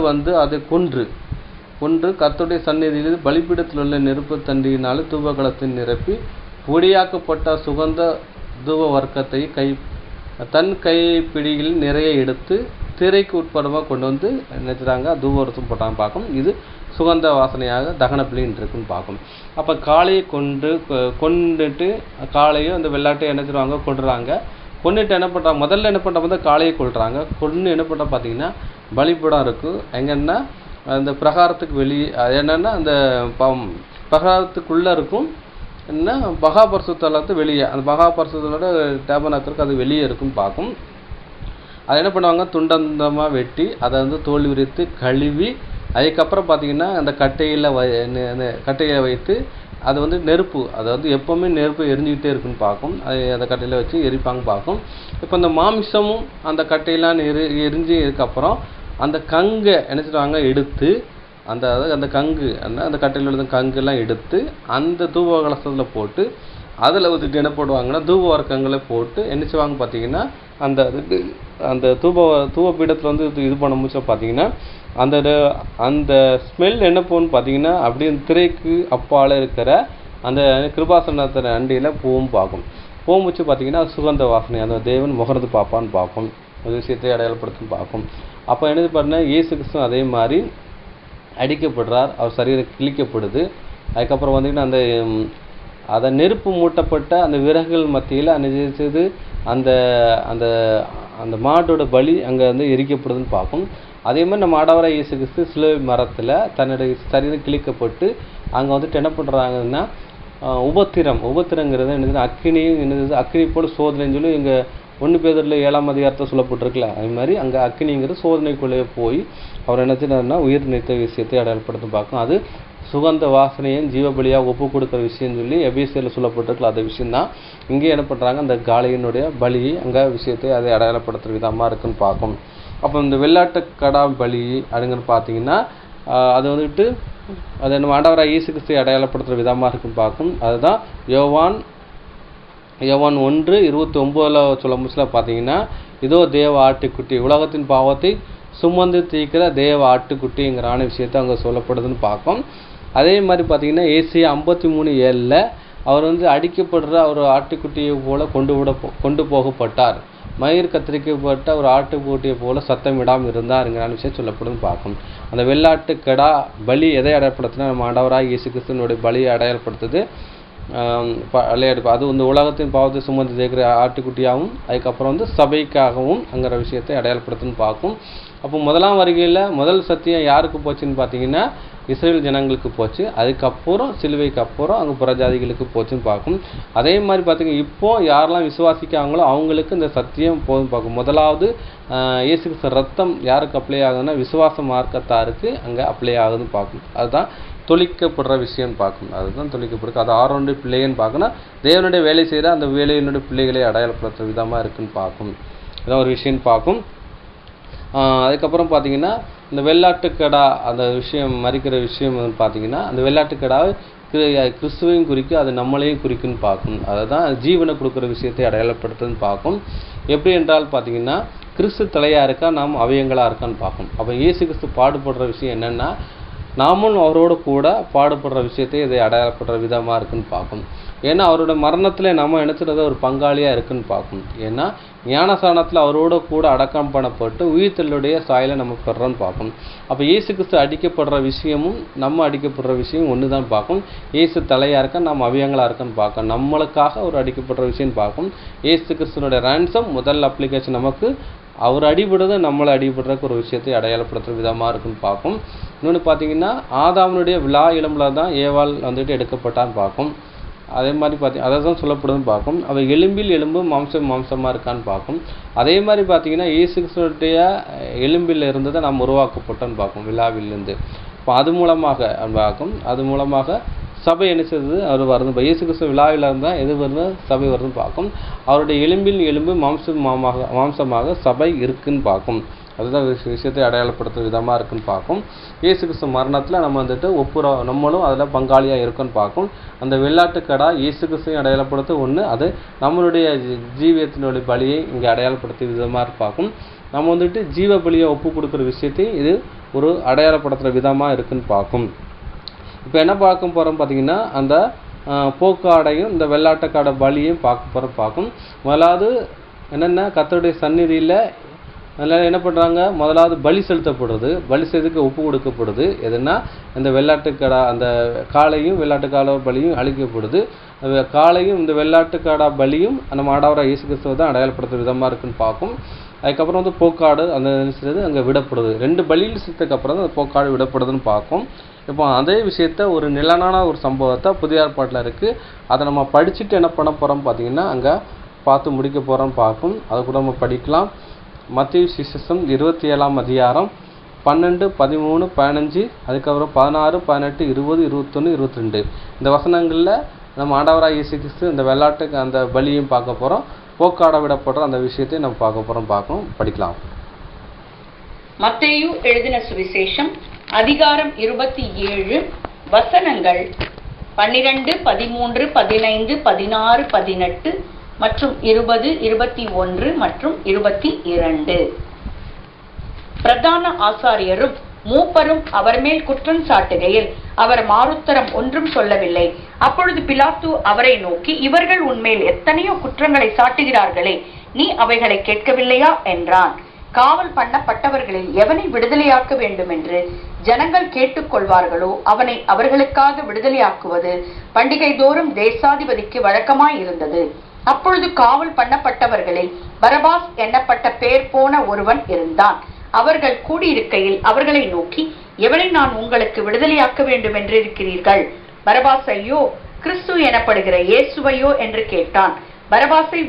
வந்து அதை கொன்று கர்த்தருடைய சந்நிதியில் பலிபீடத்தில் உள்ள நெருப்பு தண்டியினால் தூபகலத்தில் நிரப்பி பொடியாக்கப்பட்ட சுகந்த தூப வர்க்கத்தை தன் கைப்பிடியில் நிறைய எடுத்து திரைக்கு உட்படமாக கொண்டு வந்து நினைச்சாங்க தூபவரத்தும் போட்டாங்க பார்க்கும். இது சுகந்த வாசனையாக தகன பிள்ளைன்னு இருக்குன்னு பார்க்கும். அப்போ காளையை கொண்டுட்டு காளையும் அந்த வெள்ளாட்டை நினைச்சிருவாங்க கொண்டுறாங்க. கொண்டுட்டு என்ன பண்ணுறாங்க முதல்ல என்ன பண்ணுறாங்க காளையை கொள்கிறாங்க. கொண்டு என்ன பண்ணுறா பார்த்தீங்கன்னா பலிபீடம் இருக்குது எங்கன்னா அந்த பிரகாரத்துக்கு வெளியே என்னென்னா அந்த பிரகாரத்துக்குள்ளே இருக்கும் என்ன மகாபரிசுத்தலத்து வெளியே அந்த மகாபரிசுத்தலோட டேபர்னாக்கிற்கு அது வெளியே இருக்குன்னு பார்க்கும். அதை என்ன பண்ணுவாங்க துண்டந்தமாக வெட்டி அதை வந்து தோல் விரித்து கழுவி அதுக்கப்புறம் பார்த்தீங்கன்னா அந்த கட்டையில் வைத்து அது வந்து நெருப்பு அதாவது எப்போவுமே நெருப்பு எரிஞ்சிக்கிட்டே இருக்குன்னு பார்க்கும். அது அந்த கட்டையில் வச்சு எரிப்பாங்க பார்க்கும். இப்போ அந்த மாமிசமும் அந்த கட்டையெல்லாம் எரிஞ்சு இதுக்கப்புறம் அந்த கங்கை என்ன செய்வாங்க எடுத்து அந்த கங்கு அந்த கட்டையில் உள்ள கங்குலாம் எடுத்து அந்த தூப கலசத்தில் போட்டு அதில் வந்துட்டு என்ன போடுவாங்கன்னா தூப வர்க்கங்களை போட்டு என்ன செய்வாங்க பார்த்தீங்கன்னா அந்த தூப பீடத்தில் வந்து இது பண்ண முடிச்சா பார்த்தீங்கன்னா அந்த ஸ்மெல் என்ன போகுன்னு பார்த்தீங்கன்னா அப்படியே திரைக்கு அப்பால் இருக்கிற அந்த கிருபாசனத்தின் அண்டியில் பூவும் பார்க்கும். பூவும் வச்சு பார்த்தீங்கன்னா சுகந்த வாசனை அந்த தேவன் முகர்ந்து பார்ப்பான்னு பார்க்கும். ஒரு விஷயத்தை அடையாளப்படுத்துன்னு பார்க்கும். அப்போ என்னது பார்த்தீங்கன்னா இயேசு கிறிஸ்து அதே மாதிரி அடிக்கப்படுறார், அவர் சரீரம் கிழிக்கப்படுது. அதுக்கப்புறம் பார்த்தீங்கன்னா அதை நெருப்பு மூட்டப்பட்ட அந்த விறகுகள் மத்தியில் அணிச்சது அந்த அந்த மாட்டோட பலி அங்கே வந்து எரிக்கப்படுதுன்னு பார்க்கும். அதே மாதிரி நம்ம ஆண்டவராகிய இயேசு கிறிஸ்து சிலுவை மரத்தில் தன்னுடைய சரீரம் கிழிக்கப்பட்டு அங்கே வந்துட்டு என்ன பண்ணுறாங்கன்னா உபத்திரங்கிறது என்னது, அக்கினியும் என்னது, அக்கினி போல சோதனைன்னு சொல்லி இங்கே 1 பேதுருல 7ஆம் அதிகாரத்தை சொல்லப்பட்டிருக்குல்ல, அது மாதிரி அங்கே அக்கினிங்கிறது சோதனைக்குள்ளே போய் அவர் என்ன செய்யறாருன்னா உயிர் நீத்த விஷயத்தை அடையாளப்படுத்த பார்க்கும். அது சுகந்த வாசனையும் ஜீவபலியாக ஒப்பு கொடுக்குற விஷயம்னு சொல்லி எபேசியரில் சொல்லப்பட்டிருக்கல அந்த விஷயந்தான் இங்கே என்ன பண்ணுறாங்க, அந்த காளையினுடைய பலி அங்கே விஷயத்தை அதை அடையாளப்படுத்துகிற விதமாக இருக்குன்னு பார்க்கும். அப்போ இந்த வெள்ளாட்டு கடா பலி அப்படிங்கிறது பார்த்தீங்கன்னா அது வந்துட்டு அது நம்ம ஆண்டவராகிய இயேசு கிறிஸ்துவை அடையாளப்படுத்துகிற விதமாக இருக்குன்னு பார்க்கும். அதுதான் யோவான் 1:29 சொல்ல முடிச்சல பார்த்தீங்கன்னா, இதோ தேவ ஆட்டுக்குட்டி, உலகத்தின் பாவத்தை சுமந்து தீர்க்கிற தேவ ஆட்டுக்குட்டிங்கிறான விஷயத்தை அங்கே சொல்லப்படுதுன்னு பார்க்கும். அதே மாதிரி பார்த்தீங்கன்னா ஏசியா 53:7 அவர் வந்து அடிக்கப்படுற ஒரு ஆட்டுக்குட்டியை போல கொண்டு போகப்பட்டார், மயிர் கத்திரிக்கப்பட்ட ஒரு ஆட்டுக்குட்டியை போல சத்தம் விடாமல் இருந்தாருங்கிறான விஷயம் சொல்லப்படுதுன்னு பார்க்கும். அந்த வெள்ளாட்டு கடா பலி எதை அடையாளப்படுத்தினா நம்ம ஆண்டவராகிய இயேசு கிறிஸ்துவினுடைய பலியை அடையாளப்படுத்துது. அது இந்த உலகத்தின் பாவத்தை சுமந்து தேய்க்கிற ஆட்டுக்குட்டியாகவும் அதுக்கப்புறம் வந்து சபைக்காகவும் அங்கிற விஷயத்தை அடையாளப்படுத்துன்னு பார்க்கும். அப்போ முதலாம் வருகையில் முதல் சத்தியம் யாருக்கு போச்சுன்னு பார்த்தீங்கன்னா இஸ்ரேல் ஜனங்களுக்கு போச்சு. அதுக்கப்புறம் சிலுவைக்கு அப்புறம் அங்கே புறஜாதிகளுக்கு போச்சுன்னு பார்க்கும். அதே மாதிரி பார்த்தீங்கன்னா இப்போ யாரெல்லாம் விசுவாசிக்காங்களோ அவங்களுக்கு இந்த சத்தியம் போதும் பார்க்கும். முதலாவது இயேசு கிறிஸ்து ரத்தம் யாருக்கு அப்ளை ஆகுதுன்னா விசுவாச மார்க்கத்தாருக்கு அங்கே அப்ளை ஆகுதுன்னு பார்க்கும். அதுதான் தொழிக்கப்படுற விஷயம்னு பார்க்கும். அதுதான் தொழிக்கப்படுது. அது ஆரோனுடைய பிள்ளைன்னு பார்க்கணும். தேவனுடைய வேலை செய்கிற அந்த வேலையினுடைய பிள்ளைகளை அடையாளப்படுத்துற விதமாக இருக்குன்னு பார்க்கும். இதான் ஒரு விஷயம்னு பார்க்கும். அதுக்கப்புறம் பார்த்தீங்கன்னா இந்த வெள்ளாட்டுக்கடா அந்த விஷயம் மறிக்கிற விஷயம் பார்த்தீங்கன்னா அந்த வெள்ளாட்டுக்கடாவை கிறிஸ்துவையும் குறிக்கும், அது நம்மளையும் குறிக்குன்னு பார்க்கும். அதை தான் ஜீவனை கொடுக்குற விஷயத்தை அடையாளப்படுத்துன்னு பார்க்கும். எப்படி என்றால் பார்த்தீங்கன்னா கிறிஸ்து தலையாக இருக்கா, நாம் அவயங்களாக இருக்கான்னு பார்க்கும். அப்போ இயேசு கிறிஸ்து பாடுபடுற விஷயம் என்னென்னா நாமும் அவரோட கூட பாடுபடுற விஷயத்தை இதை அடையாளப்படுற விதமாக இருக்குன்னு பார்க்கும். ஏன்னா அவரோட மரணத்தில் நம்ம நினச்சிறது ஒரு பங்காளியாக இருக்குன்னு பார்க்கும். ஏன்னா ஞானசானத்தில் அவரோட கூட அடக்கம் பண்ணப்பட்டு உயிர்த்தலுடைய சாயலை நம்ம பெறோன்னு பார்க்கும். அப்போ இயேசு கிறிஸ்து அடிக்கப்படுற விஷயமும் நம்ம அடிக்கப்படுற விஷயம் ஒன்று தான் பார்க்கும். இயேசு தலையாக இருக்க நம்ம அவயங்களாக இருக்கன்னு பார்க்கும். நம்மளுக்காக ஒரு அடிக்கப்படுற விஷயம்னு பார்க்கும். இயேசு கிறிஸ்துனுடைய ரேன்சம் முதல் அப்ளிகேஷன் நமக்கு அவர் அடிபடுறது நம்மளை அடிபடுறதுக்கு ஒரு விஷயத்தை அடையாளப்படுத்துகிற விதமாக இருக்குன்னு பார்க்கும். இன்னொன்று பார்த்தீங்கன்னா ஆதாமனுடைய விழா எலும்பில் தான் ஏவாள் வந்துட்டு எடுக்கப்பட்டான்னு பார்க்கும். அதே மாதிரி அதை தான் சொல்லப்படுதுன்னு பார்க்கும். அவள் எலும்பில் எலும்பு மாம்சமாக இருக்கான்னு பார்க்கும். அதே மாதிரி பார்த்தீங்கன்னா இயேசு கிறிஸ்துடைய எலும்பில் இருந்து தான் நாம் உருவாக்கப்பட்டோன்னு பார்க்கும் விழாவிலிருந்து. இப்போ அது மூலமாக பார்க்கும். அது மூலமாக சபை என்ன செய்தது அவர் வருது. இயேசு கிறிஸ்து விழாவில் இருந்தால் எது வருது சபை வருதுன்னு பார்க்கும். அவருடைய எலும்பில் எலும்பு மாம்சமாக சபை இருக்குன்னு பார்க்கும். அதுதான் விஷயத்தை அடையாளப்படுத்துகிற விதமாக இருக்குன்னு பார்க்கும். இயேசு கிறிஸ்து மரணத்தில் நம்ம வந்துட்டு நம்மளும் அதில் பங்காளியாக இருக்குன்னு பார்க்கும். அந்த வெள்ளாட்டுக்கடா இயேசு கிறிஸ்துவையும் அடையாளப்படுத்த ஒன்று, அது நம்மளுடைய ஜீவியத்தினுடைய பலியை இங்கே அடையாளப்படுத்திய விதமாக பார்க்கும். நம்ம வந்துட்டு ஜீவ பலியை ஒப்பு கொடுக்குற விஷயத்தை இது ஒரு அடையாளப்படுத்துகிற விதமாக இருக்குன்னு பார்க்கும். இப்போ என்ன பார்க்க போகிறோம் பார்த்தீங்கன்னா அந்த போக்காடையும் இந்த வெள்ளாட்டுக்காடை பலியும் பார்க்கும். முதலாவது என்னென்ன கர்த்தருடைய சந்நிதியில் அதனால் என்ன பண்ணுறாங்க, முதலாவது பலி செலுத்தப்படுறது, பலி செய்துக்கு ஒப்பு கொடுக்கப்படுது. எதுனா இந்த வெள்ளாட்டுக்கடா அந்த காளையும் வெள்ளாட்டுக்காட பலியும் அழிக்கப்படுது. காளையும் இந்த வெள்ளாட்டுக்காடா பலியும் நம்ம ஆண்டவராகிய இயேசு கிறிஸ்துவை தான் அடையாளப்படுத்துகிற விதமாக இருக்குன்னு பார்க்கும். அதுக்கப்புறம் வந்து போக்காடு அந்த அங்கே விடப்படுது. 2 பலியில் செலுத்ததுக்கு அப்புறம் தான் அந்த போக்காடு விடப்படுதுன்னு பார்க்கும். இப்போ அதே விஷயத்த ஒரு நிலனான ஒரு சம்பவத்தை புதிய ஏற்பாட்டில் இருக்குது. அதை நம்ம படிச்சுட்டு என்ன பண்ண போகிறோம் பார்த்தீங்கன்னா அங்கே பார்த்து முடிக்க போகிறோம்னு பார்க்கும். அதை கூட நம்ம படிக்கலாம். மத்தேயு சுவிசேஷம் 27ஆம் அதிகாரம் 12, 13, 15, அதுக்கப்புறம் 16, 18, 20, 21, 22 இந்த வசனங்களில் நம்ம ஆண்டவராகிய இயேசு கிறிஸ்து இந்த வெள்ளாட்டுக்கு அந்த பலியும் பார்க்க போகிறோம். போக்காட விடப்படுற அந்த விஷயத்தை நம்ம பார்க்க போகிறோம். படிக்கலாம். மத்தேயு எழுதின சுவிசேஷம் அதிகாரம் 27 வசனங்கள் 12, 13, 15, 16, 18 மற்றும் 20, 21 மற்றும் 22. பிரதான ஆசாரியரும் மூப்பரும் அவர் மேல் குற்றம் சாட்டுகையில் அவர் மாறுத்தரம் ஒன்றும் சொல்லவில்லை. அப்பொழுது பிலாத்து அவரை நோக்கி, இவர்கள் உன்மேல் எத்தனையோ குற்றங்களை சாட்டுகிறார்களே, நீ அவைகளை கேட்கவில்லையா என்றான். காவல் பண்ணப்பட்டவர்களில் எவனை விடுதலையாக்க வேண்டும் என்று ஜனங்கள் கேட்டுக்கொள்வார்களோ அவனை அவர்களுக்காக விடுதலையாக்குவது பண்டிகை தோறும் தேசாதிபதிக்கு வழக்கமாய் இருந்தது. அப்பொழுது காவல் பண்ணப்பட்டவர்களில் பரபாஸ் எண்ணப்பட்ட பேர் போன ஒருவன் இருந்தான். அவர்கள் கூடியிருக்கையில் அவர்களை நோக்கி, எவனை நான் உங்களுக்கு விடுதலையாக்க வேண்டும் என்றிருக்கிறீர்கள், பரபாசையோ கிறிஸ்து எனப்படுகிற இயேசுவையோ என்று கேட்டான். பரபாசை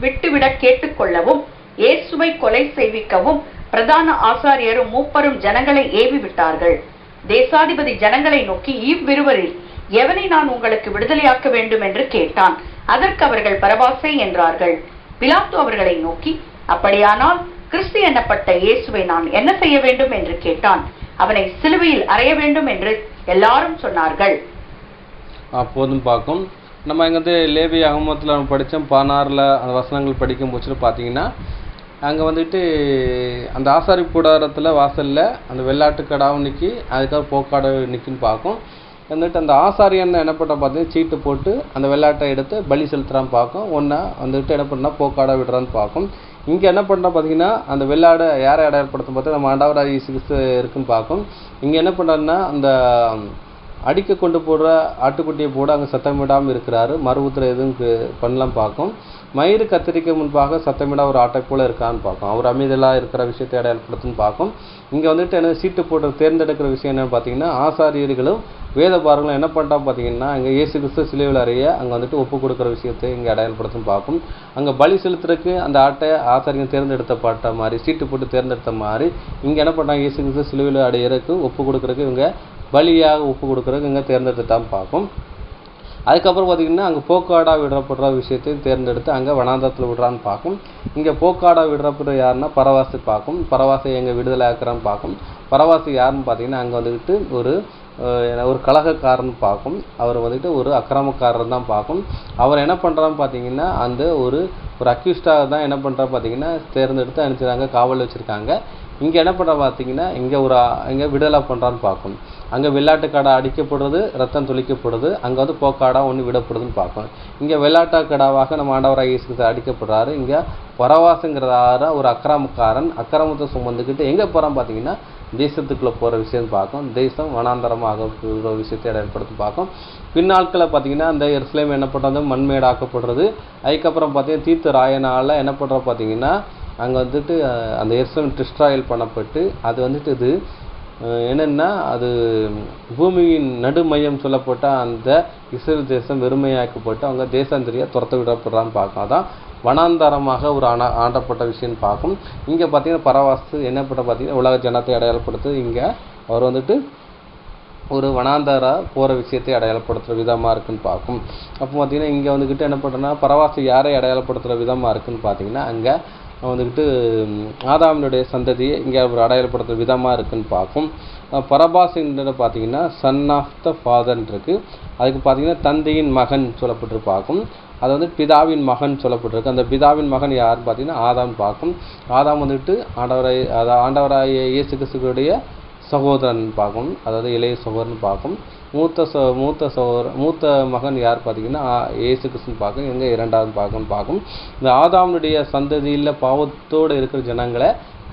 விட்டுவிட கேட்டுக்கொள்ளவும் இயேசுவை கொலை செய்விக்கவும் பிரதான ஆசாரியரும் மூப்பரும் ஜனங்களை ஏவி விட்டார்கள். தேசாதிபதி ஜனங்களை நோக்கி, இவ்விருவரில் எவனை நான் உங்களுக்கு விடுதலையாக்க வேண்டும் என்று கேட்டான். அதற்கு அவர்கள் பரபாசை என்றார்கள். பிலாத்து அவர்களை நோக்கி, அப்படியானால் கிறிஸ்து எண்ணப்பட்ட இயேசுவை நான் என்ன செய்ய வேண்டும் என்று கேட்டான். அவனை சிலுவையில் அறைய வேண்டும் என்று எல்லாரும் சொன்னார்கள். அப்போதும் பார்க்கும் நம்ம இங்கே வந்து லேவி அகமத்தில் நம்ம படித்தோம். 16 அந்த வசனங்கள் படிக்கும் போச்சு பார்த்தீங்கன்னா, அங்கே வந்துட்டு அந்த ஆசாரி கூடாரத்தில் வாசலில் அந்த வெள்ளாட்டு கடாவும் நிற்கி, அதுக்காக போக்காடை நிற்கின்னு பார்க்கும். வந்துட்டு அந்த ஆசாரியன் என்ன பண்ண பார்த்தீங்கன்னா, சீட்டு போட்டு அந்த வெள்ளாட்டை எடுத்து பலி செலுத்துறான்னு பார்க்கும். ஒன்றா வந்துட்டு என்ன பண்ணால் போக்காடை விடுறான்னு பார்க்கும். இங்கே என்ன பண்ணுறா பார்த்தீங்கன்னா, அந்த வெள்ளாடை யாரை அடையாளப்படுத்தும் பார்த்தா நம்ம ஆண்டவராகிய இயேசு கிறிஸ்து இருக்குன்னு பார்க்கும். இங்கே என்ன பண்ணுறாருன்னா, அந்த அடிக்க கொண்டு போடுற ஆட்டுக்குட்டியை போட அங்கே சத்தமிடாமல் இருக்கிறாரு. மறுபுத்திர எதுவும் பண்ணலாம் பார்க்கும். மயிறு கத்திரிக்க முன்பாக சத்தமிடா ஒரு ஆட்டை போல இருக்கான்னு பார்க்கும். அவர் அமைதலாக இருக்கிற விஷயத்தை அடையாளப்படுத்துன்னு பார்க்கும். இங்கே வந்துட்டு என்ன சீட்டு போட்டு தேர்ந்தெடுக்கிற விஷயம் என்னென்னு பார்த்தீங்கன்னா, ஆசாரியர்களும் வேதபாரங்களும் என்ன பண்ணுறா பார்த்தீங்கன்னா, அங்கே இயேசு கிறிஸ்து சிலுவையில் அறைய அங்கே வந்துட்டு ஒப்பு கொடுக்குற விஷயத்தை இங்கே அடையாளப்படுத்துன்னு பார்க்கும். அங்கே பலி செலுத்துறதுக்கு அந்த ஆட்டை ஆசாரியர்கள் தேர்ந்தெடுத்த பாட்ட மாதிரி சீட்டு போட்டு தேர்ந்தெடுத்த மாதிரி இங்கே என்ன பண்ணுறாங்க, இயேசு கிறிஸ்து சிலுவையில் அடையிறதுக்கு ஒப்பு கொடுக்குறதுக்கு இவங்க பலியாக ஒப்பு கொடுக்குறதுக்கு இங்கே தேர்ந்தெடுத்துட்டான்னு பார்க்கும். அதுக்கப்புறம் பார்த்திங்கன்னா, அங்கே போக்காடா விடப்படுற விஷயத்தையும் தேர்ந்தெடுத்து அங்கே வனாந்தரத்தில் விடுறான்னு பார்க்கும். இங்கே போக்காடா விடுறப்படுற யாருன்னா பரவாசி பார்க்கும். பரவாசை எங்கே விடுதலை ஆக்குறான்னு பார்க்கும். பரவாசி யாருன்னு பார்த்தீங்கன்னா, அங்கே வந்துட்டு ஒரு கலகக்காரன் பார்க்கும். அவர் வந்துட்டு ஒரு அக்கிரமக்காரன் தான் பார்க்கும். அவர் என்ன பண்ணுறான்னு பார்த்தீங்கன்னா, அந்த ஒரு அக்யூஸ்டாக தான் என்ன பண்ணுறா பார்த்தீங்கன்னா தேர்ந்தெடுத்து அனுப்பிச்சிருக்காங்க, காவல் வச்சுருக்காங்க. இங்கே என்ன பண்ணுறா பார்த்தீங்கன்னா, இங்கே விடுதலை பண்ணுறான்னு பார்க்கும். அங்கே வெள்ளாட்டு கடா அடிக்கப்படுறது, ரத்தம் துளிக்கப்படுது. அங்கே வந்து போக்காடா ஒன்று விடப்படுதுன்னு பார்க்கும். இங்கே வெள்ளாட்டா கடாவாக நம்ம ஆண்டவராகிய இயேசு கிறிஸ்து அடிக்கப்படுறாரு. இங்கே பரவாசுங்கிறதார ஒரு அக்கிரமத்தை சுமந்துக்கிட்டு எங்கே போகிறான்னு பார்த்தீங்கன்னா, தேசத்துக்குள்ளே போகிற விஷயம் பார்க்கும். தேசம் வனாந்தரமாக ஒரு விஷயத்தை ஏற்படுத்தி பார்க்கும். பின்னாட்களில் பார்த்தீங்கன்னா, அந்த எருசலேம் என்ன பண்ணுறது, மண்மேடாக்கப்படுறது. அதுக்கப்புறம் பார்த்தீங்கன்னா, தீர்த்து ராயனால் என்ன பண்ணுறோம் பார்த்தீங்கன்னா, அங்கே வந்துட்டு அந்த எருசலேம் டிஸ்ட்ராயல் பண்ணப்பட்டு அது வந்துட்டு இது என்னென்னா, அது பூமியின் நடுமையம் சொல்லப்பட்ட அந்த இஸ்ரேல் தேசம் வெறுமையாக்கப்பட்டு அவங்க தேசாந்திரியாக துரத்த விடப்படுறான்னு பார்க்கும். அதான் வனாந்தரமாக ஒரு ஆண்டப்பட்ட விஷயம்னு பார்க்கும். இங்கே பார்த்தீங்கன்னா பரவாசு என்ன பண்ண பார்த்தீங்கன்னா உலக ஜனத்தை அடையாளப்படுத்து. இங்கே அவர் வந்துட்டு ஒரு வனாந்தர போகிற விஷயத்தை அடையாளப்படுத்துகிற விதமாக இருக்குன்னு பார்க்கும். அப்போ பார்த்தீங்கன்னா இங்கே வந்துக்கிட்டு என்ன பண்ணுறோன்னா, பரவாசு யாரை அடையாளப்படுத்துகிற விதமாக இருக்குதுன்னு பார்த்தீங்கன்னா, அங்கே வந்துக்கிட்டு ஆதாமினுடைய சந்ததியை இங்கே ஒரு அடையாளப்படுத்துகிற விதமாக இருக்குதுன்னு பார்க்கும். பரபாசுன்ற பார்த்தீங்கன்னா சன் ஆஃப் த ஃபாதர்ன்னு இருக்குது. அதுக்கு பார்த்தீங்கன்னா தந்தையின் மகன் சொல்லப்பட்டு பார்க்கும். அது வந்து பிதாவின் மகன் சொல்லப்பட்டிருக்கு. அந்த பிதாவின் மகன் யாருன்னு பார்த்தீங்கன்னா ஆதாம் பார்க்கும். ஆதாம் வந்துட்டு ஆண்டவராய இயேசு கிறிஸ்துவுடைய சகோதரன் பார்க்கும், அதாவது இளைய சகோதரன் பார்க்கும். மூத்த மகன் யார் பார்த்தீங்கன்னா இயேசு கிறிஸ்துன்னு பார்க்கும். எங்கே இரண்டாவது பார்க்கும். இந்த ஆதாமுடைய சந்ததியில் பாவத்தோடு இருக்கிற ஜனங்களை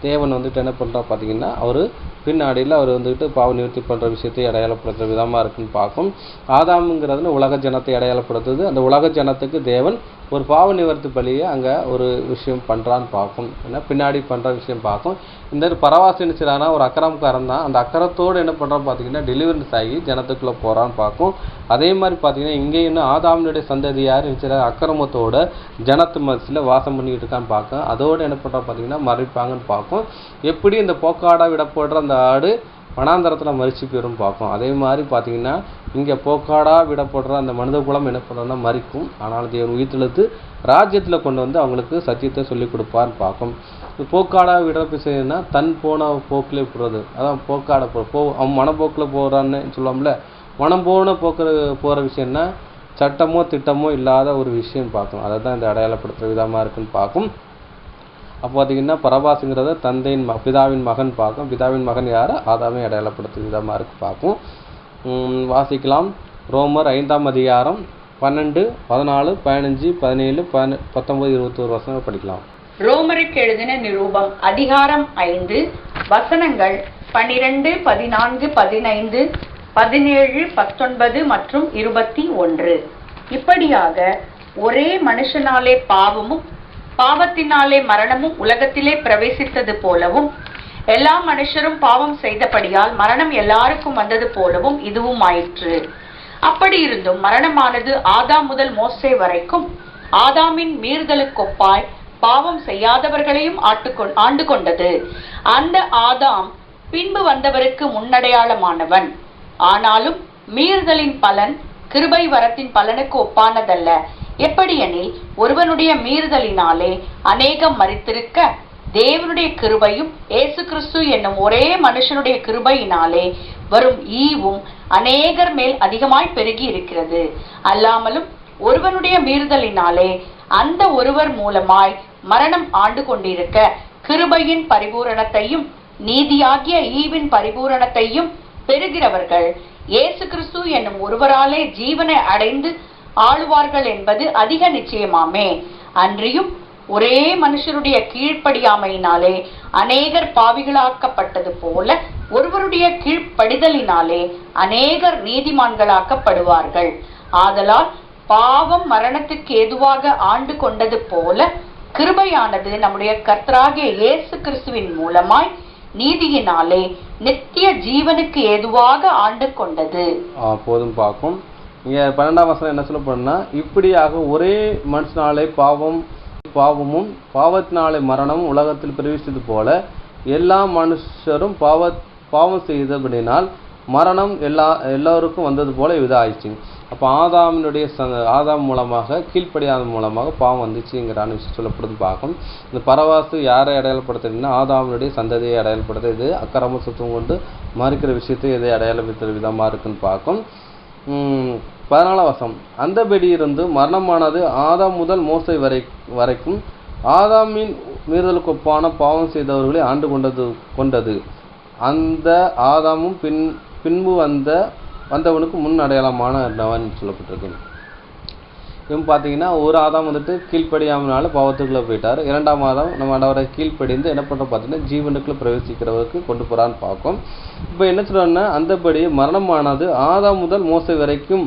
தேவன் வந்துட்டு என்ன பண்ணுறா பார்த்தீங்கன்னா, அவர் பின்னாடியில் அவர் வந்துட்டு பாவ நிவர்த்தி பண்ணுற விஷயத்தை அடையாளப்படுத்துகிற விதமாக இருக்குன்னு பார்க்கும். ஆதாமுங்கிறதுல உலக ஜனத்தை அடையாளப்படுத்துது. அந்த உலக ஜனத்துக்கு தேவன் ஒரு பாவ நிவர்த்தி பலியை அங்கே ஒரு விஷயம் பண்ணுறான்னு பார்க்கும். ஏன்னா பின்னாடி பண்ணுற விஷயம் பார்க்கும். இந்த பரவாசி நினைச்சானா ஒரு அக்கரம்காரன் தான். அந்த அக்கரத்தோடு என்ன பண்ணுறான்னு பார்த்தீங்கன்னா டெலிவரன்ஸ் ஆகி ஜனத்துக்குள்ளே போகிறான்னு பார்க்கும். அதே மாதிரி பார்த்தீங்கன்னா இங்கே இன்னும் ஆதாமுடைய சந்ததி யார் நினைச்சா அக்கிரமத்தோட ஜனத்து மத்தியில் வாசம் பண்ணிக்கிட்டு இருக்கான்னு பார்க்கும். அதோடு என்ன பண்ணுறா பார்த்தீங்கன்னா மறைப்பாங்கன்னு பார்க்கும். எப்படி இந்த போக்காடா விடப்படுற அந்த ஆடு வனாந்தரத்தில் மறிச்சு போயிடும் பார்க்கும். அதே மாதிரி பார்த்தீங்கன்னா இங்கே போக்காடாக விடப்படுற அந்த மனித குலம் என்ன பண்ணுறோன்னா மறிக்கும். ஆனால் தேவன் உயிர்த்தெழுத்து ராஜ்யத்தில் கொண்டு வந்து அவங்களுக்கு சத்தியத்தை சொல்லிக் கொடுப்பான்னு பார்க்கும். போக்காடாக விடுறப்ப செய்யணும்னா தன் போன போக்கிலே விடுறது, அதான் போக்காடை அவன் மனப்போக்கில் போகிறான்னு சொல்லுவோம்ல. மனம் போகிற விஷயம்னா சட்டமோ திட்டமோ இல்லாத ஒரு விஷயம் பார்க்கும். அதை தான் இந்த அடையாளப்படுத்துகிற விதமாக இருக்குன்னு பார்க்கும். அப்போ பார்த்தீங்கன்னா பரபாசுங்கிறத பிதாவின் மகன் பார்க்கும். பிதாவின் மகன் யார்? ஆதாமை அடையாளப்படுத்துகிற விதமாக இருக்கு பார்க்கும். வாசிக்கலாம். ரோமர் 5ஆம் அதிகாரம் 12, 14, 15, 17, 19, 21 வசனங்கள் படிக்கலாம். ரோமருக்கு எழுதின நிருபம் அதிகாரம் 5 வசனங்கள் 12, 14, 15, 17, 19 மற்றும் 21. இப்படியாக ஒரே மனுஷனாலே பாவமும் பாவத்தினாலே மரணமும் உலகத்திலே பிரவேசித்தது போலவும் எல்லா மனுஷரும் பாவம் செய்தபடியால் மரணம் எல்லாருக்கும் வந்தது போலவும் இதுவும் ஆயிற்று. அப்படி இருந்தும் மரணமானது ஆதாம் முதல் மோசே வரைக்கும் ஆதாமின் மீறுதலுக்கொப்பாய் பாவம் செய்யாதவர்களையும் ஆண்டு கொண்டது. அந்த ஆதாம் பின்பு வந்தவருக்கு முன்னடையாளமானவன். ஆனாலும் மீறுதலின் பலன் கிருபை வரத்தின் பலனுக்கு ஒப்பானதல்ல. எப்படியெனில் ஒருவனுடைய மீறுதலினாலே அநேகம் மரித்திருக்க, தேவனுடைய கிருபையும் இயேசு கிறிஸ்து என்னும் ஒரே மனுஷனுடைய கிருபையினாலே வரும் ஈவும் அநேகர் மேல் அதிகமாய் பெருகி இருக்கிறது. அல்லாமலும் ஒருவனுடைய மீறுதலினாலே அந்த ஒருவர் மூலமாய் மரணம் ஆண்டு கொண்டிருக்க, கிருபையின் பரிபூரணத்தையும் நீதியாகிய ஈவின் பரிபூரணத்தையும் பெறுகிறவர்கள் இயேசு கிறிஸ்து என்னும் ஒருவராலே ஜீவனை அடைந்து ஆளுவார்கள் என்பது அதிக நிச்சயமாமே. அன்றியும் ஒரே மனுஷருடைய கீழ்ப்படியாமையினாலே அநேகர் பாவிகளாக்கப்பட்டது போல ஒருவருடைய கீழ்ப்படிதலினாலே அநேகர் நீதிமான்களாக்கப்படுவார்கள். ஆதலால் பாவம் மரணத்துக்கு ஏதுவாக ஆண்டு கொண்டது போல கிருபையானது நம்முடைய கர்த்தராகிய இயேசு கிறிஸ்துவின் மூலமாய் நீதியினாலே நித்திய ஜீவனுக்கு ஏதுவாக ஆண்டு கொண்டது. போதும் பார்க்கும். இங்க 12ஆம் வசனம் என்ன சொல்ல போனா, இப்படியாக ஒரே மனுஷனாலே பாவமும் பாவத்தினாலே மரணமும் உலகத்தில் பிரவேசித்தது போல எல்லா மனுஷரும் பாவம் செய்தபடினால் மரணம் எல்லாருக்கும் வந்தது போல இது ஆயிடுச்சு. அப்போ ஆதாம் மூலமாக கீழ்ப்படியாத மூலமாக பாவம் வந்துச்சுங்கிறான விஷயம் சொல்லப்படுது பார்க்கும். இந்த பரவாசு யாரை அடையாளப்படுத்துறதுன்னா ஆதாமினுடைய சந்ததியை அடையாளப்படுத்த, இது அக்கிரம சுத்தம் கொண்டு மறுக்கிற விஷயத்தை இதை அடையாளப்படுத்துற விதமாக இருக்குன்னு பார்க்கும். 14ஆம் வசனம், அந்தபடி இருந்து மரணமானது ஆதாம் முதல் மோசே வரைக்கும் ஆதாமின் மீறுதலுக்கு ஒப்பான பாவம் செய்தவர்களை ஆண்டு கொண்டது. அந்த ஆதாமும் பின்பு வந்தவனுக்கு முன் அடையாளமானவன் சொல்லப்பட்டிருக்கு. இவன் பார்த்தீங்கன்னா ஒரு ஆதாம் வந்துட்டு கீழ்ப்படியாமனால பாவத்துக்குள்ளே போயிட்டார். 2ஆம் ஆதாம் நம்ம அவரை கீழ்ப்படிந்து என்ன பண்ணுறோம் பார்த்தீங்கன்னா ஜீவனுக்குள்ளே பிரவேசிக்கிறவருக்கு கொண்டு போகிறான்னு பார்க்கும். இப்போ என்ன சொல்கிறோன்னா, அந்தபடி மரணமானது ஆதாம் முதல் மோசே வரைக்கும்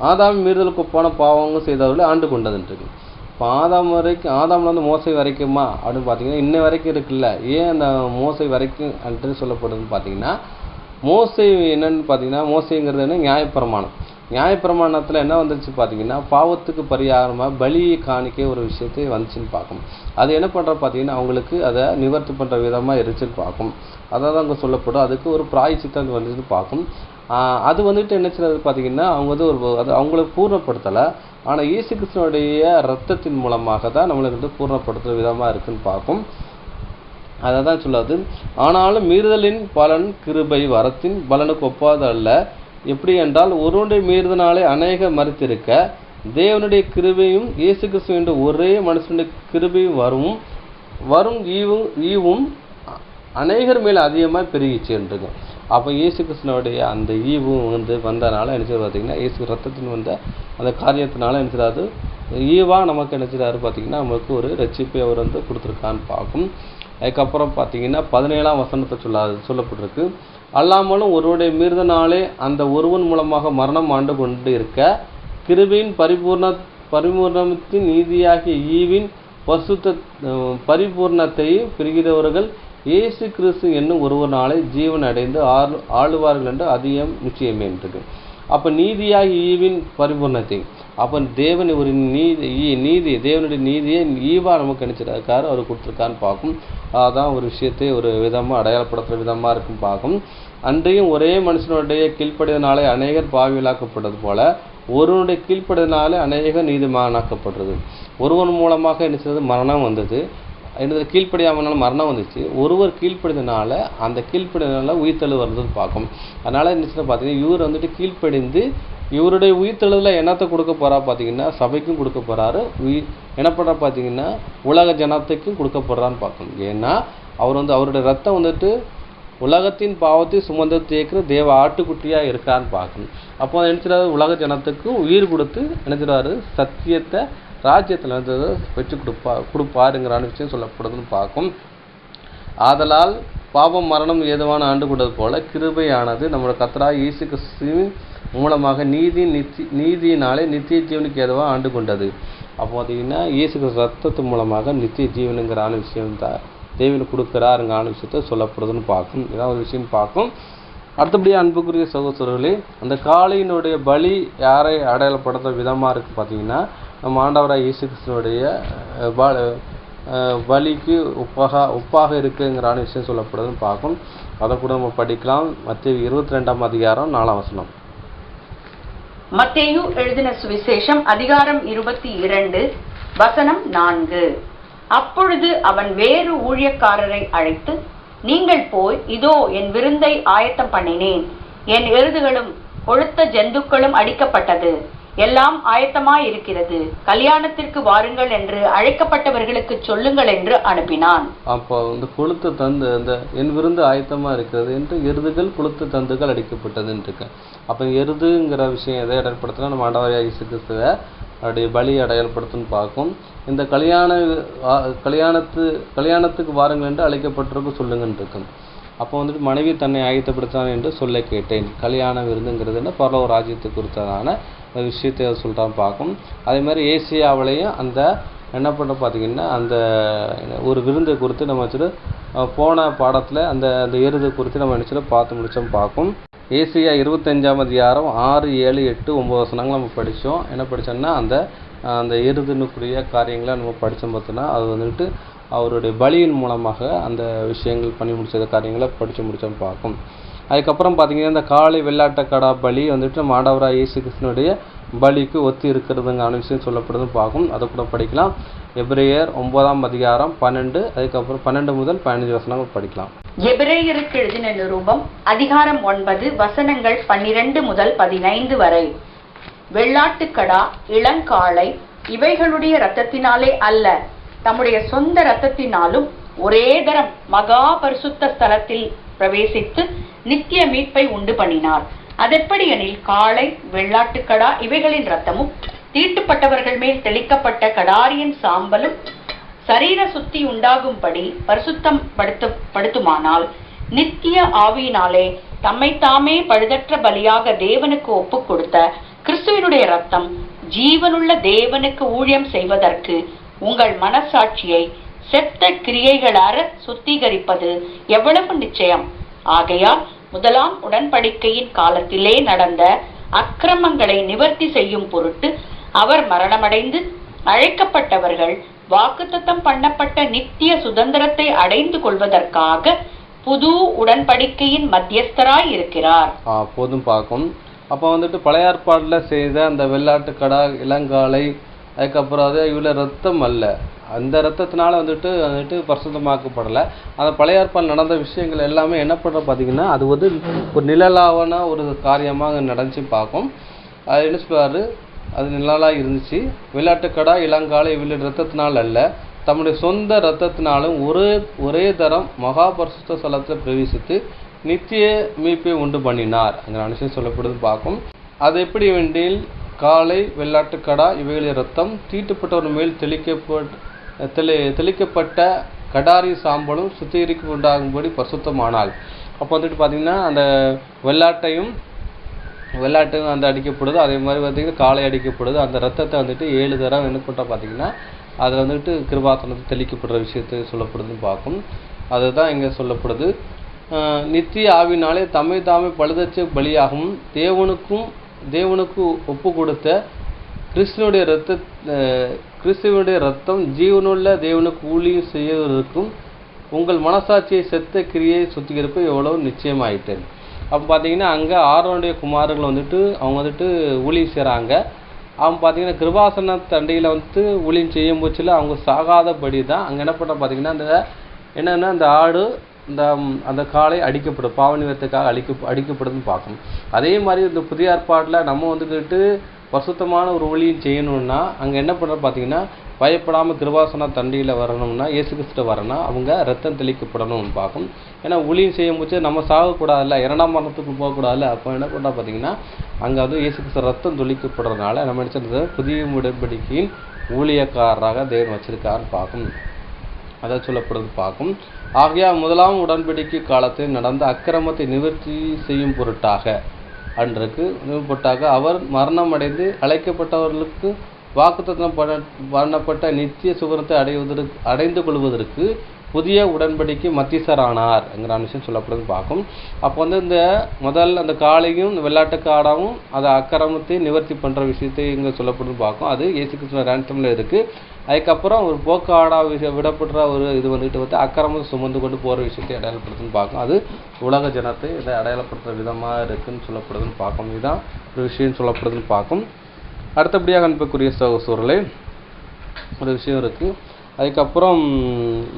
ஆதாம் மீறுதலுக்கு ஒப்பான பாவங்கள் செய்தவர்களை ஆண்டு கொண்டதுன்றது. இப்போ ஆதாம்ல மோசை வரைக்குமா அப்படின்னு பார்த்தீங்கன்னா இன்ன வரைக்கும் இருக்குல்ல. ஏன் அந்த மோசை வரைக்கும் என்று சொல்லப்படுதுன்னு பார்த்தீங்கன்னா, மோசை என்னன்னு பார்த்தீங்கன்னா, மோசைங்கிறது என்ன, நியாயப்பிரமாணத்தில் என்ன வந்துருச்சு பார்த்தீங்கன்னா, பாவத்துக்கு பரிகாரமாக பலியை காணிக்க ஒரு விஷயத்தை வந்துச்சுன்னு பார்க்கும். அது என்ன பண்ணுற பார்த்தீங்கன்னா அவங்களுக்கு அதை நிவர்த்தி பண்ணுற விதமாக இருந்துச்சுன்னு பார்க்கும். அதான் அங்கே சொல்லப்படும். அதுக்கு ஒரு பிராயச்சித்தம் வந்துச்சுன்னு பார்க்கும். அது வந்துட்டு என்ன செய்யறது பார்த்தீங்கன்னா, அவங்க வந்து அது அவங்களுக்கு பூர்ணப்படுத்தலை. ஆனால் இயேசு கிறிஸ்துவனுடைய ரத்தத்தின் மூலமாக தான் நம்மளுக்கு வந்து பூர்ணப்படுத்துகிற விதமாக இருக்குன்னு பார்க்கும். அதை தான் சொல்லாது. ஆனாலும் மீறுதலின் பலன் கிருபை வரத்தின் பலனுக்கு ஒப்பாத அல்ல. எப்படி என்றால், ஒருவனுடைய மீறுதனாலே அநேக மரித்திருக்க, தேவனுடைய கிருபையும் இயேசு கிறிஸ்து என்ற ஒரே மனுஷனுடைய கிருபையும் வரும் ஈவும் அநேகர் மேல் அதிகமாக பெருகிச்சு என்றுங்க. அப்போ இயேசு கிறிஸ்துவனுடைய அந்த ஈவும் வந்தனால என்ன செய்வது பார்த்தீங்கன்னா, இயேசு ரத்தத்தின் வந்த அந்த காரியத்தினால என்ன செய்யாது ஈவாக நமக்கு என்ன செய்றாரு பார்த்தீங்கன்னா, நமக்கு ஒரு ரட்சிப்பை அவர் கொடுத்துருக்கான்னு பார்க்கும். அதுக்கப்புறம் பார்த்தீங்கன்னா 17ஆம் வசனத்தை சொல்லப்பட்டிருக்கு. அல்லாமலும் ஒருவருடைய மீறுதனாலே அந்த ஒருவன் மூலமாக மரணம் ஆண்டு கொண்டு இருக்க, கிருபையின் பரிபூர்ணத்தின் நீதியாகிய ஈவின் பரிபூர்ணத்தை பெறுகிறவர்கள் இயேசு கிறிஸ்து என்னும் ஒருவனாலே ஜீவன் அடைந்து ஆளுவார்கள் என்று அதிகம் நிச்சயமே இருக்கு. அப்போ நீதியாகி ஈவின் பரிபூர்ணத்தை, அப்போ தேவன் ஒரு தேவனுடைய நீதியை ஈவா நமக்கு நினைச்சிருக்காரு, அவர் கொடுத்துருக்கான்னு பார்க்கும். அதான் ஒரு விஷயத்தை ஒரு விதமாக அடையாளப்படுத்துகிற விதமாக இருக்கும் பார்க்கும். அன்றையும் ஒரே மனுஷனுடைய கீழ்ப்படியதனாலே அநேகர் பாவியலாக்கப்படுறது போல ஒருவனுடைய கீழ்ப்படியதனாலே அநேகர் நீதிமானாக்கப்படுறது. ஒருவன் மூலமாக என்ன செய்வது மரணம் வந்தது, என்னது கீழ்ப்படியாமனால மரணம் வந்துச்சு. ஒருவர் கீழ்ப்படினால அந்த கீழ்ப்படினால உயிர்த்தெழு வருதுன்னு பார்க்கும். அதனால என்ன பார்த்தீங்கன்னா, இவர் வந்துட்டு கீழ்ப்படிந்து இவருடைய உயிர்த்தெழுதல என்னத்தை கொடுக்க போறா பார்த்தீங்கன்னா, சபைக்கும் கொடுக்க போறாரு, என்ன பண்ணுறா பார்த்தீங்கன்னா உலக ஜனத்துக்கும் கொடுக்க போறான்னு பார்க்கணும். ஏன்னா அவர் அவருடைய ரத்தம் வந்துட்டு உலகத்தின் பாவத்தை சுமந்து தேய்க்கிற தேவ ஆட்டுக்குட்டியாக இருக்கான்னு பார்க்கணும். அப்போ நினைச்சிடாரு உலக ஜனத்துக்கும் உயிர் கொடுத்து நினைச்சிடாரு சத்தியத்தை ராஜ்யத்தில் வந்து பெற்று கொடுப்பாருங்கிறான விஷயம் சொல்லப்படுதுன்னு பார்க்கும். ஆதலால் பாவம் மரணம் ஏதுவான ஆண்டு கொண்டது போல கிருபையானது நம்மளோட கர்த்தராகிய இயேசு கிறிஸ்துவின் மூலமாக நீதியினாலே நித்திய ஜீவனுக்கு ஏதுவாக ஆண்டு கொண்டது. அப்போ பார்த்தீங்கன்னா இயேசு கிறிஸ்து ரத்தத்து மூலமாக நித்திய ஜீவனுங்கிறான விஷயம் தான் தேவன் கொடுக்குறாருங்கான விஷயத்த சொல்லப்படுதுன்னு பார்க்கும். இதான் ஒரு விஷயம் பார்க்கும். அடுத்தபடி அன்புக்குரிய சகோதரர்களே, அந்த காளையினுடைய பலி யாரை அடையாளப்படுத்துகிற விதமாக இருக்குது பார்த்தீங்கன்னா, நம்ம ஆண்டவராக இயேசு கிறிஸ்துனுடைய பலிக்கு ஒப்பாக இருக்குங்கிறான விஷயம் சொல்லப்படுதுன்னு பார்க்கும். அதை கூட நம்ம படிக்கலாம். மத்தேயு 22ஆம் அதிகாரம் 4ஆம் வசனம். மத்தேயு எழுதின சுவிசேஷம் அதிகாரம் 22 வசனம் 4. அப்பொழுது அவன் வேறு ஊழியக்காரரை அழைத்து, நீங்கள் போய், இதோ என் விருந்தை ஆயத்தம் பண்ணினேன், என் எருதுகளும் கொழுத்த ஜந்துக்களும் அடிக்கப்பட்டது, எல்லாம் ஆயத்தமாயிருக்கிறது, கல்யாணத்திற்கு வாருங்கள் என்று அழைக்கப்பட்டவர்களுக்கு சொல்லுங்கள் என்று அனுப்பினான். அப்போ இந்த கொழுத்த தந்து அந்த என் விருந்து ஆயத்தமா இருக்கிறது என்று எருதுகள் கொழுத்த தந்துகள் அடிக்கப்பட்டதுன்னு இருக்கு. அப்போ எருதுங்கிற விஷயம் எதை அடையாளப்படுத்தினா நம்ம ஆண்டவராகிய இயேசு கிறிஸ்துவை அவருடைய பலி அடையாளப்படுத்துன்னு பார்க்கும். இந்த கல்யாணத்துக்கு வாருங்கள் என்று அழைக்கப்பட்டிருக்க சொல்லுங்கன்னு இருக்கும். அப்போ வந்துட்டு மனைவி தன்னை ஆயத்தப்படுத்தான் என்று சொல்ல கேட்டேன். கல்யாண விருந்துங்கிறது பரலோக ராஜ்யத்துக்கு குறித்ததான விஷயத்தை சொல்லிட்டான் பார்க்கும். அதே மாதிரி ஏசியாவிலையும் அந்த என்ன பண்ண பார்த்தீங்கன்னா அந்த ஒரு விருந்தை குறித்து நம்ம வச்சுட்டு போன பாடத்தில் அந்த எருதை குறித்து நம்ம நினச்சிட்டு பார்த்து முடித்தோம் பார்க்கும். ஏசியா 25ஆம் அதிகாரம் 6, 7, 8, 9 வசனங்கள் நம்ம படித்தோம். என்ன படித்தோம்னா அந்த எருதுனுக்குரிய காரியங்களை நம்ம படித்தோம் பார்த்தோன்னா அது வந்துட்டு அவருடைய பலியின் மூலமாக அந்த விஷயங்கள் பண்ணி முடிச்ச காரியங்களை படித்து முடித்தோம் பார்க்கும். அதுக்கப்புறம் பார்த்தீங்கன்னா இந்த காளை வெள்ளாட்டக்கடா பலி வந்துட்டு நம்ம ஆண்டவராகிய இயேசு கிறிஸ்துனுடைய பலிக்கு ஒத்து இருக்கிறதுங்கான விஷயம் சொல்லப்படுதுன்னு பார்க்கும். அதை கூட படிக்கலாம். எபிரேயர் 9ஆம் அதிகாரம் 12, அதுக்கப்புறம் 12 முதல் 15 வசனங்கள் படிக்கலாம். எபிரேயருக்கு எழுதின நிருபம் அதிகாரம் 9 வசனங்கள் 12 முதல் 15 வரை. வெள்ளாட்டுக்கடா, இளங்காளை இவைகளுடைய இரத்தத்தினாலே அல்ல, தம்முடைய சொந்த இரத்தத்தினாலும் ஒரே தரம் மகா பரிசுத்த ஸ்தலத்தில் பிரவேசித்து நித்திய மீட்பை உண்டு பண்ணினார். அதெப்படி எனில், காளை, வெள்ளாட்டுக்கடா இவைகளின் இரத்தமும் தீட்டுப்பட்டவர்கள் மேல் தெளிக்கப்பட்ட கடாரியின் சாம்பலும் சரீர சுத்தி உண்டாகும்படி பரிசுத்தம் படுத்துமானால், நித்திய ஆவியினாலே தம்மைத்தாமே பழுதற்ற பலியாக தேவனுக்கு ஒப்பு கொடுத்த கிறிஸ்துவினுடைய இரத்தம் ஜீவனுள்ள தேவனுக்கு ஊழியம் செய்வதற்கு உங்கள் மனசாட்சியை செத்த கிரியைகளார சுத்திகரிப்பது எவ்வளவு நிச்சயம். ஆகையால் முதலாம் உடன்படிக்கையின் காலத்திலே நடந்த அக்கிரமங்களை நிவர்த்தி செய்யும் பொருட்டு அவர் மரணமடைந்து அழைக்கப்பட்டவர்கள் வாக்குத்தத்தம் பண்ணப்பட்ட நித்திய சுதந்திரத்தை அடைந்து கொள்வதற்காக புது உடன்படிக்கையின் மத்தியஸ்தராய் இருக்கிறார். போதும் பார்க்கும். அப்போ வந்துட்டு பழைய ஏற்பாட்டில் செய்த அந்த வெள்ளாட்டுக்கடா, இளங்காளை, அதுக்கப்புறம் அது இவ்வளோ ரத்தம் அல்ல, அந்த ரத்தத்தினால வந்துட்டு பரிசுத்தமாக்கப்படலை. அந்த பழைய ஏற்பாடு நடந்த விஷயங்கள் எல்லாமே என்ன பண்ணுற பார்த்தீங்கன்னா அது வந்து ஒரு நிழலான ஒரு காரியமாக நடந்துச்சு பார்க்கும். அது என்ன சொல்வார், அது நிழலாக இருந்துச்சு. வெள்ளாட்டுக்கடா, இளங்காளை இவ்வளோ ரத்தத்தினால் அல்ல, தம்முடைய சொந்த இரத்தத்தினாலும் ஒரே தரம் மகா பரிசுத்த ஸ்தலத்தில் பிரவேசித்து நித்திய மீட்பை உண்டு பண்ணினார் அங்கே விஷயம் சொல்லப்படுது பார்க்கும். அது எப்படி வேண்டில், காளை, வெள்ளாட்டுக்கடா இவைகளின் ரத்தம் தீட்டுப்பட்டவர் மேல் தெளிக்கப்பட்ட கடாரி சாம்பலும் சுத்திகரிக்க உண்டாகும்படி பரிசுத்தமானால். அப்போ வந்துட்டு பார்த்தீங்கன்னா அந்த வெள்ளாட்டையும் அந்த அடிக்கப்படுது. அதே மாதிரி பார்த்தீங்கன்னா காளை அடிக்கப்படுது. அந்த ரத்தத்தை வந்துட்டு 7 தரம் என்ன பண்ணுறா பார்த்தீங்கன்னா அதில் வந்துட்டு கிருபாசனத்தை தெளிக்கப்படுற விஷயத்தை சொல்லப்படுதுன்னு பார்க்கும். அதுதான் இங்கே சொல்லப்படுது. நித்திய ஆவினாலே தாமே பழுதற்ற பலியாகவும் தேவனுக்கு ஒப்பு கொடுத்த கிறிஸ்துவனுடைய இரத்தம் ஜீவனுள்ள தேவனுக்கு ஊழியம் செய்வதற்கும் உங்கள் மனசாட்சியை செத்த கிரியை சுத்திகரிப்பு எவ்வளவு நிச்சயமாயிட்டு. அப்போ பார்த்தீங்கன்னா அங்கே ஆரோனுடைய குமாரர்கள் அவங்க வந்துட்டு ஊழியம் செய்கிறாங்க. அவங்க பார்த்தீங்கன்னா கிருபாசன தண்டையில் ஊழியம் செய்யும் போச்சில் அவங்க சாகாதபடி தான் அங்கே என்ன பண்ணுற பார்த்தீங்கன்னா அந்த ஆடு அந்த காளை அடிக்கப்படும், பாவ நிவர்த்திக்காக அடிக்கப்படுதுன்னு பார்க்கணும். அதே மாதிரி இந்த புதிய ஏற்பாட்டில் நம்ம வந்துக்கிட்டு பரிசுத்தமான ஒரு ஊழியம் செய்யணும்னா அங்கே என்ன பண்ணுறது பார்த்தீங்கன்னா பயப்படாமல் கிருபாசன தண்டியில் வரணும்னா இயேசு கிறிஸ்து வரணும்னா அவங்க ரத்தம் தெளிக்கப்படணும்னு பார்க்கும். ஏன்னா ஊழியம் செய்யும் போது நம்ம சாகக்கூடாதுல்ல, 2ஆம் மரணத்துக்கு போகக்கூடாதுல்ல. அப்போ என்ன பண்ணுறா பார்த்தீங்கன்னா அங்கே இயேசு கிறிஸ்து ரத்தம் தெளிக்கப்படுறதுனால நம்ம நினச்சது புதிய உடன்படிக்கையின் ஊழியக்காரராக தேவன் வச்சிருக்காருன்னு பார்க்கும். அதை சொல்லப்படுறது பார்க்கும். ஆகையா முதலாம் உடன்படிக்கை காலத்தில் நடந்த அக்கிரமத்தை நிவர்த்தி செய்யும் பொருட்டாக அன்றைக்கு போட்டாக அவர் மரணம் அடைந்து அழைக்கப்பட்டவர்களுக்கு வாக்குத்தத்தம் பண்ணப்பட்ட நித்திய சுகரத்தை அடைந்து கொள்வதற்கு புதிய உடன்படிக்கை மத்தியஸ்தரானார் என்கிற விஷயம் சொல்லப்படுது பார்க்கும். அப்போ வந்து இந்த முதல் அந்த காளையும் வெள்ளாட்டு காடாவும் அதை அக்கிரமத்தை நிவர்த்தி பண்ணுற விஷயத்தை இங்கே சொல்லப்படுது பார்க்கும். அது இயேசு கிறிஸ்துவின் ரேண்டமில் இருக்குது. அதுக்கப்புறம் ஒரு போக்கு ஆடாக விடப்படுற ஒரு இது வந்துட்டு வந்து அக்கிரமத்தை சுமந்து கொண்டு போகிற விஷயத்தை அடையாளப்படுத்துன்னு பார்க்கும். அது உலக ஜனத்தை இதை அடையாளப்படுத்துகிற விதமாக இருக்குதுன்னு சொல்லப்படுதுன்னு பார்க்கும். இதுதான் ஒரு விஷயம் சொல்லப்படுதுன்னு பார்க்கும். அடுத்தபடியாக அனுப்பக்கூடிய சூழலை ஒரு விஷயம் இருக்குது. அதுக்கப்புறம்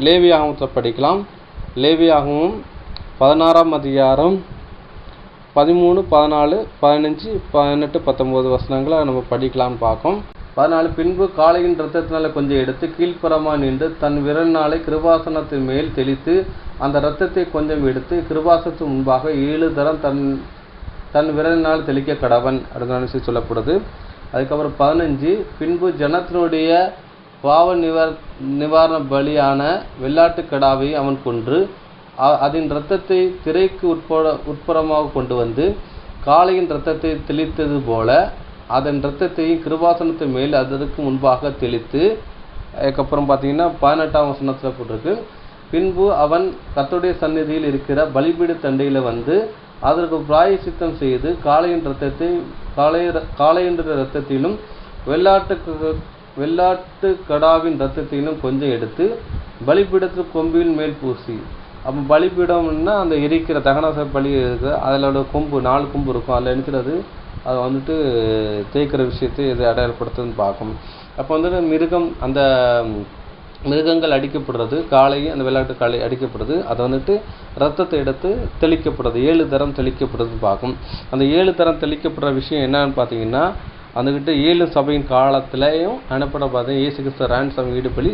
லேவியாகமத்தை படிக்கலாம். லேவியாகமும் 16ஆம் அதிகாரம் 13, 14, 15, 18, 19 வசனங்களை நம்ம படிக்கலாம்னு பார்க்கோம். 14 பின்பு காளையின் இரத்தத்தினால கொஞ்சம் எடுத்து கீழ்ப்புறமாக நின்று தன் விரலினாலே கிருபாசனத்தின் மேல் தெளித்து அந்த இரத்தத்தை கொஞ்சம் எடுத்து கிருபாசனத்துக்கு முன்பாக 7 தரம் தன் விரலினால் தெளிக்க கடவன் அப்படின்னு சொல்லப்படுது. அதுக்கப்புறம் 15 பின்பு ஜனத்தினுடைய பாவ நிவாரண பலியான வெள்ளாட்டு கடாவை அவன் கொன்று அதன் இரத்தத்தை திரைக்கு உட்புறமாக கொண்டு வந்து காளையின் இரத்தத்தை தெளித்தது போல அதன் இரத்தத்தையும் கிருபாசனத்து மேல் அதற்கு முன்பாக தெளித்து, அதுக்கப்புறம் பார்த்தீங்கன்னா 18ஆம் வசனத்தில் போட்டிருக்கு, பின்பு அவன் கர்த்தருடைய சந்நிதியில் இருக்கிற பலிபீட தண்டையில் வந்து அதற்கு பிராயசித்தம் செய்து காளையின் இரத்தத்திலும் வெள்ளாட்டு கடாவின் இரத்தத்திலும் கொஞ்சம் எடுத்து பலிபீடத்து கொம்பின் மேல் பூசி. அப்போ பலிபீடம்னா அந்த எரிக்கிற தகன பலி இருக்குது, அதிலோட கொம்பு 4 கொம்பு இருக்கும், அதில் நினைக்கிறது அதை வந்துட்டு தேய்க்கிற விஷயத்தை இதை அடையாளப்படுத்துன்னு பார்க்கணும். அப்போ வந்துட்டு அந்த மிருகங்கள் அடிக்கப்படுறது, காளை அந்த வெள்ளாட்டு காளை அடிக்கப்படுது, அதை வந்துட்டு ரத்தத்தை எடுத்து தெளிக்கப்படுறது, 7 தரம் தெளிக்கப்படுறதுன்னு பார்க்கும். அந்த 7 தரம் தெளிக்கப்படுற விஷயம் என்னன்னு பார்த்தீங்கன்னா, அதுக்கிட்ட 7 சபையின் காலத்திலையும் அனுப்பட பார்த்தீங்கன்னா இயேசு கிறிஸ்து ரேன்சம் ஈடுபலி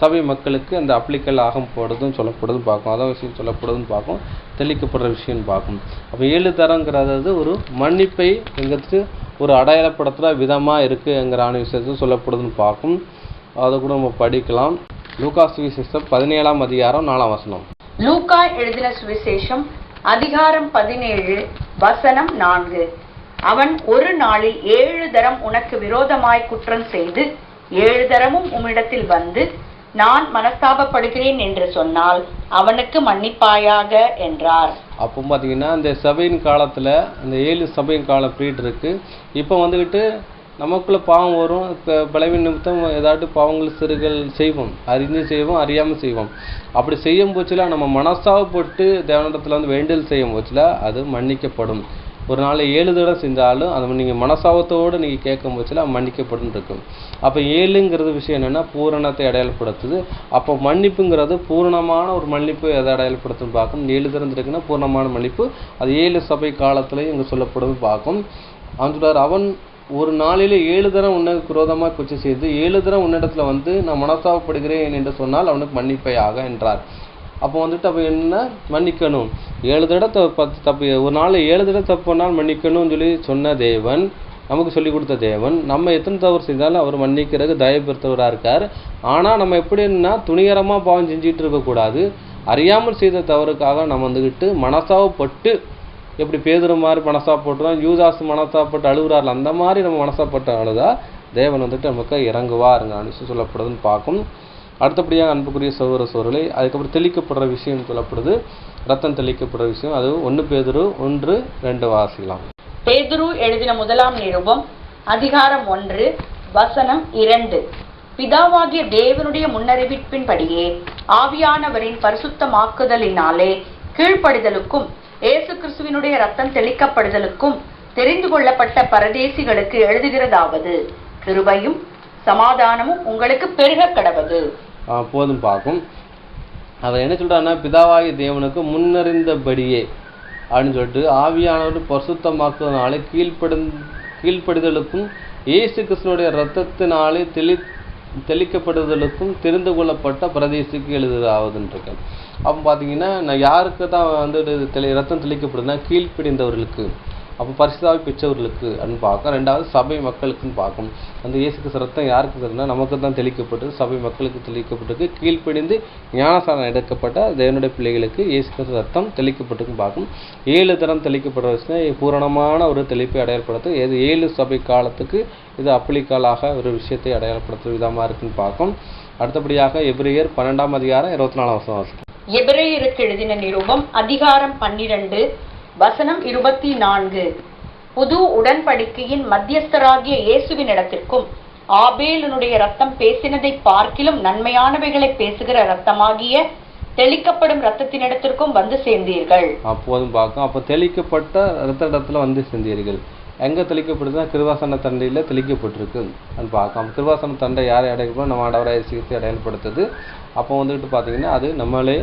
சபை மக்களுக்கு அந்த அப்ளிக்கல் ஆகும் போடுறதுன்னு சொல்லப்படுதுன்னு பார்க்கும். அதான் விஷயம் சொல்லப்படுதுன்னு பார்க்கும், தெளிக்கப்படுற விஷயம்னு பார்க்கும். அப்போ 7 தரங்கிறது ஒரு மன்னிப்பை எங்களுக்கு ஒரு அடையாளப்படுத்துகிற விதமாக இருக்குங்கிற விஷயத்தை சொல்லப்படுதுன்னு பார்க்கும். அதை கூட நம்ம படிக்கலாம். லூக்கா சுவிசேஷம் 17ஆம் அதிகாரம் 4ஆம் வசனம். லூக்கா எழுதின சுவிசேஷம் அதிகாரம் 17 வசனம் 4. அவன் ஒரு நாளில் 7 தரம் உனக்கு விரோதமாய் குற்றம் செய்து 7 தரமும் உம்மிடத்தில் வந்து நான் மனஸ்தாபப்படுகிறேன் என்று சொன்னால் அவனுக்கு மன்னிப்பாயாக என்றார். அப்போ பார்த்தீங்கன்னா இந்த சபையின் காலத்தில் அந்த 7 சபையின் காலம் பீரியட் இருக்கு. இப்போ வந்துக்கிட்டு நமக்குள்ள பாவம் வரும், பலவீன நிமித்தம் ஏதாட்டு பாவங்கள் சிறுகள் செய்வோம், அறிஞ்சு செய்வோம், அறியாமல் செய்வோம். அப்படி செய்யும் போச்சுல நம்ம மனஸ்தாபப்பட்டு தேவனிடத்தில் வந்து வேண்டல் செய்யும் போச்சுல அது மன்னிக்கப்படும். ஒரு நாள் 7 தடவை செஞ்சாலும் அது நீங்கள் மனசாபத்தோடு நீங்கள் கேட்கும் போச்சுல மன்னிக்கப்படும் இருக்கும். அப்போ 7ங்கிறது விஷயம் என்னென்னா பூரணத்தை அடையாளப்படுத்துது. அப்போ மன்னிப்புங்கிறது பூரணமான ஒரு மன்னிப்பு எதை அடையாளப்படுத்துன்னு பார்க்கும். 7 தரம் இருக்குன்னா பூர்ணமான மன்னிப்பு. அது 7 சபை காலத்துலையும் இங்கே சொல்லப்படுது பார்க்கும். அவன் ஒரு நாளில் 7 தரம் உனக்கு விரோதமாக குற்றம் செய்து 7 தரம் உன்னிடத்தில் வந்து நான் மனஸ்தாபப்படுகிறேன் என்று சொன்னால் அவனுக்கு மன்னிப்பையாக என்றார். அப்போ வந்துட்டு அப்போ என்ன மன்னிக்கணும், 7 தடவை தப்பு, ஒரு நாள் 7 தடவை தப்பு பண்ணால் மன்னிக்கணும்னு சொல்லி சொன்ன தேவன், நமக்கு சொல்லிக் கொடுத்த தேவன், நம்ம எத்தனை தவறு செய்தாலும் அவர் மன்னிக்கிறதுக்கு தயவுபடுத்தவராக இருக்கார். ஆனால் நம்ம எப்படின்னா துணிகரமாக பாவம் செஞ்சுட்டு இருக்கக்கூடாது. அறியாமல் செய்த தவறுக்காக நம்ம வந்துக்கிட்டு மனசாவப்பட்டு, எப்படி பேதுரு மாதிரி மனசாப்பட்டுறோம், யூதாஸ் மனசாப்பட்டு அழுகுறார்கள், அந்த மாதிரி நம்ம மனசாப்பட்டு அழுதா தேவன் வந்துட்டு நமக்கு இறங்குவாருங்க அனுசு சொல்லப்படுதுன்னு பார்க்கும். அடுத்தபடியாக அன்புக்குரிய சோதரலை அதுக்கப்புறம் தெளிக்கப்படுற விஷயம் சொல்லப்படுது, ரத்தம் தெளிக்கப்படுற விஷயம். அது 1 பேதுரு 1:2 வாசிக்கலாம். பேதுரு எழுதின முதலாம் நிருபம் அதிகாரம் 1 வசனம் 2. பிதாவாகிய தேவனுடைய முன்னறிவிப்பின்படியே ஆவியானவரின் பரிசுத்தமாக்குதலினாலே கீழ்ப்படிதலுக்கும் இயேசு கிறிஸ்துவினுடைய ரத்தம் தெளிக்கப்படுதலுக்கும் தெரிந்து கொள்ளப்பட்ட பரதேசிகளுக்கு எழுதுகிறதாவது கிருபையும் சமாதானமும் உங்களுக்கு பெருக கடவது. போதும் பார்க்கும். அவர் என்ன சொல்றாருன்னா, பிதாவாகிய தேவனுக்கு முன்னறிந்தபடியே அப்படின்னு சொல்லிட்டு ஆவியானவர் பரிசுத்தமாக்குவதனாலே கீழ்ப்படிதலுக்கும் இயேசு கிறிஸ்துனுடைய ரத்தத்தினாலே தெளிக்கப்படுதலுக்கும் தெரிந்து கொள்ளப்பட்ட பிரதேசிக்கு எழுதுவதுன்னு இருக்கேன். அப்போ பார்த்தீங்கன்னா நான் யாருக்கு தான் வந்து ரத்தம் தெளிக்கப்படுதுன்னா கீழ்ப்படிந்தவர்களுக்கு. அப்போ பரிசுத்தாவி பெற்றவர்களுக்கு அப்படின்னு பார்க்கும். ரெண்டாவது சபை மக்களுக்குன்னு பார்க்கும். அந்த இயேசு கிறிஸ்து ரத்தம் யாருக்கு தெரியும்னா நமக்கு தான் தெளிக்கப்பட்டு சபை மக்களுக்கு தெளிக்கப்பட்டிருக்கு. கீழ்ப்படிந்து ஞானஸ்நானம் எடுக்கப்பட்ட தேவனுடைய பிள்ளைகளுக்கு இயேசு கிறிஸ்து ரத்தம் தெளிக்கப்பட்டிருக்குன்னு பார்க்கும். 7 தரம் தெளிக்கப்படுற விஷயம் பூரணமான ஒரு தெளிப்பை அடையாளப்படுத்தும். 7 சபை காலத்துக்கு இது அப்பளிக்காலாக ஒரு விஷயத்தை அடையாளப்படுத்தும் விதமாக இருக்குன்னு பார்க்கும். அடுத்தபடியாக எபிரேயர் 12ஆம் அதிகாரம் 24ஆம் வசனம். எபிரேயருக்கு எழுதின நிருபம் அதிகாரம் 12 வசனம் 24. புது உடன்படிக்கையின் மத்தியஸ்தராகிய இயேசுவின் இடத்திற்கும் ஆபேலினுடைய ரத்தம் பேசினதை பார்க்கிலும் நன்மையானவைகளை பேசுகிற ரத்தமாகிய தெளிக்கப்படும் ரத்தத்தினிடத்திற்கும் வந்து சேர்ந்தீர்கள். அப்போதும் பார்க்கும். அப்போ தெளிக்கப்பட்ட ரத்த இடத்துல வந்து சேர்ந்தீர்கள். எங்கே தெளிக்கப்படுதுன்னா கிருபாசன தண்டையில் தெளிக்கப்பட்டிருக்கு அப்படின்னு பார்க்கலாம். கிருபாசன தண்டை யாரை அடையப்படும் நம்ம ஆண்டவராக இயேசு கிறிஸ்து அடையாளப்படுத்துது. அப்போ வந்துட்டு பார்த்தீங்கன்னா அது நம்மளே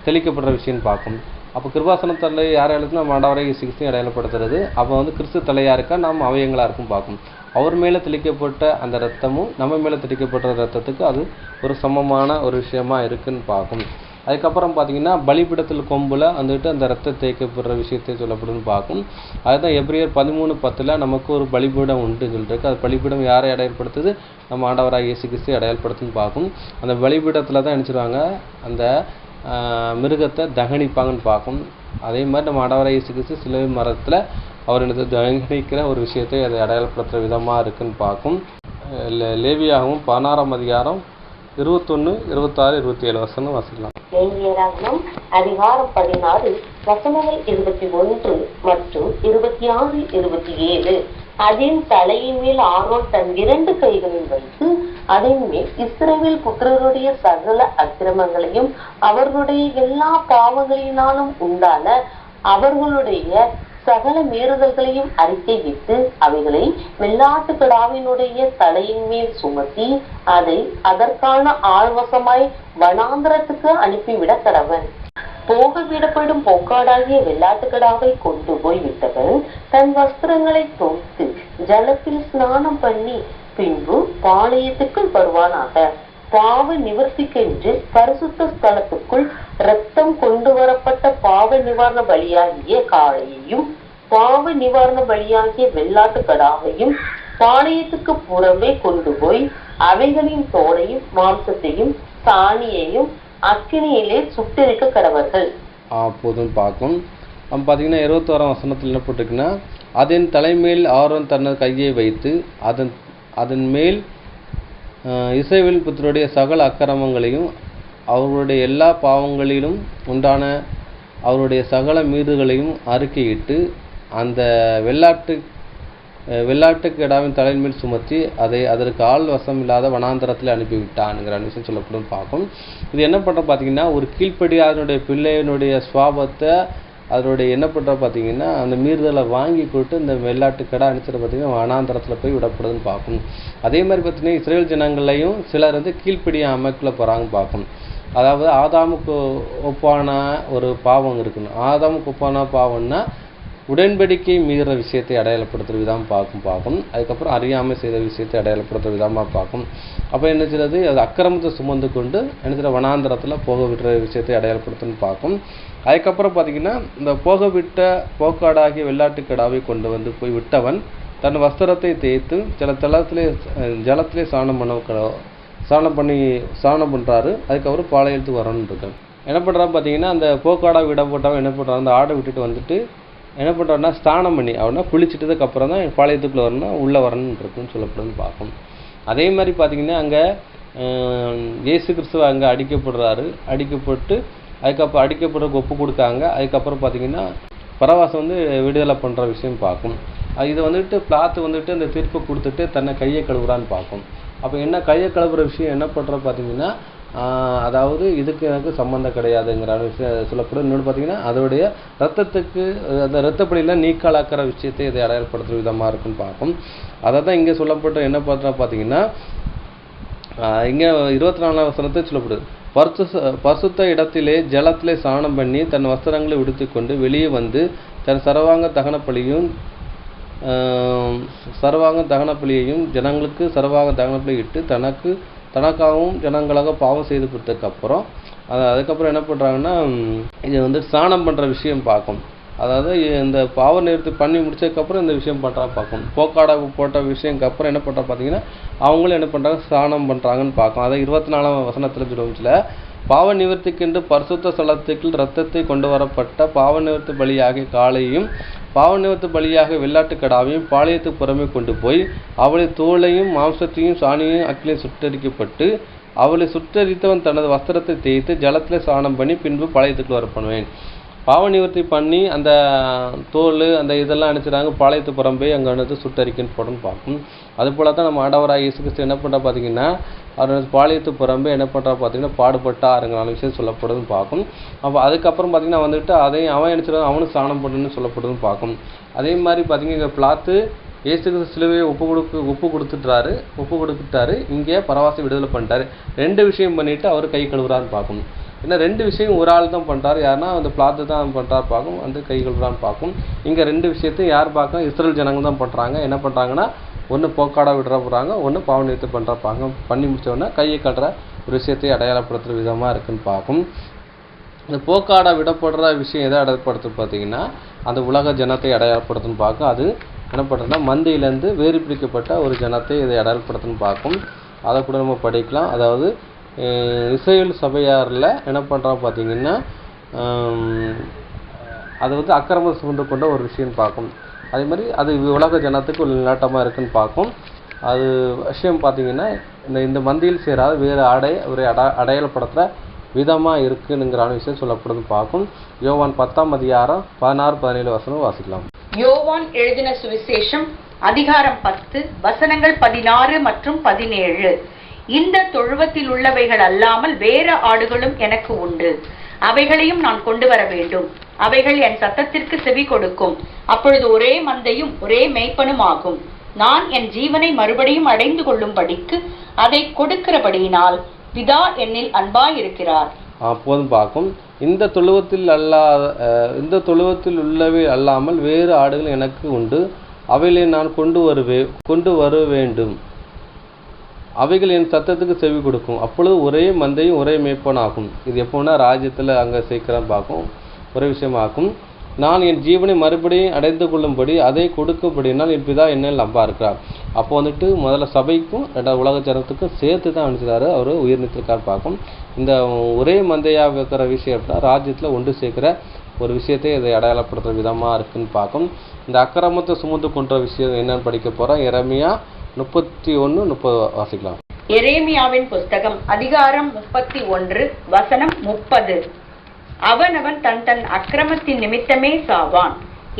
தெளிக்கப்படுற விஷயம்னு பார்க்கும். அப்போ கிருபாசன தலை யாரை அழைத்து நம்ம ஆண்டவராக இயேசு கிறிஸ்து அடையாளப்படுத்துறது. அப்போ வந்து கிறிஸ்து தலையாக இருக்கா நம்ம அவயங்களாக இருக்கும் பார்க்கும். அவர் மேலே தெளிக்கப்பட்ட அந்த ரத்தமும் நம்ம மேலே தெளிக்கப்பட்ட ரத்தத்துக்கு அது ஒரு சமமான ஒரு விஷயமா இருக்குன்னு பார்க்கும். அதுக்கப்புறம் பார்த்தீங்கன்னா பலிபீடத்தில் கொம்பில் வந்துட்டு அந்த ரத்தம் தேய்க்கப்படுற விஷயத்தை சொல்லப்படுதுன்னு பார்க்கும். அதுதான் எபிரேயர் 13:10 நமக்கு ஒரு பலிபீடம் உண்டுன்னு சொல்லிட்டு அது பலிபீடம் யாரை அடையாளப்படுத்துது நம்ம ஆண்டவராக இயேசு கிறிஸ்து அடையாளப்படுத்துன்னு பார்க்கும். அந்த பலிபீடத்தில் தான் நினச்சிருவாங்க அந்த மிருகத்தை தகனிப்பாங்கன்னு பார்க்கும். அதே மாதிரி நம்ம ஆண்டவராக இயேசு கிறிஸ்து சிலுவை மரத்தில் அவர் எனக்கு தகனிக்கிற ஒரு விஷயத்தை அதை அடையாளப்படுத்துகிற விதமாக இருக்குன்னு பார்க்கும். லேவியாகவும் 16ஆம் அதிகாரம் 21, 26, 27 வசனம் வாசிக்கலாம். லேவியராகமம் அதிகாரம் 16 வசனங்கள் 21 மற்றும் 26, 27. அதன் தலையின் மேல் ஆரோன் தன் 2 கைகளில் வைத்து அதன் மேல் இஸ்ரவேல் புத்திரருடைய சகல அக்கிரமங்களையும் அவர்களுடைய எல்லா பாவங்களினாலும் உண்டான அவர்களுடைய சகல மீறுதல்களையும் அறிக்கையிட்டு அவைகளை வெள்ளாட்டு கிடாவினுடைய தலையின் மேல் சுமத்தி அதை அதற்கான ஆழ்வசமாய் வனாந்திரத்துக்கு அனுப்பிவிட கடவன். போக விடப்படும் போக்காடாகிய வெள்ளாட்டுக்கடாவை கொண்டு போய் விட்டவன் தன் வஸ்திரங்களை தோய்த்து ஜலத்தில் ஸ்நானம் பண்ணி பின்பு பாளையத்துக்குள் வருவானாக. பாவ நிவர்த்திக்கென்று பரிசுத்த ஸ்தலத்துக்குள் இரத்தம் கொண்டு வரப்பட்ட பாவ நிவாரண பலியாகிய காளையையும் பாவ நிவாரண பலியாகிய வெள்ளாட்டு கடாவையும் பாளையத்துக்கு புறம்பே கொண்டு போய் அவைகளின் தோலையும் மாம்சத்தையும் சாணியையும் அக்கினியிலே சுட்டெரிக்க கடவர்கள். அப்போதும் பார்க்கும். நம்ம பார்த்தீங்கன்னா 21ஆம் வசனத்தில் என்ன போட்டிருக்குன்னா அதன் தலைமையில் ஆரோன் தனது கையை வைத்து அதன் மேல் இஸ்ரவேல் புத்திரருடைய சகல அக்கிரமங்களையும் அவர்களுடைய எல்லா பாவங்களிலும் உண்டான அவருடைய சகல மீறுதல்களையும் அறிக்கையிட்டு அந்த வெள்ளாட்டு கிடாவின் தலையின் மேல் சுமத்தி அதை அதற்கு ஆள் வசம் இல்லாத வனாந்தரத்தில் அனுப்பிவிட்டான்ங்கிற விஷயம் சொல்லப்படும் பார்க்கும். இது என்ன பண்ணுற பார்த்தீங்கன்னா ஒரு கீழ்ப்படியாதனுடைய பிள்ளையினுடைய சுவாபத்தை அதனுடைய என்ன பண்ணுற பார்த்தீங்கன்னா அந்த மீறுதலை வாங்கி கொடுத்து இந்த வெள்ளாட்டு கடை அனுப்பிச்சிட பார்த்தீங்கன்னா வனாந்தரத்தில் போய் விடப்படுதுன்னு பார்க்கும். அதே மாதிரி பார்த்தீங்கன்னா இஸ்ரேல் ஜனங்களையும் சிலர் வந்து கீழ்ப்படிய அமைக்கில் போகிறாங்கன்னு பார்க்கும். அதாவது ஆதாமுக்கு ஒப்பான ஒரு பாவம் இருக்குன்னு. ஆதாமுக்கு ஒப்பான பாவம்னா உடன்படிக்கை மீற விஷயத்தை அடையாளப்படுத்துகிற விதமாக பார்க்கும். அதுக்கப்புறம் அறியாமல் செய்த விஷயத்தை அடையாளப்படுத்துகிற விதமாக பார்க்கும். அப்போ என்ன செய்யறது அது அக்கிரமத்தை சுமந்து கொண்டு என்ன செய்ய வனாந்தரத்தில் போக விடுற விஷயத்தை அடையாளப்படுத்துன்னு பார்க்கும். அதுக்கப்புறம் பார்த்தீங்கன்னா இந்த போக விட்ட போக்காடாகிய வெள்ளாட்டுக்கடாவை கொண்டு வந்து போய் விட்டவன் தன் வஸ்திரத்தை தேய்த்து ஜலத்திலே சாணம் பண்ணுறாரு. அதுக்கப்புறம் பாளையத்துக்கு வரணும்னு இருக்கு. என்ன பண்ணுறான்னு பார்த்தீங்கன்னா அந்த போக்காடாக விட போட்டவன் என்ன பண்ணுறான் அந்த ஆடை விட்டுட்டு வந்துட்டு என்ன பண்ணுறாருன்னா ஸ்நானம் பண்ணி அவனா குளிச்சுட்டதுக்கு அப்புறம் தான் பாளையத்துக்குள்ளே வரணும் உள்ளே வரணும்னு இருக்குன்னு சொல்லப்படுன்னு பார்க்கும். அதே மாதிரி பார்த்தீங்கன்னா அங்கே இயேசு கிறிஸ்துவ அங்கே அடிக்கப்பட்டு அதுக்கப்புறம் அடிக்கப்படுறதுக்கு ஒப்பு கொடுக்காங்க. அதுக்கப்புறம் பார்த்தீங்கன்னா பரவாசம் வந்து விடுதலை பண்ணுற விஷயம் பார்க்கும். இதை வந்துட்டு பிளாத்து வந்துட்டு அந்த தீர்ப்பை கொடுத்துட்டு தன்னை கையை கழுவுறான்னு பார்க்கும். அப்போ என்ன கையை கழுவுற விஷயம் என்ன பண்ணுற பார்த்தீங்கன்னா அதாவது இதுக்கு எனக்கு சம்மந்தம் கிடையாதுங்கிற விஷயம் சொல்லப்படும். இன்னொன்று பார்த்தீங்கன்னா அதோடைய ரத்தத்துக்கு அந்த ரத்தப்படியெல்லாம் நீக்கலாக்கிற விஷயத்தை இதை அடையாளப்படுத்துகிற விதமாக இருக்குன்னு பார்க்கும். அதை தான் இங்கே சொல்லப்பட்ட என்ன பண்ணுறா பார்த்தீங்கன்னா இங்கே 24ஆம் வசனத்தை சொல்லப்படுது. பரிசுத்த இடத்திலே ஜலத்திலே ஸ்நானம் பண்ணி தன் வஸ்திரங்களை உடுத்திக்கொண்டு வெளியே வந்து தன் சர்வாங்க தகனப்பலியையும் ஜனங்களுக்கு சர்வாங்க தகனப்பலி இட்டு தனக்காகவும் ஜனங்களாக பாவம் செய்து கொடுத்ததுக்கப்புறம் அதுக்கப்புறம் என்ன பண்ணுறாங்கன்னா இது வந்து ஸ்நானம் பண்ணுற விஷயம் பார்க்கும். அதாவது இந்த பாவ நிவர்த்தி பண்ணி முடிச்சதுக்கப்புறம் இந்த விஷயம் பண்ணுறா பார்க்கணும். போக்காடை போட்ட விஷயத்துக்கு அப்புறம் என்ன பண்ணுறா பார்த்தீங்கன்னா அவங்களும் என்ன பண்ணுறாங்க, ஸ்நானம் பண்ணுறாங்கன்னு பார்க்கணும். அதை 24ஆம் வசனத்தில் சொல்லுவச்சில் பாவ நிவர்த்திக்கென்று பரிசுத்த ஸ்தலத்துக்கு இரத்தத்தை கொண்டு வரப்பட்ட பாவ நிவர்த்தி பலியாக காளையும் பாவ நிவர்த்தி பலியாக வெள்ளாட்டுக்கடாவையும் பாளையத்துக்கு புறமே கொண்டு போய் அவளை தோலையும் மாம்சத்தையும் சாணியையும் அக்கிலையும் சுட்டரிக்கப்பட்டு அவளை சுட்டரித்தவன் தனது வஸ்திரத்தை தேய்த்து ஜலத்தில் ஸ்நானம் பண்ணி பின்பு பாளையத்துக்கு வர பண்ணுவேன். பாவ நிவர்த்தி பண்ணி அந்த தோல் அந்த இதெல்லாம் நினச்சிடாங்க பாளையத்து புறம்பே அங்கே வந்து சுட்டரிக்குன்னு போடணும்னு பார்க்கும். அதுபோல் தான் நம்ம ஆண்டவராக இயேசு கிறிஸ்து என்ன பண்ணுறா பார்த்தீங்கன்னா அவர் பாளையத்து புறம்பே என்ன பண்ணுறா பார்த்தீங்கன்னா பாடுபட்டாருங்கிற விஷயம் சொல்லப்படுதுன்னு பார்க்கும். அப்போ அதுக்கப்புறம் பார்த்தீங்கன்னா வந்துட்டு அதையும் அவன் நினச்சிடாங்க அவனும் ஸ்நானம் பண்ணுன்னு சொல்லப்படுதுன்னு பார்க்கும். அதே மாதிரி பார்த்தீங்கன்னா இங்கே பிளாத்து இயேசு கிறிஸ்து சிலுவையை ஒப்பு கொடுத்துட்டாரு. இங்கே பரவாசி விடுதலை பண்ணிட்டாரு. 2 விஷயம் பண்ணிவிட்டு அவர் கை கழுவுறான்னு பார்க்கும். ஏன்னா 2 விஷயம் ஒரு ஆள் தான் பண்ணுறாரு. யாருன்னா அந்த பிளாத்து தான் பண்ணுறாரு பார்க்கும், வந்து கை கழுவுறான்னு பார்க்கும். இங்கே 2 விஷயத்தையும் யார் பார்க்க, இஸ்ரேல் ஜனங்க தான் பண்ணுறாங்க. என்ன பண்ணுறாங்கன்னா ஒன்று போக்காடை விடுற போகிறாங்க, ஒன்று பாவ நிவர்த்தி பண்ணுறா பார்க்கும். பண்ணி முடித்தோடனே கையை கட்டுற ஒரு விஷயத்தை அடையாளப்படுத்துகிற விதமாக இருக்குன்னு பார்க்கும். இந்த போக்காடை விடப்படுற விஷயம் எதை அடையாளப்படுத்து பார்த்தீங்கன்னா அந்த உலக ஜனத்தை அடையாளப்படுத்துன்னு பார்க்கும். அது என்ன பண்ணுறதுன்னா மந்தையிலேருந்து வேறு பிடிக்கப்பட்ட ஒரு ஜனத்தை இதை அடையாளப்படுத்துன்னு பார்க்கும். அதை கூட நம்ம படிக்கலாம். அதாவது இஸ்ரேல் சபையாரில் என்ன பண்ணுறான் பார்த்தீங்கன்னா அது வந்து அக்கிரமம் சுமந்து கொண்ட ஒரு விஷயம் பார்க்கும். அதே மாதிரி அது உலக ஜனத்துக்கு ஒரு நிலாட்டமாக இருக்குன்னு பார்க்கும். அது விஷயம் பார்த்தீங்கன்னா இந்த மந்தியில் சேராத வேறு ஒரு அடையாளப்படுத்துகிற விதமாக இருக்குங்கிற விஷயம் சொல்லப்படுது பார்க்கும். யோவான் 10ஆம் அதிகாரம் 16-17 வசனம் வாசிக்கலாம். யோவான் எழுதின சுவிசேஷம் அதிகாரம் 10 வசனங்கள் 16 மற்றும் 17. இந்த தொழுவத்தில் உள்ளவைகள் அல்லாமல் வேறு ஆடுகளும் எனக்கு உண்டு, அவைகளையும் நான் கொண்டு வர வேண்டும். அவைகள் என் சத்தத்திற்கு செவி கொடுக்கும். அப்பொழுது ஒரே மந்தையும் ஒரே மேய்ப்பனும் ஆகும். நான் என் ஜீவனை மறுபடியும் அடைந்து கொள்ளும்படிக்கு அதை கொடுக்கிறபடியினால் பிதா என்னில் அன்பாயிருக்கிறார். போதும் பார்க்கும். இந்த தொழுவத்தில் உள்ளவை அல்லாமல் வேறு ஆடுகள் எனக்கு உண்டு, அவைகளை நான் கொண்டு வர வேண்டும். அவைகள் என் சத்தத்துக்கு செவி கொடுக்கும். அப்பொழுது ஒரே மந்தையும் ஒரே மேய்ப்பன் ஆகும். இது எப்போனா ராஜ்யத்தில் அங்கே சேர்க்கிறேன் பார்க்கும். ஒரே விஷயமாகும். நான் என் ஜீவனை மறுபடியும் அடைந்து கொள்ளும்படி அதை கொடுக்கும்படினால் என் பிதா என்னில் நம்பா இருக்கிறார். அப்போ வந்துட்டு முதல்ல சபைக்கும் 2 உலக ஜனத்துக்கும் சேர்த்து தான் அனுப்பிச்சிட்டாரு. அவர் உயிர் நிறுத்திருக்கார் பார்க்கும். இந்த ஒரே மந்தையாக வைக்கிற விஷயம் அப்படின்னா ராஜ்யத்தில் ஒன்று சேர்க்கிற ஒரு விஷயத்தை இதை அடையாளப்படுத்துகிற விதமாக இருக்குன்னு பார்க்கும். இந்த அக்கிரமத்தை சுமந்து கொண்ட விஷயம் என்னன்னு படிக்க போகிறோம். எரேமியா 31:30 வாசிக்கலாம். எரேமியாவின் புஸ்தகம் அதிகாரம் 31 வசனம் 30. அவனவன் தன் அக்கிரமத்தின் நிமித்தமே சாவான்.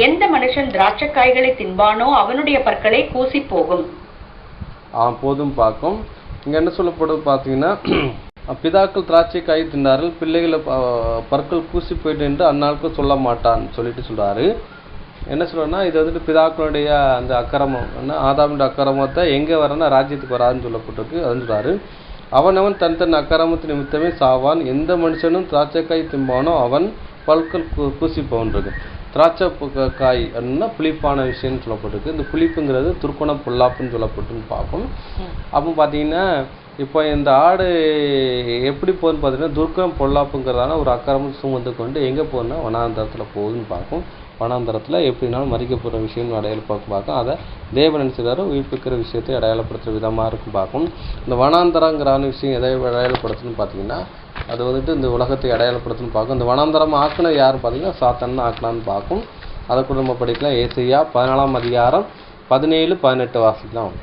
எந்த மனுஷன் திராட்சைக்காய்களை தின்பானோ அவனுடைய பற்களை கூசி போகும். போதும் பார்க்கும். இங்க என்ன சொல்லப்படுது பார்த்தீங்கன்னா பிதாக்கள் திராட்சைக்காய் தின்னார்கள், பிள்ளைகளை பற்கள் கூசி போயிட்டு என்று அந்நாளுக்கு சொல்ல மாட்டான் சொல்லிட்டு சொல்றாரு. என்ன சொல்றேன்னா இது வந்துட்டு பிதாக்களுடைய அந்த அக்கிரமம் ஆதாமுடைய அக்கிரமத்தை எங்கே வரனா ராஜ்யத்துக்கு வராதுன்னு சொல்லப்பட்டிருக்கு. அதுன்னு சொல்றாரு. அவனவன் தன் அக்கிரமத்து நிமித்தமே சாவான். எந்த மனுஷனும் திராட்சைக்காய் திம்பானோ அவன் பல்கள் கூசி போன்றது. திராட்சை காய் அப்படின்னா புளிப்பான விஷயம்னு சொல்லப்பட்டிருக்கு. இந்த புளிப்புங்கிறது துர்க்குணம் பொல்லாப்புன்னு சொல்லப்பட்டுன்னு பார்ப்போம். அப்போ பார்த்தீங்கன்னா இப்போ இந்த ஆடு எப்படி போகுதுன்னு பார்த்தீங்கன்னா துர்க்குணம் பொல்லாப்புங்கிறதான ஒரு அக்கிரமம் சுமந்து கொண்டு எங்கே போகுதுன்னா வனாந்தரத்தில் போகுதுன்னு பார்ப்போம். வனாந்தரத்தில் எப்படினாலும் மறிக்கப்படுற விஷயம்னு அடையாளப்படுத்த அதை தேவன் நினைச்சிடாரு உயிர்ப்பிக்கிற விஷயத்தை அடையாளப்படுத்துகிற விதமாக இருக்கும் பார்க்கும். இந்த வனாந்தரங்கிறான விஷயம் எதை அடையாளப்படுத்துன்னு பார்த்தீங்கன்னா அது வந்துட்டு இந்த உலகத்தை அடையாளப்படுத்துன்னு பார்க்கும். இந்த வனாந்தரம் ஆக்குன யாருன்னு பார்த்தீங்கன்னா சாத்தான்னு ஆக்கினான்னு பார்க்கும். அதை கூட நம்ம படிக்கலாம். ஏசாயா 14ஆம் அதிகாரம் 17-18 வாசிக்கலாம்.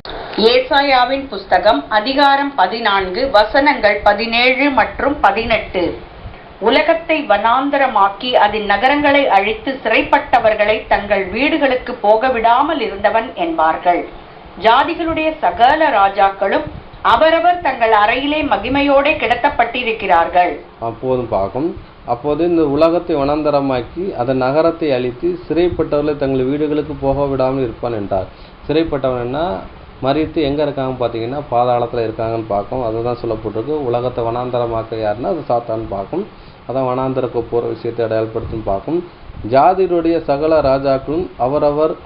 ஏசாயாவின் புஸ்தகம் அதிகாரம் 14 வசனங்கள் 17 மற்றும் 18. உலகத்தை வனாந்தரமாக்கி அதன் நகரங்களை அழித்து சிறைப்பட்டவர்களை தங்கள் வீடுகளுக்கு போக விடாமல் இருந்தவன் என்பார்கள். ஜாதிகளுடைய சகல ராஜாக்களும் அவரவர் தங்கள் அறையிலே மகிமையோட கிடத்தப்பட்டிருக்கிறார்கள். அப்போதும் பார்க்கும். அப்போது இந்த உலகத்தை வனாந்தரமாக்கி அதன் நகரத்தை அழித்து சிறைப்பட்டவர்களை தங்கள் வீடுகளுக்கு போக விடாமல் இருப்பான் என்றார். சிறைப்பட்டவன்னா மறித்து எங்கே இருக்காங்க பார்த்தீங்கன்னா பாதாளத்தில் இருக்காங்கன்னு பார்க்கும். அதுதான் சொல்லப்பட்டிருக்கு. உலகத்தை வனாந்தரமாக்க யாருன்னா அது சாத்தான்னு பார்க்கும். அதான் வனாந்தரக்கு போகிற விஷயத்தை அடையாளப்படுத்தும் பார்க்கும். ஜாதியுடைய சகல ராஜாக்களும்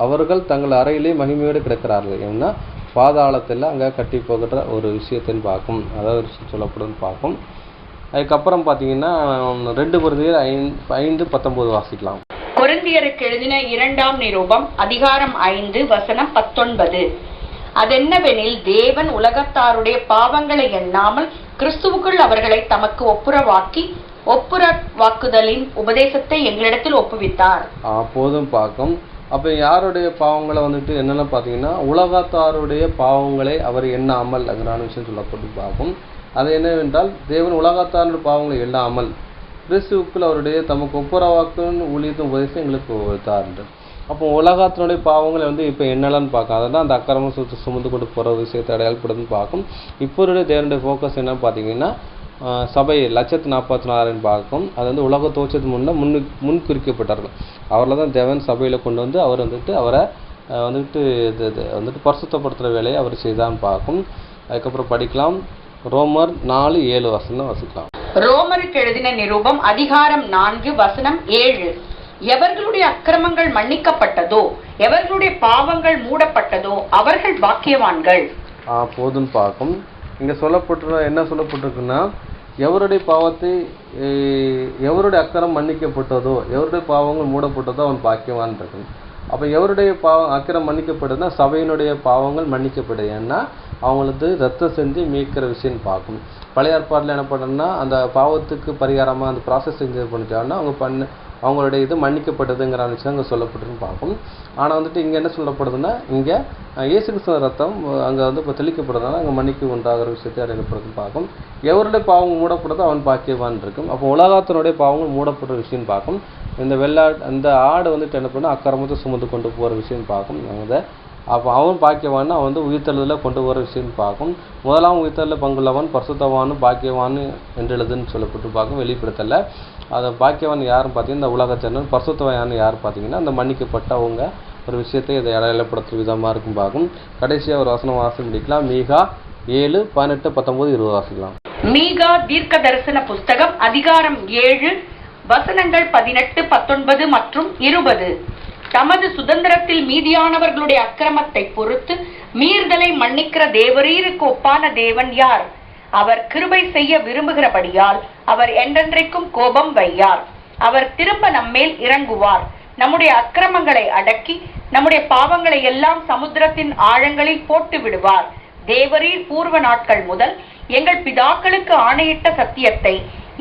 அவர்கள் தங்கள் அறையிலே மகிமையோடு கிடக்கிறார்கள். ஏன்னா பாதாளத்தில் அங்கே கட்டி போகிற ஒரு விஷயத்தின்னு பார்க்கும். அதாவது சொல்லப்படுன்னு பார்க்கும். அதுக்கப்புறம் பார்த்தீங்கன்னா 2 கொரிந்தியர் 5:19 வாசிக்கலாம். கொரிந்தியருக்கு எழுதின 2ஆம் நிருபம் அதிகாரம் 5 வசனம் 19. அதென்னவெனில், தேவன் உலகத்தாருடைய பாவங்களை எண்ணாமல் கிறிஸ்துவுக்குள் அவர்களை தமக்கு ஒப்புரவாக்குதலின் உபதேசத்தை எங்களிடத்தில் ஒப்புவித்தார். போதும் பார்க்கும். அப்போ யாருடைய பாவங்களை வந்துட்டு என்னென்ன பார்த்தீங்கன்னா, உலகத்தாருடைய பாவங்களை அவர் எண்ணாமல் அங்கிறான விஷயம் சொல்லப்பட்டு பார்க்கும். அது என்னவென்றால், தேவன் உலகத்தாருடைய பாவங்களை எண்ணாமல் கிறிஸ்துவுக்குள் அவருடைய தமக்கு ஒப்புரவாக்கும் ஊழியத்தின் உபதேசம் எங்களுக்கு ஒப்புவித்தார். அப்போ உலகத்தினுடைய பாவங்களை வந்து இப்போ என்னென்னு பார்க்க, அதை தான் அந்த அக்கிரமம் சுமந்து கொண்டு போகிற விஷயத்தை அடையாளப்படுதுன்னு பார்க்கும். இப்போ தேவனுடைய ஃபோக்கஸ் என்னன்னு பார்த்தீங்கன்னா, சபை 144,000 பார்க்கும். அது வந்து உலக தோற்றத்துக்கு முன் குறிக்கப்பட்டார்கள். அவரில் தான் தேவன் சபையில் கொண்டு வந்து அவர் அவரை பரிசுத்தப்படுத்துகிற வேலையை அவர் செய்தான்னு பார்க்கும். அதுக்கப்புறம் படிக்கலாம். ரோமர் 4:7 வசனம் வாசிக்கலாம். ரோமருக்கு எழுதின நிருபம் அதிகாரம் 4 வசனம் 7. எவர்களுடைய அக்கிரமங்கள் மன்னிக்கப்பட்டதோ, எவர்களுடைய பாவங்கள் மூடப்பட்டதோ, அவர்கள் பாக்கியவான்கள். போதும் பார்க்கும். இங்கே என்ன சொல்லப்பட்டிருக்குன்னா, எவருடைய பாவத்தை எவருடைய அக்கிரம் மன்னிக்கப்பட்டதோ, எவருடைய பாவங்கள் மூடப்பட்டதோ அவன் பாக்கியவான் இருக்கு. அப்போ எவருடைய அக்கிரம் மன்னிக்கப்பட்டதுன்னா சபையினுடைய பாவங்கள் மன்னிக்கப்படுது. ஏன்னா அவங்களுக்கு ரத்தம் செஞ்சு மீட்கிற விஷயம் பார்க்கும். பழைய ஏற்பாட்டில் என்ன பண்ணணும்னா, அந்த பாவத்துக்கு பரிகாரமாக அந்த ப்ராசஸ் செஞ்சு பண்ணிட்டாங்கன்னா அவங்களுடைய இது மன்னிக்கப்பட்டதுங்கிற விஷயம் அங்கே சொல்லப்பட்டுன்னு பார்க்கும். ஆனால் இங்கே என்ன சொல்லப்படுதுன்னா, இங்கே இயேசு கிறிஸ்துவ ரத்தம் அங்கே இப்போ தெளிக்கப்படுறதுனால அங்கே மன்னிப்பு உண்டாகிற விஷயத்தை அறியப்படுதுன்னு பார்க்கும். எவருடைய பாவங்கள் மூடப்படுதோ அவன் பாக்கியவான் இருக்கும். அப்போ உலகத்தினுடைய பாவங்கள் மூடப்படுற விஷயம் பார்க்கும். இந்த ஆடு என்ன பண்ணால் அக்கிரமத்தை சுமந்து கொண்டு போகிற விஷயம் பார்க்கும். அப்போ அவன் பாக்கியவான்னு அவன் உயிர்த்தெழுதலில் கொண்டு போகிற விஷயம் பார்க்கும். முதலாம் உயிர்த்தெழுதலில் பங்குள்ளவன் பரிசுத்தவானும் பாக்கியவான் என்று எழுதுன்னு சொல்லப்பட்டு பார்க்கும். வெளிப்படுத்தல அதை பாக்கியவான் யாருன்னு பார்த்தீங்கன்னா, இந்த உலகத்தினர். பரிசுத்தவான் யார் பார்த்தீங்கன்னா, அந்த மன்னிக்கப்பட்டவங்க ஒரு விஷயத்தை இதை அடையாளப்படுத்தும் விதமாக இருக்கும் பார்க்கும். கடைசியாக ஒரு வசனம் வாசி முடிக்கலாம். மீகா 7, 18, 19, 20 வாசிக்கலாம். மீகா தீர்க்க தரிசன புஸ்தகம் அதிகாரம் 7 வசனங்கள் 18, 19 மற்றும் 20. தமது சுதந்திரத்தில் மீதியானவர்களுடைய அக்கிரமத்தை பொறுத்து மீறுதலை மன்னிக்கிற தேவரீருக்கு ஒப்பான தேவன் யார்? அவர் கிருபை செய்ய விரும்புகிறபடியால் அவர் என்றென்றைக்கும் கோபம் வையார். அவர் திரும்ப நம்மேல் இறங்குவார். நம்முடைய அக்கிரமங்களை அடக்கி நம்முடைய பாவங்களை எல்லாம் சமுத்திரத்தின் ஆழங்களில் போட்டு விடுவார். தேவரீர் பூர்வ நாட்கள் முதல் எங்கள் பிதாக்களுக்கு ஆணையிட்ட சத்தியத்தை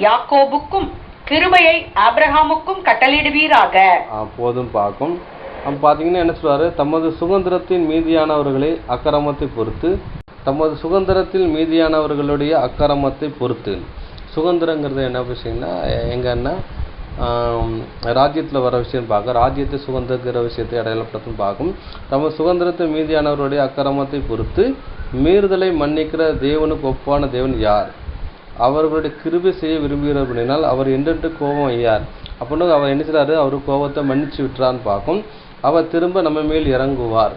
யாக்கோபுக்கும் கிருபையை ஆபிரகாமுக்கும் கட்டளையிடுவீராக. போதும் பார்க்கும். பார்த்தீங்கன்னா என்ன சொல்றாரு, தமது சுதந்திரத்தின் மீதியானவர்களை அக்கிரமத்தை பொறுத்து, தமது சுதந்திரத்தில் மீதியானவர்களுடைய அக்கிரமத்தை பொறுத்து. சுதந்திரங்கிறது என்ன விஷயம்னா, எங்கன்னா ராஜ்யத்தில் வர விஷயம் பார்க்க, ராஜ்யத்தை சுதந்திர விஷயத்தை அடையாளப்படுத்தும் பார்க்கும். தமது சுதந்திரத்தை மீதியானவருடைய அக்கிரமத்தை பொறுத்து மீறுதலை மன்னிக்கிற தேவனுக்கு ஒப்பான தேவன் யார்? அவர்களுடைய கிருபை செய்ய விரும்புகிறார் அப்படின்னால் அவர் என்றென்று கோபம் ஐயார். அப்படின்னு அவர் என்ன செய்றாரு, அவர் கோபத்தை மன்னிச்சு விட்டுறான்னு பார்க்கும். அவர் திரும்ப நம்ம மேல் இறங்குவார்.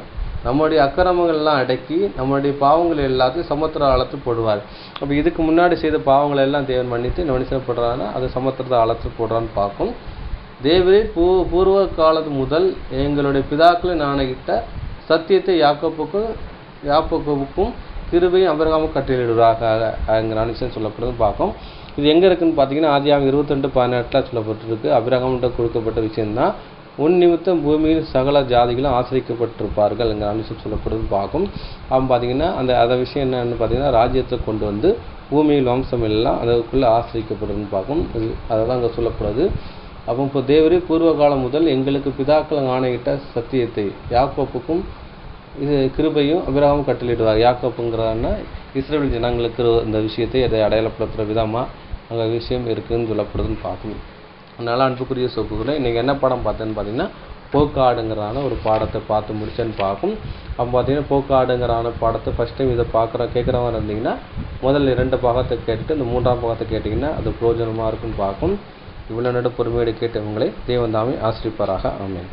நம்முடைய அக்கிரமங்கள்லாம் அடக்கி நம்முடைய பாவங்கள் எல்லாத்தையும் சமுத்திர ஆழத்தில் போடுவார். அப்போ இதுக்கு முன்னாடி செய்த பாவங்களை எல்லாம் தேவன் மன்னித்து மனுஷப்படுறான்னா அதை சமுத்திரத்தை ஆழத்தில் போடுறான்னு பார்க்கும். தேவரே பூர்வ காலத்து முதல் எங்களுடைய பிதாக்களை நாணயிட்ட சத்தியத்தை யாக்கோபுக்கும் கிருபையும் ஆபிரகாமும் கட்டளையிடுவாங்க விஷயம் சொல்லப்படுறது பார்க்கும். இது எங்கே இருக்குன்னு பார்த்தீங்கன்னா, ஆதியாகமம் 22:18 சொல்லப்பட்டிருக்கு. ஆபிரகாம்கிட்ட கொடுக்கப்பட்ட விஷயம்தான், உன் நிமித்தம் பூமியில் சகல ஜாதிகளும் ஆசிரிக்கப்பட்டிருப்பார்கள் என்கிற விஷயம் சொல்லப்படுறது பார்க்கும். அவன் பார்த்தீங்கன்னா அந்த விஷயம் என்னன்னு பார்த்தீங்கன்னா, ராஜ்யத்தை கொண்டு வந்து பூமியில் வம்சம் எல்லாம் அதுக்குள்ளே ஆசிரிக்கப்படுதுன்னு பார்க்கும். அதை தான் அங்கே சொல்லப்படுது. அப்போ இப்போ தேவரே பூர்வ காலம் முதல் எங்களுக்கு பிதாக்கள் ஆணையிட்ட சத்தியத்தை யாக்கோப்புக்கும் இது கிருபையும் ஆபிரகாமும் கட்டளையிடுவார். யாக்கோப்புங்கிறன்னா இஸ்ரவேல் ஜனங்களுக்கு இந்த விஷயத்தை அதை அடையாளப்படுத்துகிற விதமாக அங்கே விஷயம் இருக்குதுன்னு சொல்லப்படுதுன்னு பார்க்கணும். அதனால் அன்புக்குரிய சொப்புகளை இன்றைக்கி என்ன படம் பார்த்தேன்னு பார்த்தீங்கன்னா, போக்காடுங்கிறான ஒரு பாடத்தை பார்த்து முடிச்சேன்னு பார்க்கும். அப்போ பார்த்தீங்கன்னா போக்காடுங்கிறான பாடத்தை ஃபஸ்ட் டைம் இதை கேட்குறவங்க இருந்தீங்கன்னா முதல் 2 பாகத்தை கேட்டுட்டு இந்த 3ஆம் பாகத்தை கேட்டிங்கன்னா அது பிரயோஜனமாக இருக்குன்னு பார்க்கும். இவ்வளோ பொறுமையோடு கேட்டவங்களை தேவன் தாமே ஆசிரிப்பாராக. ஆமென்.